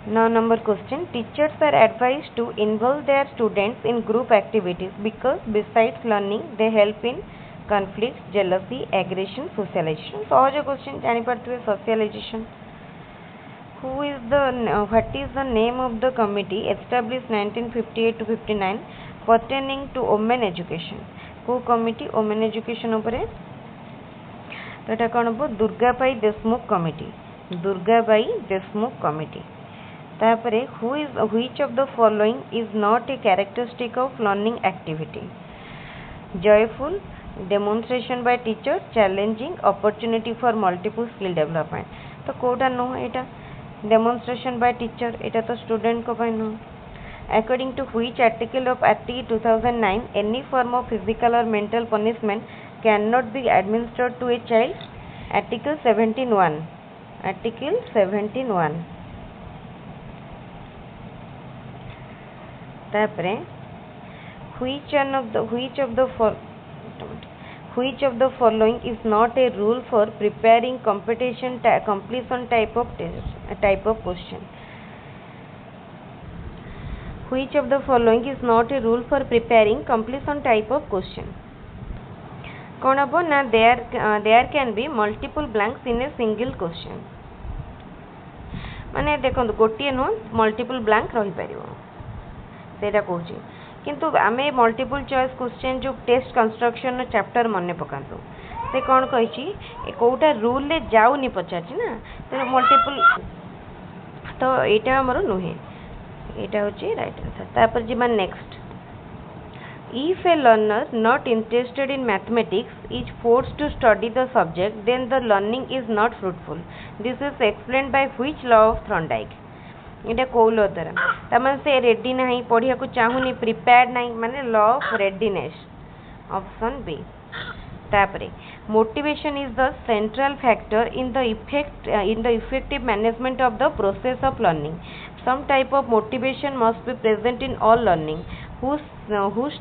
Now number question teachers are advised to involve their students in group activities because besides learning they help in conflict jealousy aggression socialization सहज question जानि परथुवे socialization what is the name of the committee established 1958 to 59 pertaining to women education को committee women education उपरे तो एटा कोन हो Durgabai Deshmukh committee तापरे which of the following is not a characteristic of learning activity joyful demonstration by teacher challenging opportunity for multiple skill development तो Kota no Etah demonstration by teacher एटा तो student को पाइ no according to which article of Act 2009 any form of physical or mental punishment cannot be administered to a child article 17(1) तापरे which of the following is not a rule for preparing completion type of question which of the following is not a rule for preparing completion type of question कौन हम ना there can be multiple blanks in a single question माने देखो गोटे नुह multiple blank रही पारिबो सेटा कहूँ किंतु आमे मल्टीपल चॉइस क्वेश्चन जो टेस्ट कंस्ट्रक्शन चैप्टर मन पकातु से कौन कही कौटा रूल ले जाऊनी पचार ना तो मल्टीपल तो यहाँ आमर नुहे यहाँ हूँ राइट आंसर। तापर जी next if a learner not interested in mathematics is forced to study the subject then the learning is not fruitful. This is explained by which law of Thorndike? এটা କୋଉ ଲ ଦ୍ୱାରା ତାମାନେ ସେ ରେଡି ନାହିଁ ପଢ଼ିବାକୁ ଚାହୁଁନି prepared ନାହିଁ ମାନେ law of readiness option B. ତାପରେ motivation is the central factor in the effective management of the process of learning. Some type of motivation must be present in all learning. Who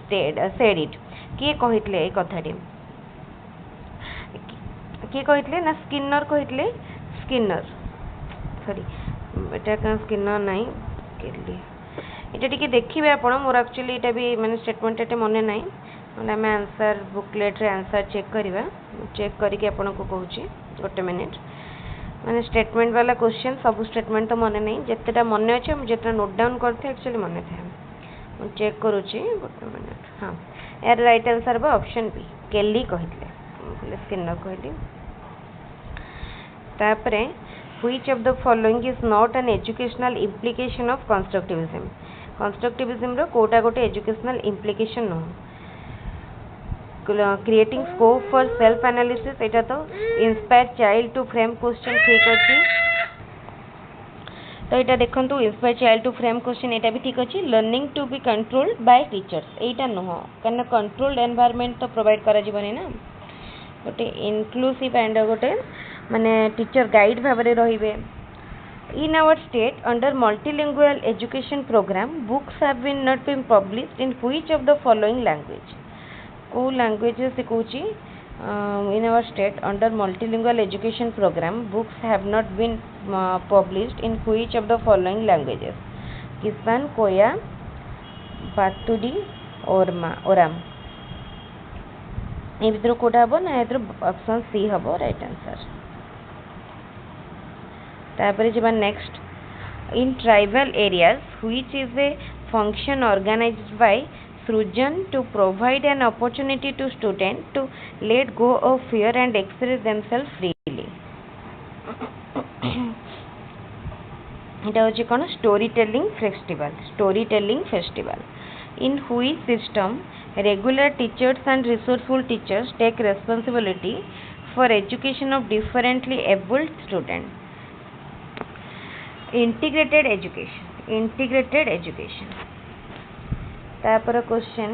said it? किए कहितले ए कथाटी किए कहितले ना Skinner कहितले Skinner sorry एटा का Skinner नहीं केली एटा टिके देखिबे आपण more actually एटा भी माने स्टेटमेंट एटा मने नहीं मतलब आम आंसर बुकलेट रे आंसर चेक करवा चेक करके आपन को कहूची गोटे मिनिट माने स्टेटमेंट वाला क्वेश्चन सब स्टेटमेंट तो मने नहीं जेतेटा मने अछि हम जेतेटा नोट डाउन करथे एक्चुअली मने थे मैं चेक करूची गोटे मिनिट। हाँ यार राइट आंसर बा ऑप्शन बी केली कहितले स्किनर कहली। तापरे which of the following is not an educational implication of constructivism? constructivism रो कोटा गोटे educational implication न creating scope for self analysis एटा तो inspire child to frame question ठीक अछि तो यहाँ देखो inspire child to frame question यहाँ भी ठीक अच्छे learning to be controlled by teachers यहाँ नुह कहीं कंट्रोल्ड एनवायरनमेंट तो प्रोवाइड करा ना गोटे इनक्लूसिव एंड गोटे माने टीचर गाइड भाव में रे। In our state under multilingual education programme books have been not been published in which of the following language को लैंग्वेज सिखाऊँ in our state under multilingual education program books have not been published in which of the following languages? Kisan, Koya, Batudi, Oram ए भीतर कोटा हबो ना एतर option C हबो right answer. तापर जेबा next in tribal areas which is a function organised by Srujan to provide an opportunity to students to let go of fear and express themselves freely. এটা হচ্ছে কোন story telling festival in which system regular teachers and resourceful teachers take responsibility for education of differently abled students. Integrated education. तापर question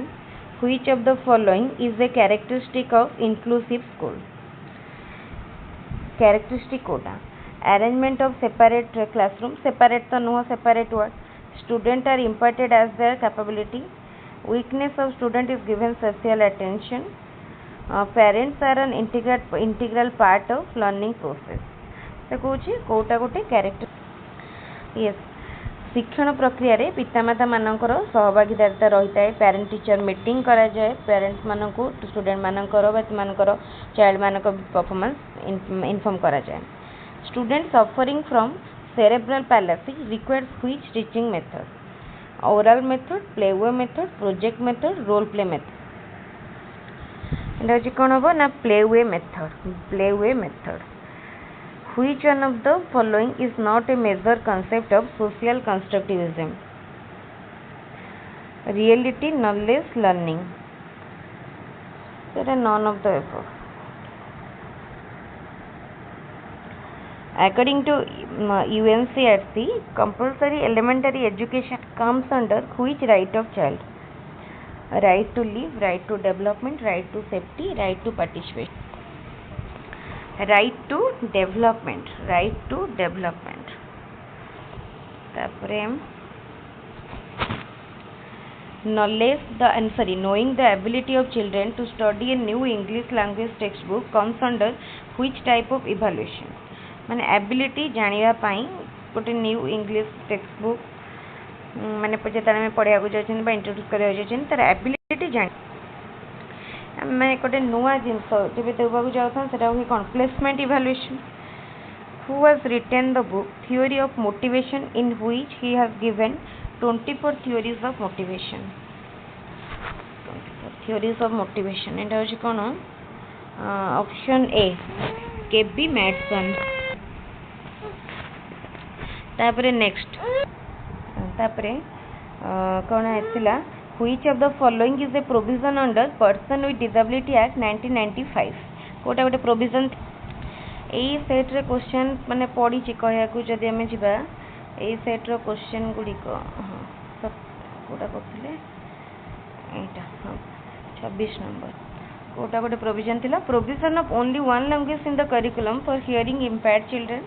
which of the following is a characteristic of inclusive school? Characteristic कोटा arrangement of separate classroom separate तो नुह separate word student are imparted as their capability weakness of student is given social attention parents are an integral part of learning process तो कहूँ कोटा गोटे character yes शिक्षण प्रक्रिया रे पितामाता मानकर सहभागिता रही है पेरेंट टीचर मीटिंग करा जाए पेरेंट्स मानक स्टूडेंट मानकर मानकर चाइल्ड मानक परफॉर्मेंस इन्फॉर्म करा जाए student suffering from cerebral palsy requires which teaching method oral method playway method project method role play method एटा कौन हम ना playway method Which one of the following is not a major concept of social constructivism? Reality, knowledge, learning. There are none of the above. According to UNCRC, compulsory elementary education comes under which right of child? Right to live, right to development, right to safety, right to participation. Right to development. तापरे knowing the ability of children to study a new English language textbook comes under which type of evaluation? माने ability जानिबा पाई गोटे new English text book माने जेतने में पढ़िया जाउछन बा introduce करिया जाउछन तार एबिलिटी जान मैं गोटे नुआ जिनस जब देवाक जाऊँ से कौन placement evaluation who has written the book theory of motivation in which he has given 24 theories of motivation एटा हूँ कौन ऑप्शन ए केबी मैडसन। तापरे नेक्स्ट तापरे कौन आइथिला which of the following is a provision under person with disability act 1995 कोटा गोटे provision एई सेट रे क्वेश्चन माने पड़ी छि कहया को जदी हमें जिबा एई सेट रो क्वेश्चन गुडी को कोटा करथिले एटा 26 नंबर कोटा गोटे प्रोविजन थिला provision of only one language in the curriculum for hearing impaired children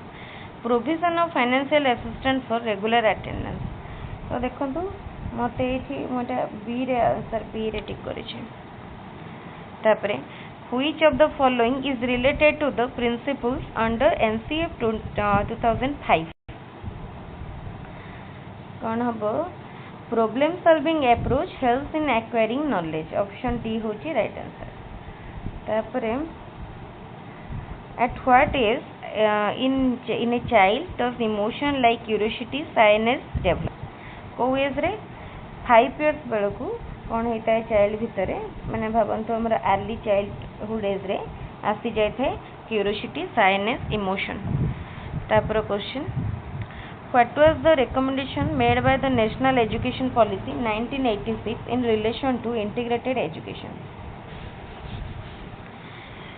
provision of financial assistance for regular attendance. तो देखंतु मते एठी मोटा बी रे आंसर बी रे टिक करि छै। तापरे which of the following is related to the principles under NCF 2005 कौन हबो problem solving approach helps in acquiring knowledge option D होची राइट आंसर। तापरे at what age in a child does emotion like curiosity shyness develop को as रे 5 years बेलू कौन होता है चाइल्ड भितर माने भावंतु हमर अर्ली चाइल्डहुड एज रे आसी जाय थे क्यूरियोसिटी शाइनेस इमोशन। तापर question what was the recommendation made by the national education policy 1986 in relation to integrated education.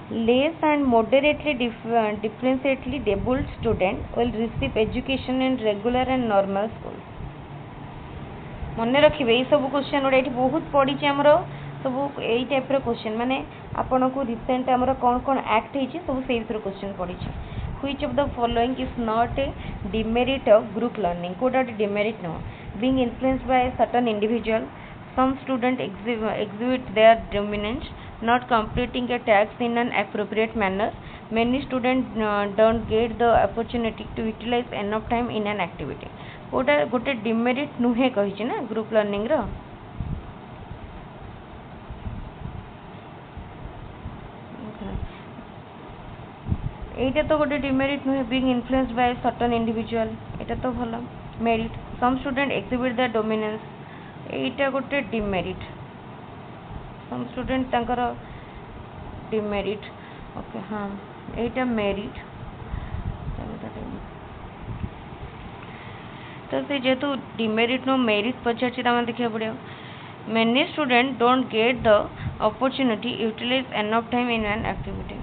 Less and moderately differentially disabled student will receive education in regular and normal schools। मन रखिए ये सब question गोटे ये बहुत पड़ी आमर सब यही टाइप क्वेश्चन माने आपन को रिसेंट आमर कौन कौन एक्ट होती सब से क्वेश्चन पड़ी। Which of the following is not a demerit of group learning कोटा डिमेरिट नो being influenced by certain individual some student exhibit their dominance not completing a task in an appropriate manner many students don't get the opportunity to utilize enough time in an activity कोटा गोटे demerit नुहे कहि ना group learning रो एटा तो गोटे demerit नुहे being influenced by certain individual एटा तो भलो merit some student exhibit their dominance एटा गोटे डिमेरिट सम स्टूडेंट तांकर डिमेरिट ओके हाँ एटा मेरिट तो से जेतु डिमेरिट नो मेरिट पछाची तमा देखिया पड़ियो many student don't get the opportunity utilize enough time in an activity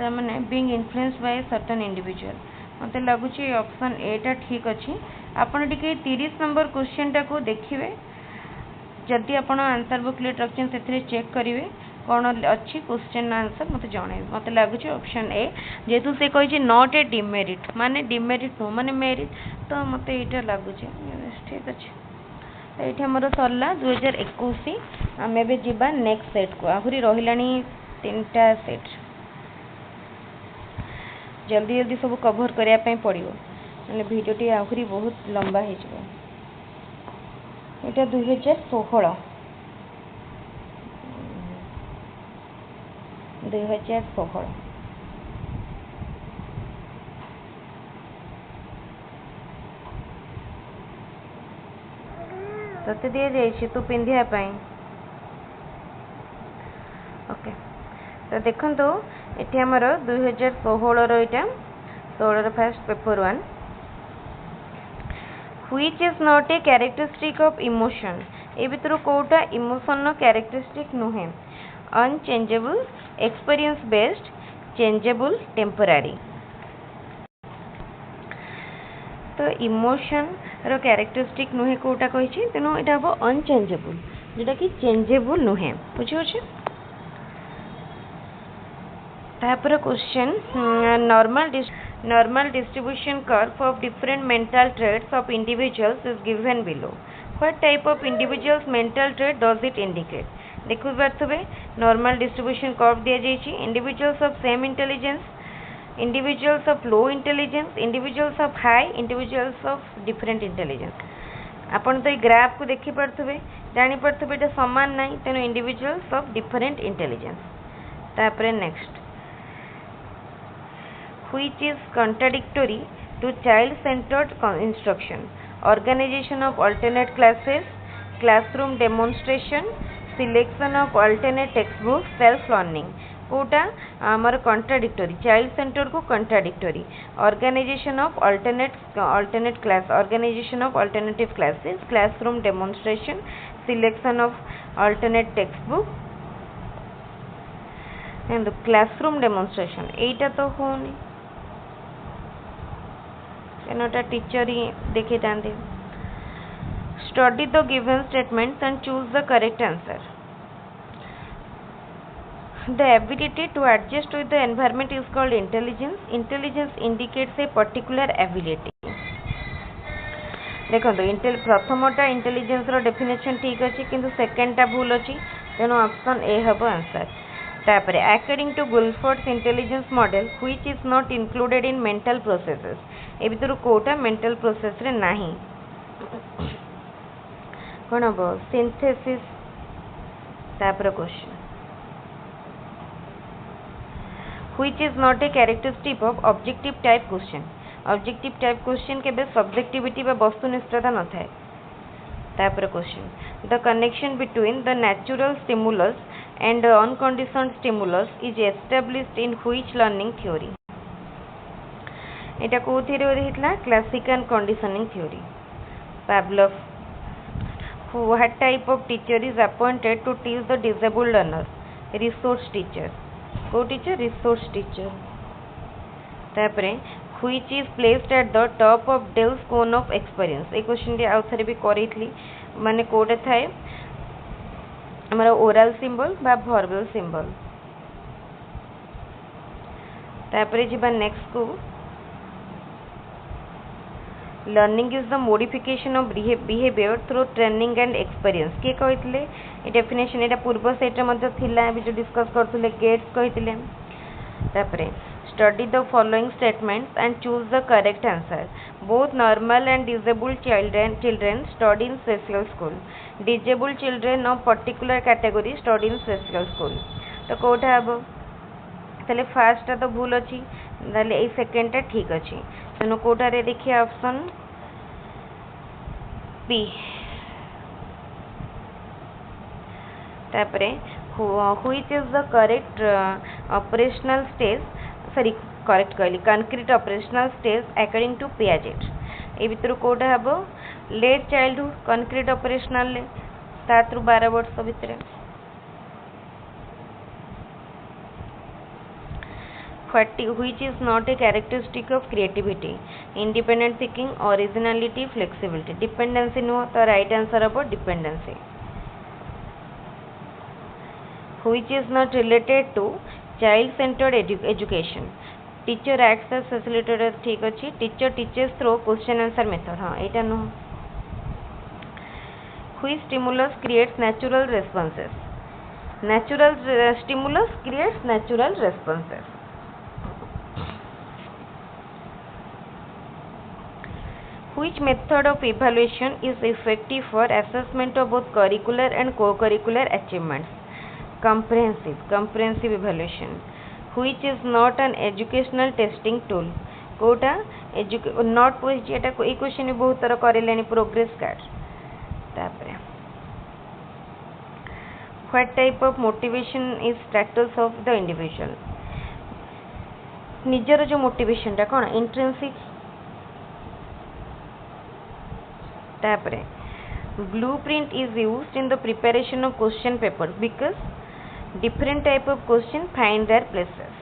माने being influenced by certain individual मते लागुची ऑप्शन ए टा ठीक अछि। आपण टिके 30 नंबर क्वेश्चन टा को देखिवे जदि आपण आंसर बुक लेट रखछन सेथरे चेक करिवे कोन अछि क्वेश्चन आंसर मते जणाइ मते लागुची ऑप्शन ए जेतु से कहि छै नॉट ए डिमेरिट माने डिमेरिट नो माने मेरिट तो मते एटा लागुची ठीक अछि। एठी हमर सरला 2021 हमें बे जिबा नेक्स्ट सेट को आहुरी रहिलानी तीनटा सेट जल्दी जल्दी सब कवर करिया पई पड़ियो माने वीडियो टी आहुरी बहुत लंबा हे जबो एटा 2016 तते दिया जाइए तू पिंधिया पाई ओके तो देखो तो ये आमर 2016 रहा 16 first paper 1 which is not a characteristic of emotion ए भितर कोटा इमोशन कैरेक्टरिस्टिक नुहे unchangeable experience based changeable temporary तो इमोशन रो कैरेक्टरिस्टिक नुहे कोटा कहि तेणु यहाँ हम अनचेंजेबल जोटा कि चेंजेबल नुहे बुझे तापर question normal distribution curve of different mental traits of individuals is given below what type of individuals mental trait does it indicate देखु पारथबे normal distribution curve दिया जाइछि individuals of same intelligence individuals of low intelligence individuals of high individuals of different intelligence आपण तो graph को देखि पारथबे जानि पारथबे एटा समान नाही तेनो individuals of different intelligence तापर next which is contradictory to child-centered instruction, organization of alternate classes, classroom demonstration, selection of alternate text book self learning कोटा आमर कंट्राडिक्टरी चाइल्ड सेंटर को contradictory organisation of alternate class organisation of alternative classes classroom demonstration selection of alternate text book and classroom demonstration एटा तो होनी एनोटा teacher ही देखे तांदे study the given statements and choose the correct answer The ability to adjust with the environment is called intelligence. Intelligence indicates a particular ability. देखो प्रथमटा intelligence रो definition ठीक अच्छे किंतु सेकेंडटा भूल अच्छी तेणु ऑप्शन ए हम आंसर तापर according to Guilford's intelligence model which is not included in mental processes ए भीतर कोटा मेंटल प्रोसेस रे नाही कौन हम सिंथेसिस तापर question which is not a characteristic of objective type question objective type question के subjectivity व वस्तुनिष्ठता न थाए तापर question the connection between the natural stimulus and unconditioned stimulus is established in which learning theory एटा को theory हितला classical conditioning theory Pavlov what type of teacher is appointed to teach the disabled learners resource teacher को teacher resource teacher तापरे which is placed at the top of Dale's cone of experience ए question टी आउ थरे भी करितली माने कोडे थाए हमरा ओरल सिंबल बा वर्बल सिंबल तापरे जिबा नेक्स्ट को learning is the modification of behaviour through training and experience के कहितले ए डेफिनेशन एटा पूर्व सेट रे मध्ये थिला अभी जो डिस्कस करथुले गेट्स कहितले तापरे study the following statements and choose the correct answer both normal and disabled children study in special school disabled children of particular category study in special school तो कोठा हबो तले फर्स्ट तो भूल अछि तले ए सेकंड टा ठीक अछि तेणु कोटा रे देखिए ऑप्शन बी तापरे which is the correct operational stage sorry correct कहली concrete operational stage according to Piaget ए भीतर कोटा हबो लेट चाइल्डहुड कंक्रीट ऑपरेशनल ले 7 रु 12 वर्ष भीतर which is not a characteristic of creativity independent thinking originality flexibility dependency no the right answer about dependency which is not related to child centered education teacher acts as facilitator ठीक अछि teacher teaches through question answer method हां एटा no which stimulus creates natural responses natural stimulus creates natural responses which method of evaluation is effective for assessment of both curricular and co-curricular achievements comprehensive evaluation which is not an educational testing tool कोटा not पोइज एटा को ई question बहुत तरह करेलेनी progress card तापरे what type of motivation is status of the individual निजर जो मोटिवेशन टा कोन इंट्रिंसिक तापरे blueprint is used in the preparation of question papers because different type of question find their places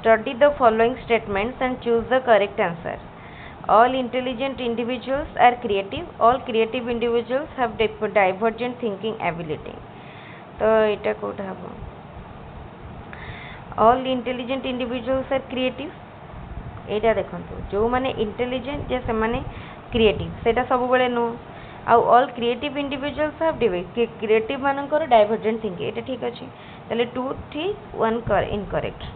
study the following statements and choose the correct answer all intelligent individuals are creative all creative individuals have divergent thinking ability तो एटा कोटा हबो all intelligent individuals are creative एटा देखंतु जो माने intelligent जे से माने creative सेटा सब बेले नो आ all creative individuals have creative मानकर डाइवर्जेंट थिंकिंग एटा ठीक अछि तले 2 ठीक 1 incorrect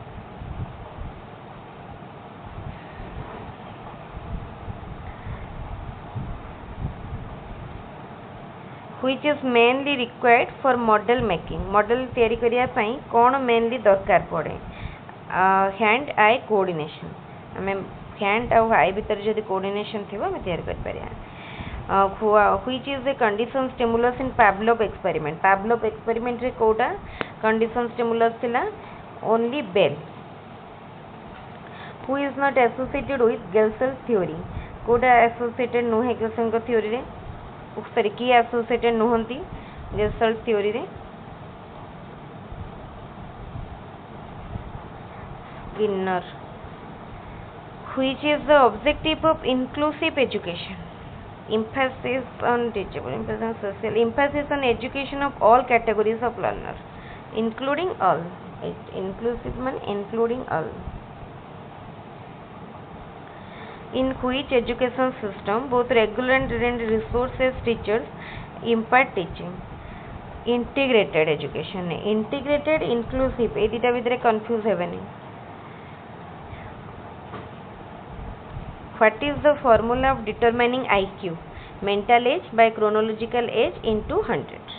which is mainly required for model making model तैयारी करिया पई कोन मेनली दरकार पड़े हैंड आई कोऑर्डिनेशन हमें हैंड और आई भीतर जदि कोऑर्डिनेशन थिबो हम तैयार कर परिया which is the condition stimulus in Pavlov experiment? Pavlov experiment रे कोटा condition stimulus थिला only bell. Who is not associated with Gelson's theory? कोटा associated नुहे Gelson को theory रे सॉरी की associated नुहंती Gelson's theory रे Skinner. Which is the objective of inclusive education? Emphasis on teachable, emphasis on social, emphasis on education of all categories of learners, including all. Inclusive means including all. In which education system both regular and resources teachers impart teaching? Integrated education. Integrated, inclusive, ये दिटा भितर confuse हेबेनी. What is the formula of determining IQ? Mental age by chronological age into 100.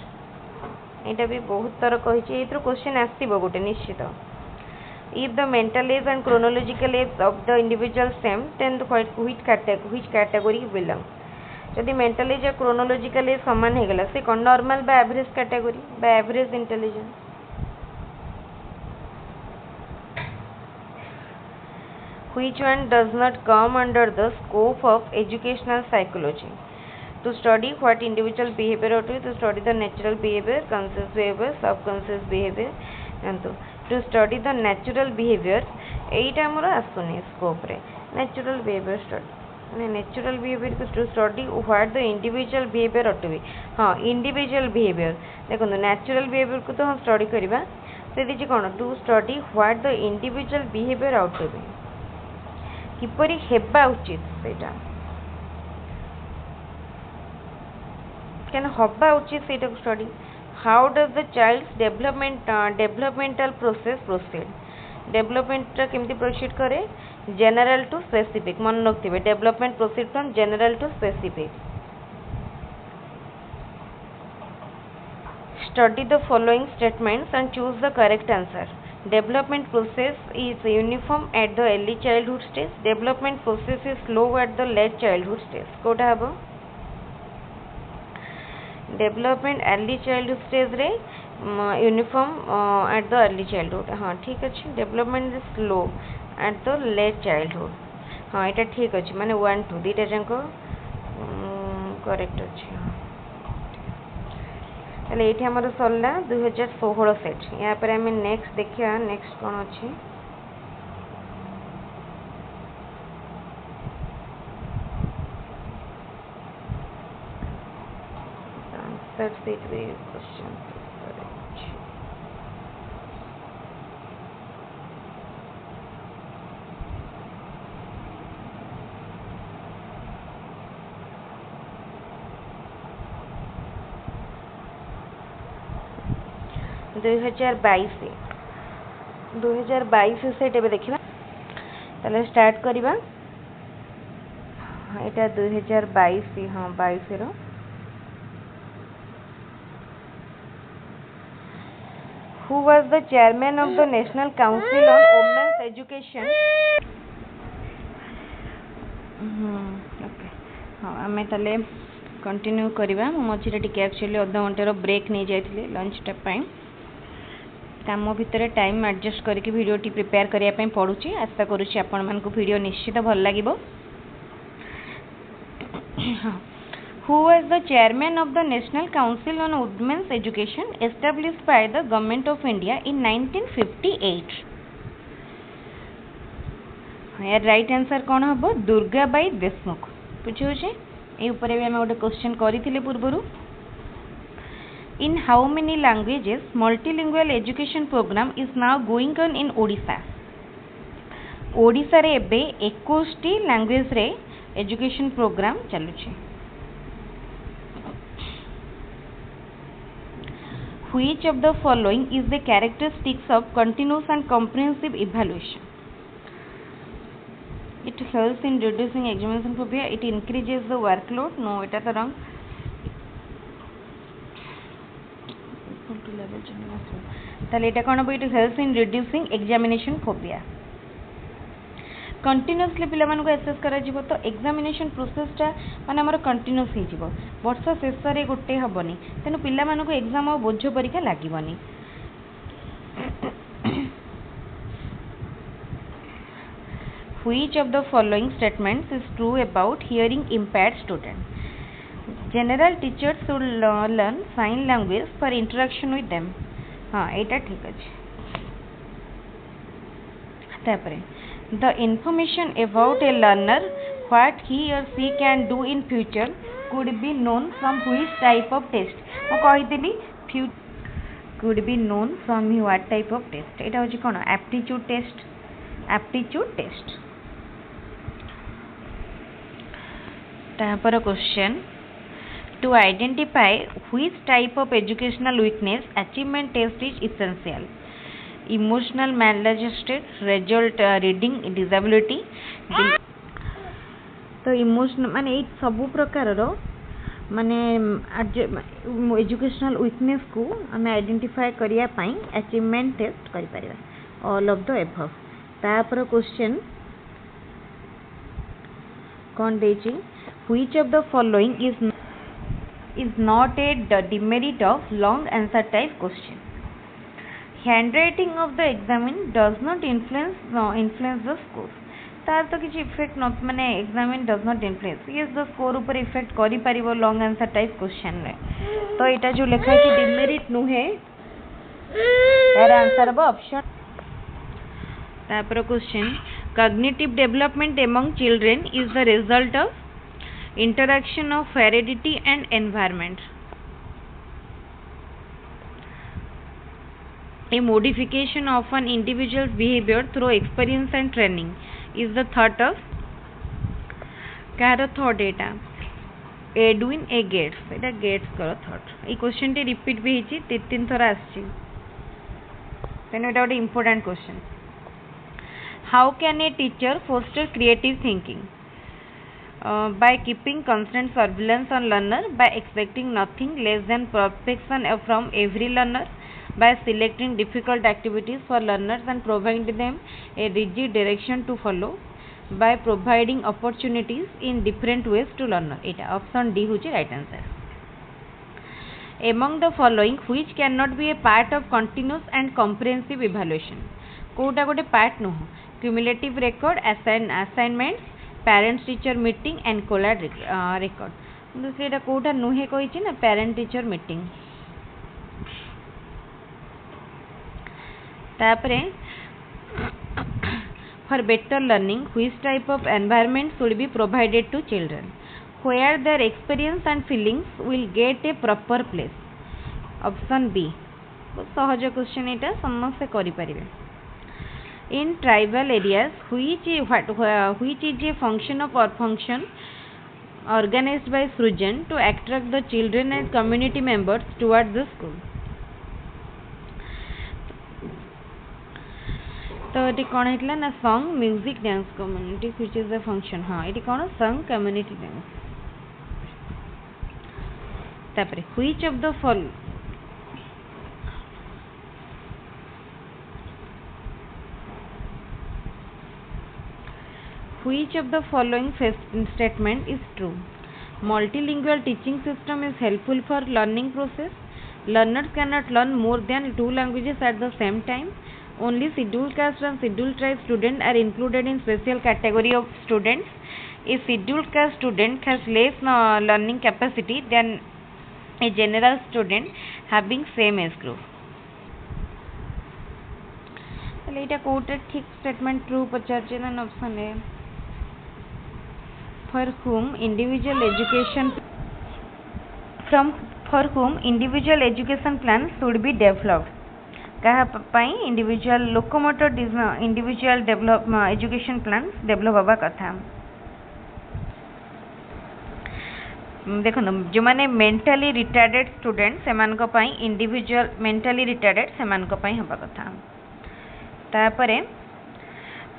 एटा भी बहुत तरह कहिछि एथरो question आसीबो गोटे निश्चित. If the mental age and chronological age of the individual same, then which category belong? जदि mental age और chronological age समान हे गला से कोन normal बा average category बा average intelligence. Which one does not come under the scope of educational psychology? To study what individual behavior or to study the natural behavior, conscious behavior, subconscious behavior, and to study the natural behavior. एटा हमर आसुनी scope रे natural behavior study. माने natural behavior to study what the individual behavior ought to be. हाँ individual behavior देखो natural behavior को तो हम study करिबा से दिछि कोन to study what the individual behavior ought to be. किपरि हेबा उचित सेटा कैन हबा उचित सेटा study. How does the child's developmental process proceed? Development केमती प्रोसीड करे? जनरल टू स्पेसिफिक मन रखिबे. Development proceed from general to specific. Study the following statements and choose the correct answer. Development process is uniform at the early childhood stage. Development process is slow at the late childhood stage. कोटा हबो development early childhood stage रे uniform at the early childhood. हाँ ठीक अच्छे. development is slow at the late childhood. हाँ इटा ठीक अच्छे माने 1 2 दीटा जंको करेक्ट अच्छे. ताले एठी हमर सरला 2016 सेट. या पर हमें नेक्स्ट देखिया नेक्स्ट कोन अछि. आंसर सेट रे क्वेश्चन 2022 से देखा ताले स्टार्ट करिबा. एटा 2022 हाँ 22 रो Who was the chairman of the National Council on Women's Education? Okay हाँ आमे ताले कंटिन्यू करिबा. मझिरे टिके एक्चुअली अधा घंटे ब्रेक नहीं जाइथिले लंच टाइम पाई. काम भितर टाइम एडजस्ट करके वीडियोटी प्रिपेयर करने पड़ुची. आशा करुँची आपण मानक वीडियो निश्चित भल लगे. Who was the chairman of the National Council on Women's Education established by the Government of India in 1958? यार राइट आंसर कौन हम? दुर्गाबाई देशमुख. बुझे ये ऊपर भी आम गोटे क्वेश्चन करें पूर्वर. In how many languages multilingual education program is now going on in Odisha? Odisha रे एबे 21 लैंग्वेज रे एजुकेशन प्रोग्राम चलुछि. Which of the following is the characteristics of continuous and comprehensive evaluation? It helps in reducing examination phobia. It increases the workload. No, it is wrong. ताले एटा कोन? It helps in reducing examination phobia. Continuously पिला मानक assess करा जिवो तो examination प्रोसेसटा माने हमर continuous हे जिवो वर्ष शेष रे गोटे हबनी तेनु पिला मानक एग्जाम बोझ परीक्षा लागिवनी। Which of the following statements is true about hearing impaired students? General teachers should learn sign language for interaction with them. हाँ एटा ठीक अछि। तापरे the information about a learner what he or she can do in future could be known from which type of test? मैं कहितली could be known from what type of test? एटा होछि कोन aptitude test। तापर question to identify which type of educational weakness achievement test is essential? Emotional maladjusted, result reading disability। तो emotional माने ए सब प्रकार रो माने educational weakness को हमें आइडेंटिफाई करिया पई अचीवमेंट टेस्ट करि परिबा ऑल ऑफ द एबव। तापर क्वेश्चन कोन देछि which of the following is not a demerit of long answer type question? Handwriting of the examined does not influence the score। तार तो किसी इफेक्ट न माने examine does not influence yes the score ऊपर effect करि परिबो long answer type question रे। तो एटा जो लिखा है कि डिमेरिट नुहे यार आंसर अब ऑप्शन। तापर question cognitive development among children is the result of interaction of heredity and environment। A modification of an individual's behavior through experience and training is the thought of कार thought एटा Edwin A Gates एटा Gates कर thought. ए question टी repeat भी हिची तीन थरा आछि तेनो एटा गोटे important question. How can a teacher foster creative thinking? by keeping constant surveillance on learner, by expecting nothing less than perfection from every learner, by selecting difficult activities for learners and providing them a rigid direction to follow, by providing opportunities in different ways to learner। Etah option D होची right answer. among the following which cannot be a part of continuous and comprehensive evaluation? कोटा गोटे part नुह cumulative record, assignments, parents teacher meeting and collab record। सेटा कोटा नुहे कहिछि ना parent teacher meeting। तापरे for better learning which type of environment should be provided to children where their experience and feelings will get a proper place? Option B. सहज question एटा समस्त करि परिबे। in tribal areas which is a function of or function organized by Srujan to attract the children and community members towards the school? तो ये कौन है ना song music dance community which is the function. हाँ ये कौन song community dance. तापरे which of the follow which of the following statement is true? Multilingual teaching system is helpful for learning process. Learners cannot learn more than 2 languages at the same time. Only scheduled caste and scheduled tribe students are included in special category of students. A scheduled caste student has less learning capacity than a general student having same age group। ताले एटा कोटे ठीक statement true पचारचे ना option है। for whom individual education plans should be developed? कहा पाई individual locomotor individual education plan develop हवा कथा। देखो जो माने मेंटली रिटार्डेड स्टूडेंट सेमान को पाई इंडिविजुअल मेंटली रिटार्डेड सेमान को पाई हवा कथा। तापरे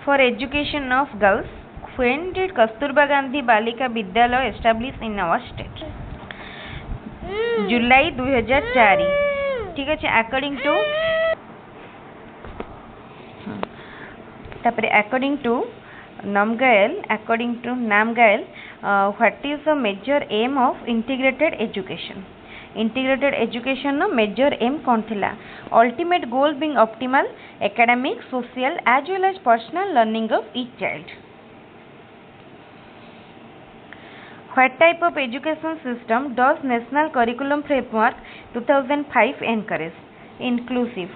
for education of girls when did Kasturba Gandhi Balika Vidyalaya establish in our state? July 2004। ठीक है according to According to Namgyal, what is the major aim of integrated education? Integrated education no major aim कौन थिला? Ultimate goal being optimal academic, social as well as personal learning of each child. What type of education system does National Curriculum Framework 2005 encourage? Inclusive.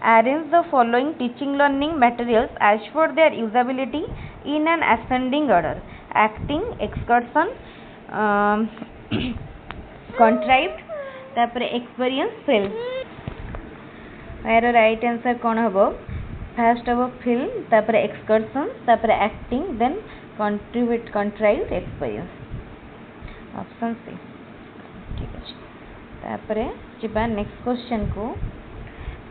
Arrange the following teaching learning materials as per their usability in an ascending order. Acting, excursion, contrived, तापर experience, film. यार right answer कौन हबो? First हबो film, तापर excursion, तापर acting, then contrived, experience. Option C. ठीक है. तापर जिबा next question को.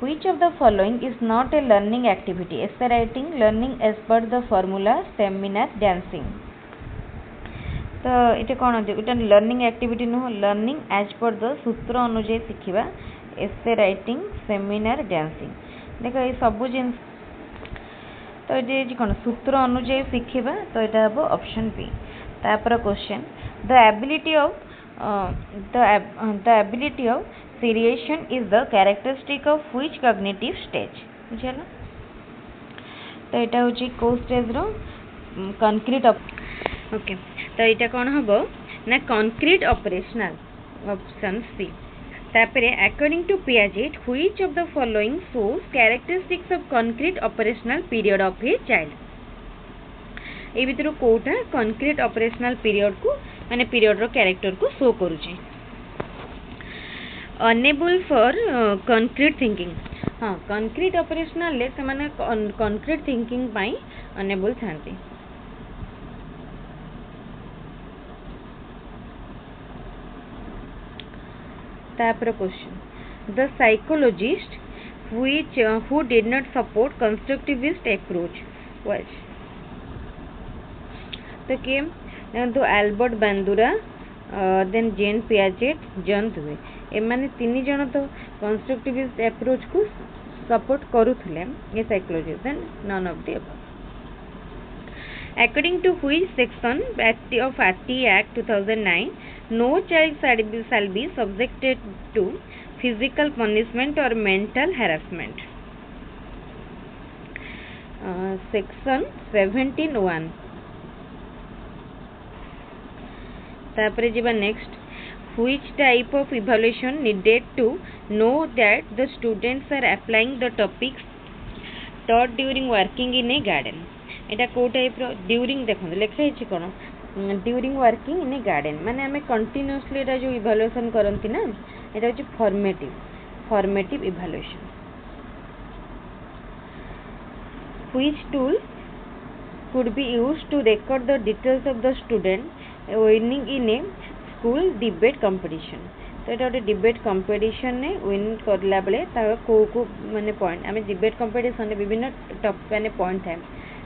Which of the following is not a learning activity? Essay writing, learning as per the formula, seminar, dancing. तो ये कौन हो? इटा लर्निंग एक्टिविटी नुह, लर्निंग एज पर द सूत्र अनुଯାयी शिखा. Essay writing, seminar, dancing. देख ये सब जिन तो ये कौन सूत्र अनुଯାयी शिखा. तो यहाँ हम ऑप्शन बी. तापर question the ability of seriation is the characteristic of which cognitive stage? बुझेला. तो यहाँ हूँ को स्टेज रो कंक्रीट. ओके तो यहाँ कौन हम ना कंक्रीट ऑपरेशनल. Option C. तापरे according to Piaget which of the following shows characteristics of concrete operational period of a child. ए भितर कोटा कंक्रीट ऑपरेशनल पीरियड को माने पीरियड रो कैरेक्टर को शो करूची. Enable for concrete thinking. हाँ कंक्रीट ऑपरेशनल ले से माने कंक्रीट थिंकिंग पाई अनेबल थांती. तापर question the psychologist who did not support constructivist approach was. तो के तो Albert Bandura, then Jean Piaget, John Dewey. एमाने तीन जन तो कंस्ट्रक्टिविस्ट अप्रोच को सपोर्ट करुथले. ये psychologist then none of the above. According to which section of RT Act 2009, no child shall be subjected to physical punishment or mental harassment? Section 17(1). तापरे जीवा next. Which type of evaluation needed to know that the students are applying the topics taught during working in a garden? एटा को type रो during देखो लिखा है कौन during working in A garden माने आमे continuously एटा जो इवैल्यूएशन करंती ना एटा होची formative evaluation. Which tool could be used to record the details of the student winning in a school debate competition? तो एटा गोटे डिबेट कंपटीशन ने विन करला बेले ता को माने पॉइंट आमे डिबेट कंपटीशन रे विभिन्न टॉप माने पॉइंट है.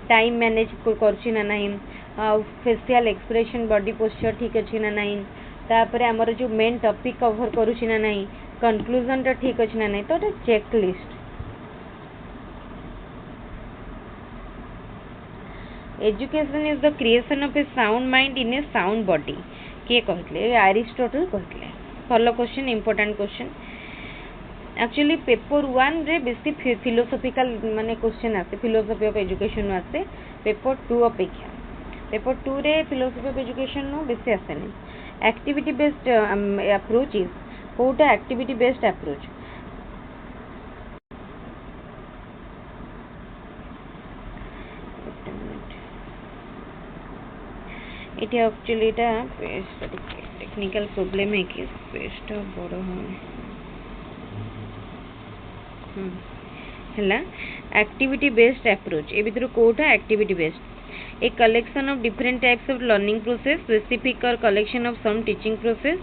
टाइम मैनेज करछि ना नहीं, फेशियल एक्सप्रेशन बॉडी पोस्चर ठीक अछि ना नहीं, तापर हमर जो मेन टॉपिक कवर करूछि ना नहीं, कंक्लूजन टा ठीक अछि ना नहीं. तो checklist. Education is the creation of a sound mind in a sound body. किए कहले? एरिस्टोटल कहले. Follow question, important question. Actually paper 1 रे बेसी फिलोसॉफिकल माने क्वेश्चन आसे, फिलोसॉफी ऑफ एजुकेशन आसे. पेपर 2 अपेक्षा पेपर 2 रे फिलोसॉफी ऑफ एजुकेशन नो बेसी आसे नहीं. एक्टिविटी बेस्ड अप्रोच इज कोटा activity based approach. It actually एटा टेक्निकल प्रॉब्लम है कि पेस्ट बड़ हो है. एक्टिविटी बेस्ड अप्रोच ए भीतर कोटा activity based a collection of different types of learning process, specific और collection of some teaching process,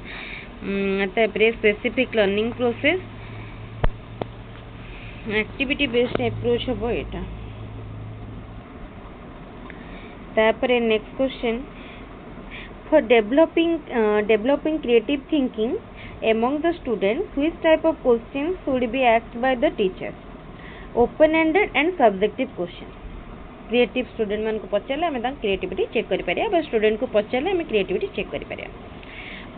तापरे specific learning process. Activity based approach हबो एटा. तापरे next question for developing creative thinking among the students, which type of questions should be asked by the teacher? Open ended and subjective question creative student मान को पचारे आम creativity check कर student को पचारे आम creativity check कर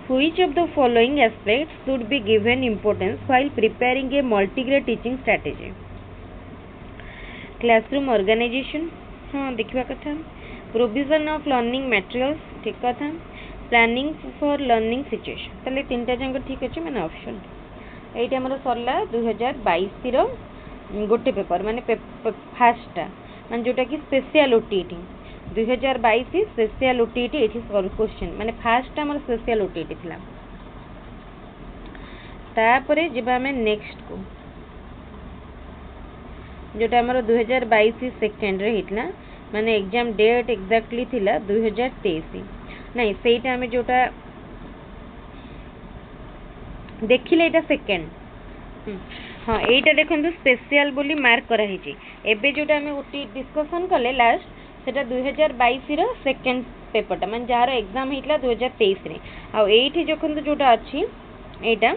Which of the following aspects should be given importance while preparing a multi-grade teaching strategy? Classroom organization, हाँ देखा कथा. Provision of learning materials, ठीक कथा. Planning for learning situation. ताले तीनटा जांक ठीक अच्छे मैंने ऑप्शन. एइटा हमर सरला 2022 रो गोटे पेपर माने फास्ट माने जोटा कि स्पेशल ओटीटी 2022 स्पेशल ओटीटी एठी क्वेश्चन माने फास्ट हमर स्पेशल ओटीटी थिला. तापरे जेबा हमें नेक्स्ट को जोटा हमर 2022 सेकेंड रे हितला माने एग्जाम डेट एग्जैक्टली थिला 2023 नहीं सेटा हमें जोटा देखिले एटा सेकेंड हाँ एटा देखंतु स्पेशल बोली मार्क करा हिची एबे जोटा हमें ओटी डिस्कशन कले लास्ट सेटा 2022 रो सेकेंड पेपरटा माने जार एग्जाम हितला 2023 रे आ एठी जखंतु जोटा अछि एटा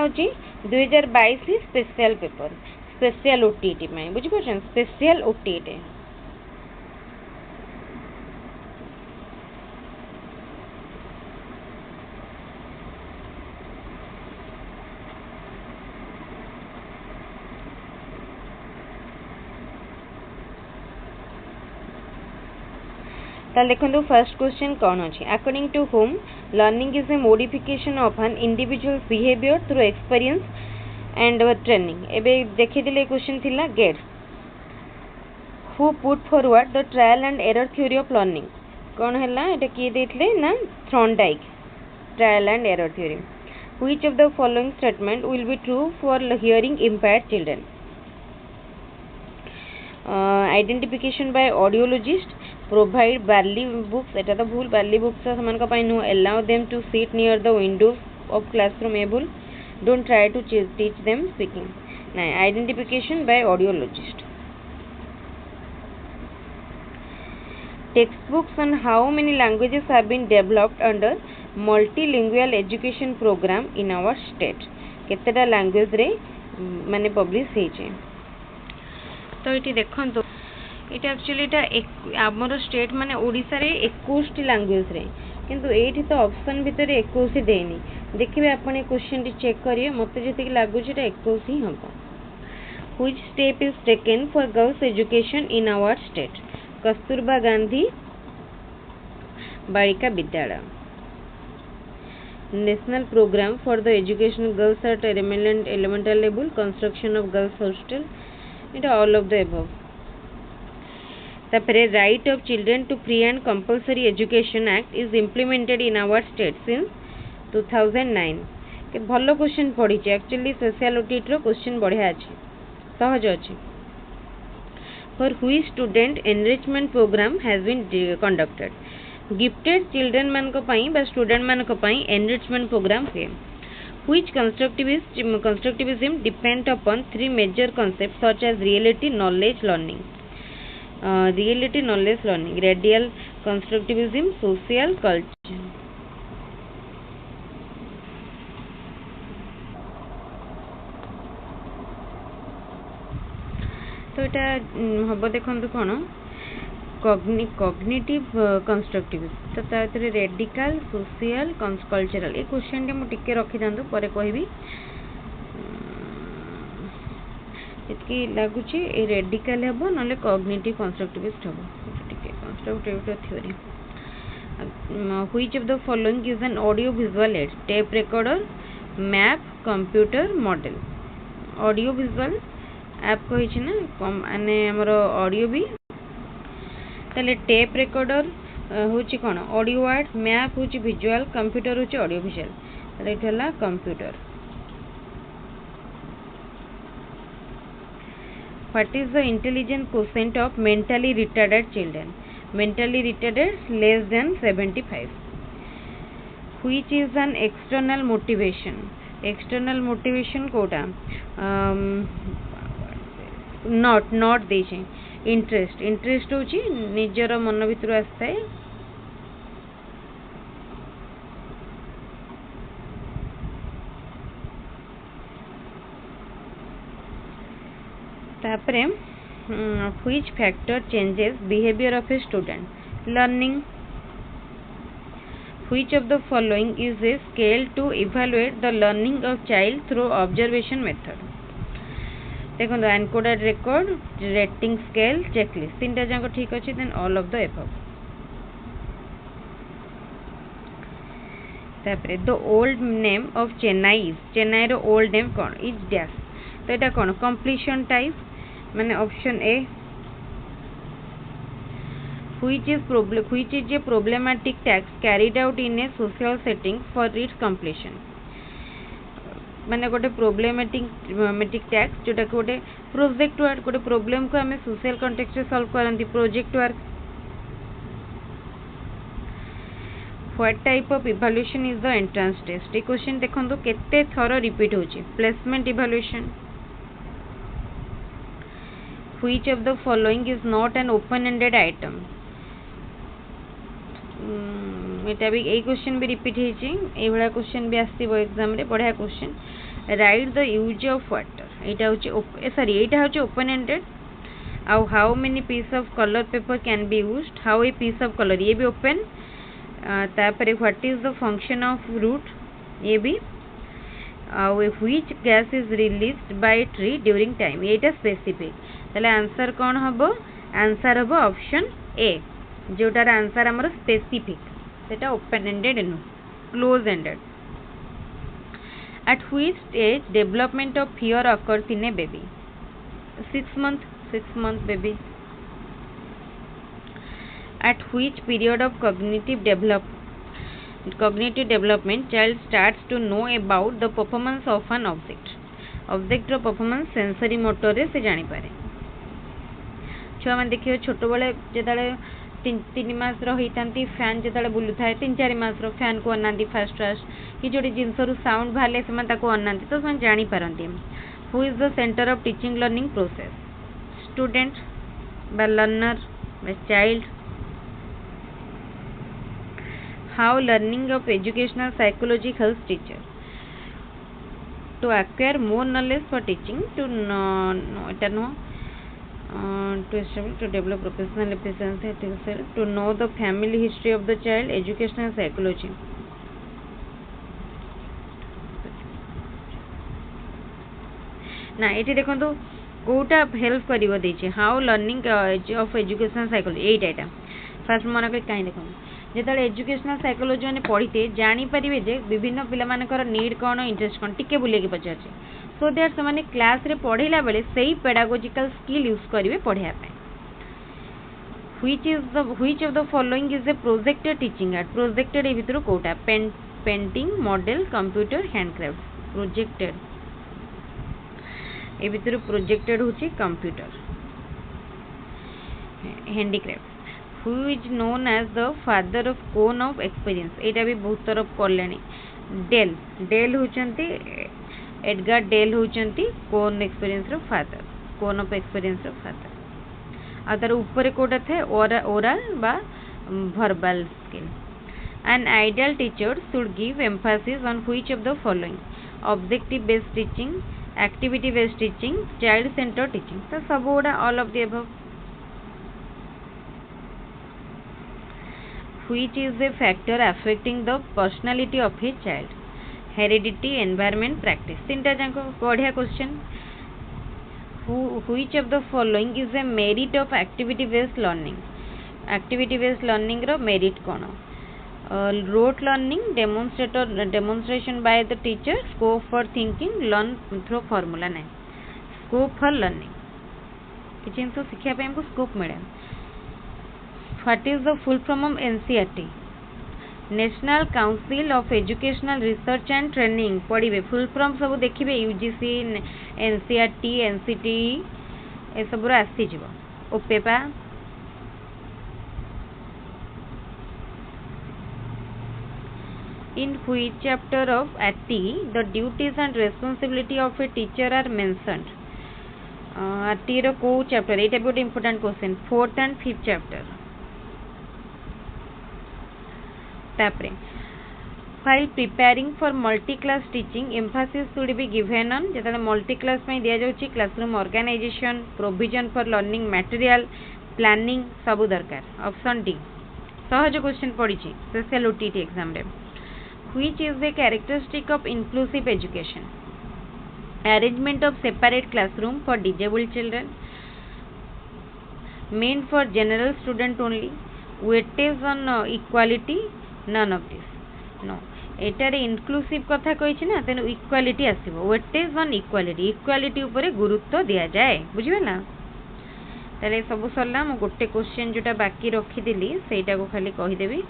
होची 2022 स्पेशल पेपर स्पेशल ओटीटी में बुझि परछन स्पेशल ओटीटी देखो फर्स्ट क्वेश्चन कौन अच्छी according to whom learning is a modification of an individual behaviour through experience and training एबे देखि दिले क्वेश्चन थिला Gates who put forward the trial and error theory of learning कौन हैला एटा की देथिले ना Thorndike trial and error theory which of the following statement will be true for hearing impaired children identification by audiologist provide barley books एटा तो भूल Braille books समान का पाई no allow them to sit near the windows of classroom ए भूल don't try to teach them speaking नहीं identification by audiologist text books on how many languages have been developed under multilingual education programme in our state केतेटा language रे माने publish हेचे तो इटी देखंतो इटा actually इटा आमर स्टेट माने ओडिसा रे 21 लैंग्वेज रे किंतु एठी तो ऑप्शन भीतर 21 देनी देखिबे आपण क्वेश्चन टी चेक करिए मते जति लागु छै 21 ही हमको which step is taken for girls education in our state Kasturba Gandhi Balika Vidyalaya national programme for the education girls at elemental level construction of girls hostel इटा ऑल ऑफ द अबव तापरे right of children to free and compulsory education act is implemented in our state since 2009 के भलो क्वेश्चन पढ़ी actually social ओटीटी रो question बढ़िया अछि सहज अछि for which student enrichment programme has been conducted gifted children मान को पई बा स्टूडेंट मान को पई एनरिचमेंट प्रोग्राम हुए which constructivism depend upon three major concepts such as reality knowledge learning reality knowledge learning radial constructivism social culture तो এটা হবো দেখন্তু কোন cognitive constructivism तो तारे radical social cultural ए क्वेश्चन टे मु टिके रखि दंतु परे कहबी इतकी लागुची ए रेडिकल हेबो नले कॉग्निटिव कंस्ट्रक्टिविस्ट हेबो टिके constructive theory which of the following is an audio visual add tape recorder map computer model audio visual app कहि छी ना माने हमर ऑडियो भी तले टेप रिकॉर्डर होची कोन ऑडियो वर्ड मैप होची विजुअल कंप्यूटर होची ऑडियो विजुअल तले इठला computer What is the intelligence quotient of mentally retarded children? Mentally retarded less than 75. Which is an external motivation? External motivation कोटा not देछे interest होची निजर मन भितर आस्ताय तापरे which factor changes behavior of a student? Learning. Which of the following is a scale to evaluate the learning of child through observation method? देखो encoded record, rating scale, checklist, तीन टा जाको ठीक अच्छे. Then all of the above. तापरे the old name of Chennai is, Chennai row old name कौन is dash. तो एटा कौन completion type माने option A. Which is a problematic task carried out in a social setting for its completion. माने गोटे problematic task जोटा गोटे project work, गोटे problem को हमें social context रे solve करंती project work. What type of evaluation is the entrance test? ये question देखो केते थरो रिपीट होची. Placement evaluation. Which of the following is not an open-ended item? एटा भी ए क्वेश्चन भी रिपीट होची. ए बडा क्वेश्चन भी आसीबो एग्जाम रे. बढ़िया question. Write the use of water. एटा होची सॉरी एटा होची open-ended. How many piece of color paper can be used? How a piece of color ये भी open. तापरे what is the function of root? ये भी. Which gas is released by a tree during time? एटा specific. ताले answer कौन हबो? Answer हबो ऑप्शन ए जोटार आंसर हमर स्पेसिफिक सेटा open ended no close ended. At which stage development of fear occurs in a baby? 6 month baby. At which period of cognitive development child starts to know about the performance of an object रो performance sensory motor रे से जानी पारे. छुआ मैंने देखिए छोट बेले जिते 3 मास रही फैन जिते बुलू था 3-4 मास फैन को अनाती फास्ट कि जो जिनस साउंड बाहर से अनाती तो से जापारती. Who is the centre of teaching learning process? Student बा लर्नर बा child. How learning of educational psychology helps teacher to acquire more knowledge for teaching, to establish, to develop professional efficiency, to know the family history of the child, educational psychology. ना ये देखो Kota help करिवो देछि. How learning of educational psychology एटा first मन कर कहीं देखो जिते एजुकेशनल साइकोलॉजी मैंने पढ़ी जानीपारे जे विभिन्न पिलामानकर नीड कौन इंटरेस्ट कौन टिके बुलेकी पचारे सो दैट से क्लास रे पढ़ेला बेले सही पेडागोजिकल स्किल यूज करेंगे पढ़ाया. Which of the following is a projected teaching aid? Projected ए भितर कोटा painting model computer handcraft. Projected ए भितर प्रोजेक्टेड होची computer handicraft. Who is known as the father of cone of experience? एटा भी बहुत तरफ करलेनी. डेल होचंती एडगार डेल होचंती कोन एक्सपीरियंस रो फादर कोन ऑफ एक्सपीरियंस रो फादर. आ तार ऊपर कोटा थे ओरल बा verbal skill. An ideal teacher should give emphasis on which of the following? Objective based teaching, activity based teaching, child centered teaching. तो सब गुड़ा all of the above. Which is a factor affecting the personality of a child? Heredity, environment, practice. तीनटा जाको बढ़िया question. Which of the following is a merit of activity based learning? Activity based learning row merit कौन? Rote learning, demonstration by the teacher, scope for thinking, learn through formula. नहीं scope for learning किसी जिन शिक्षा पे हमको scope मिले. What is the full form of NCERT? National Council of Educational Research and Training. पढ़िबे full form सब देखिबे UGC, NCERT, NCT ए सब रो आसी जिवो. ओपेपा in which chapter of AT the duties and responsibility of a teacher are mentioned? AT रो को chapter एटा बहुत important question 4th and 5th chapter. तापरे while preparing for multi-class teaching, emphasis should be given on जेतले multi-class में दिया जाउची classroom organization, provision for learning material, planning सबु दरकार. Option D. सहज question पड़ी स्पेशल OTT एग्जाम रे. Which is the characteristic of inclusive education? Arrangement of separate classroom for disabled children, meant for general student only, weightage on equality, none of this. No. एटारे inclusive कथा कही ना तेनु equality आसीबो. Weightage on equality, equality ऊपर गुरुत्व दिया जाए. बुझिबेला ताले सब सरला. मु गोटे क्वेश्चन जोटा बाकी रखी दिली सेटा को खाली कहि देबी.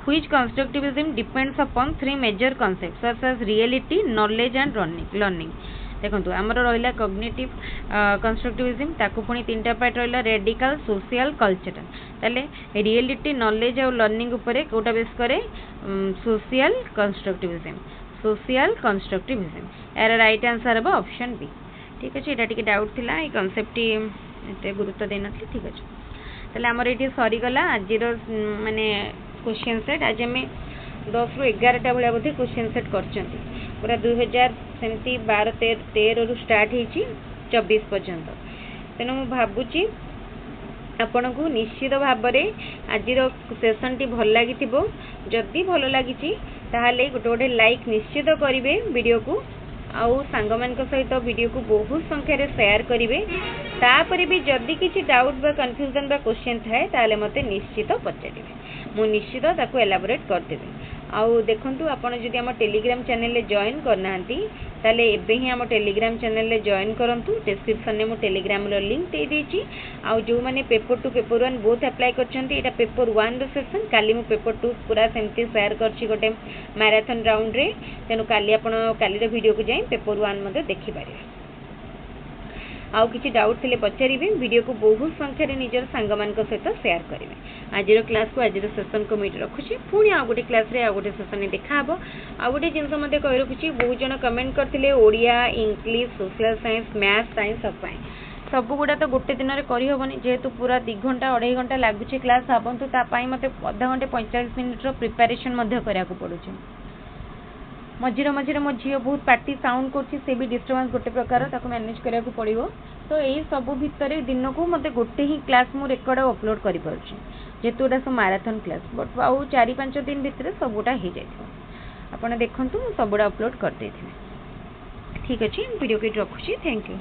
Which constructivism depends upon three major concepts such as reality, knowledge and learning. देखो आमर रहा कॉग्निटिव कंस्ट्रक्टिविज्म ताकू पुणी तीनटा पार्ट रहा रेडिकल सोशल कल्चरल. ताले रियलिटी नॉलेज और लर्निंग उपरे कोटा बेस करे सोशल कंस्ट्रक्टिविज्म. सोशल कंस्ट्रक्टिविज्म यार राइट आंसर हम ऑप्शन बी. ठीक अच्छे. यहाँ टे डाउट थिला ये कॉन्सेप्ट एत गुरुत्व देन. ठीक अच्छे. ताले आमर ये सरीगला आज माने क्वेश्चन सेट. आज आम 10 ରୁ 11टा भाया बोधे क्वेश्चन सेट कर पूरा 2000 सेमती 12-13 रु स्टार्ट होती 24 पर्यंत. तेणु मु भावुची आपण को निश्चित भाव में आज सेसन टी भल लगी. जदि भल लगी ताहले गोटे गोटे लाइक निश्चित करेंगे वीडियो को. आउ सांग मान सहित वीडियो को बहुत संख्यार शेयर करेंगे. तापर भी जदि किसी डाउट बा कन्फ्यूजन बा क्वेश्चन थाए ताहले मते निश्चित पचारे. मु निश्चित ताको एलाबोरेट करदेबी. आउ देखंतु आपण जदि हम टेलीग्राम चैनल रे जॉइन करना ताले एबे ही हम टेलीग्राम चैनल रे जॉइन करंतु. डिस्क्रिप्शन में मु टेलीग्राम रो लिंक दे देछि. आउ जो माने पेपर 2 पेपर 1 बोथ अप्लाई करछंती एटा पेपर 1 रो सेशन. काली मु पेपर 2 पूरा सेमती शेयर करछि गोटे मैराथन राउंड रे. तेनु काली आपण काली रो वीडियो को जाई पेपर 1 मध्ये देखि पारे. आउ किसी डाउट थिले पचारि वीडियो को बहुत संख्यार निजर सांग मान सहित शेयर करेंगे. आज क्लास को आज सेसन को मीट रखुच्छी. पुणी आ गोटे क्लास रे आ गोटे सेसन में देखा हम. आ गोटे जिनस मत कही रखुच्छी बहुत जन कमेंट करते Odia, English, social science, math, science सब गुड़ा तो गोटे दिन में करहबनी. जेहेतु पूरा 2 घंटा 2.5 घंटा लगुच क्लास भावतु तापाई मत अधा घंटे 45 मिनिट्र प्रिपेरेसन करा पड़े. मझिरे मझिरे मो झील बहुत पार्टी साउंड कर भी डिस्टर्बांस गोटे प्रकार मैनेज करा पड़ो. तो यही सब भितर दिन को मत गोटे ही क्लास मु रेकर्ड अपलोड कर जेहेतु गोटा सब मैराथन क्लास. बट आउ 4-5 दिन भितर सबूटा हो जाए. आप देखूँ सबूटा अपलोड कर. ठीक अच्छे. वीडियो के रखुच्छी. Thank you.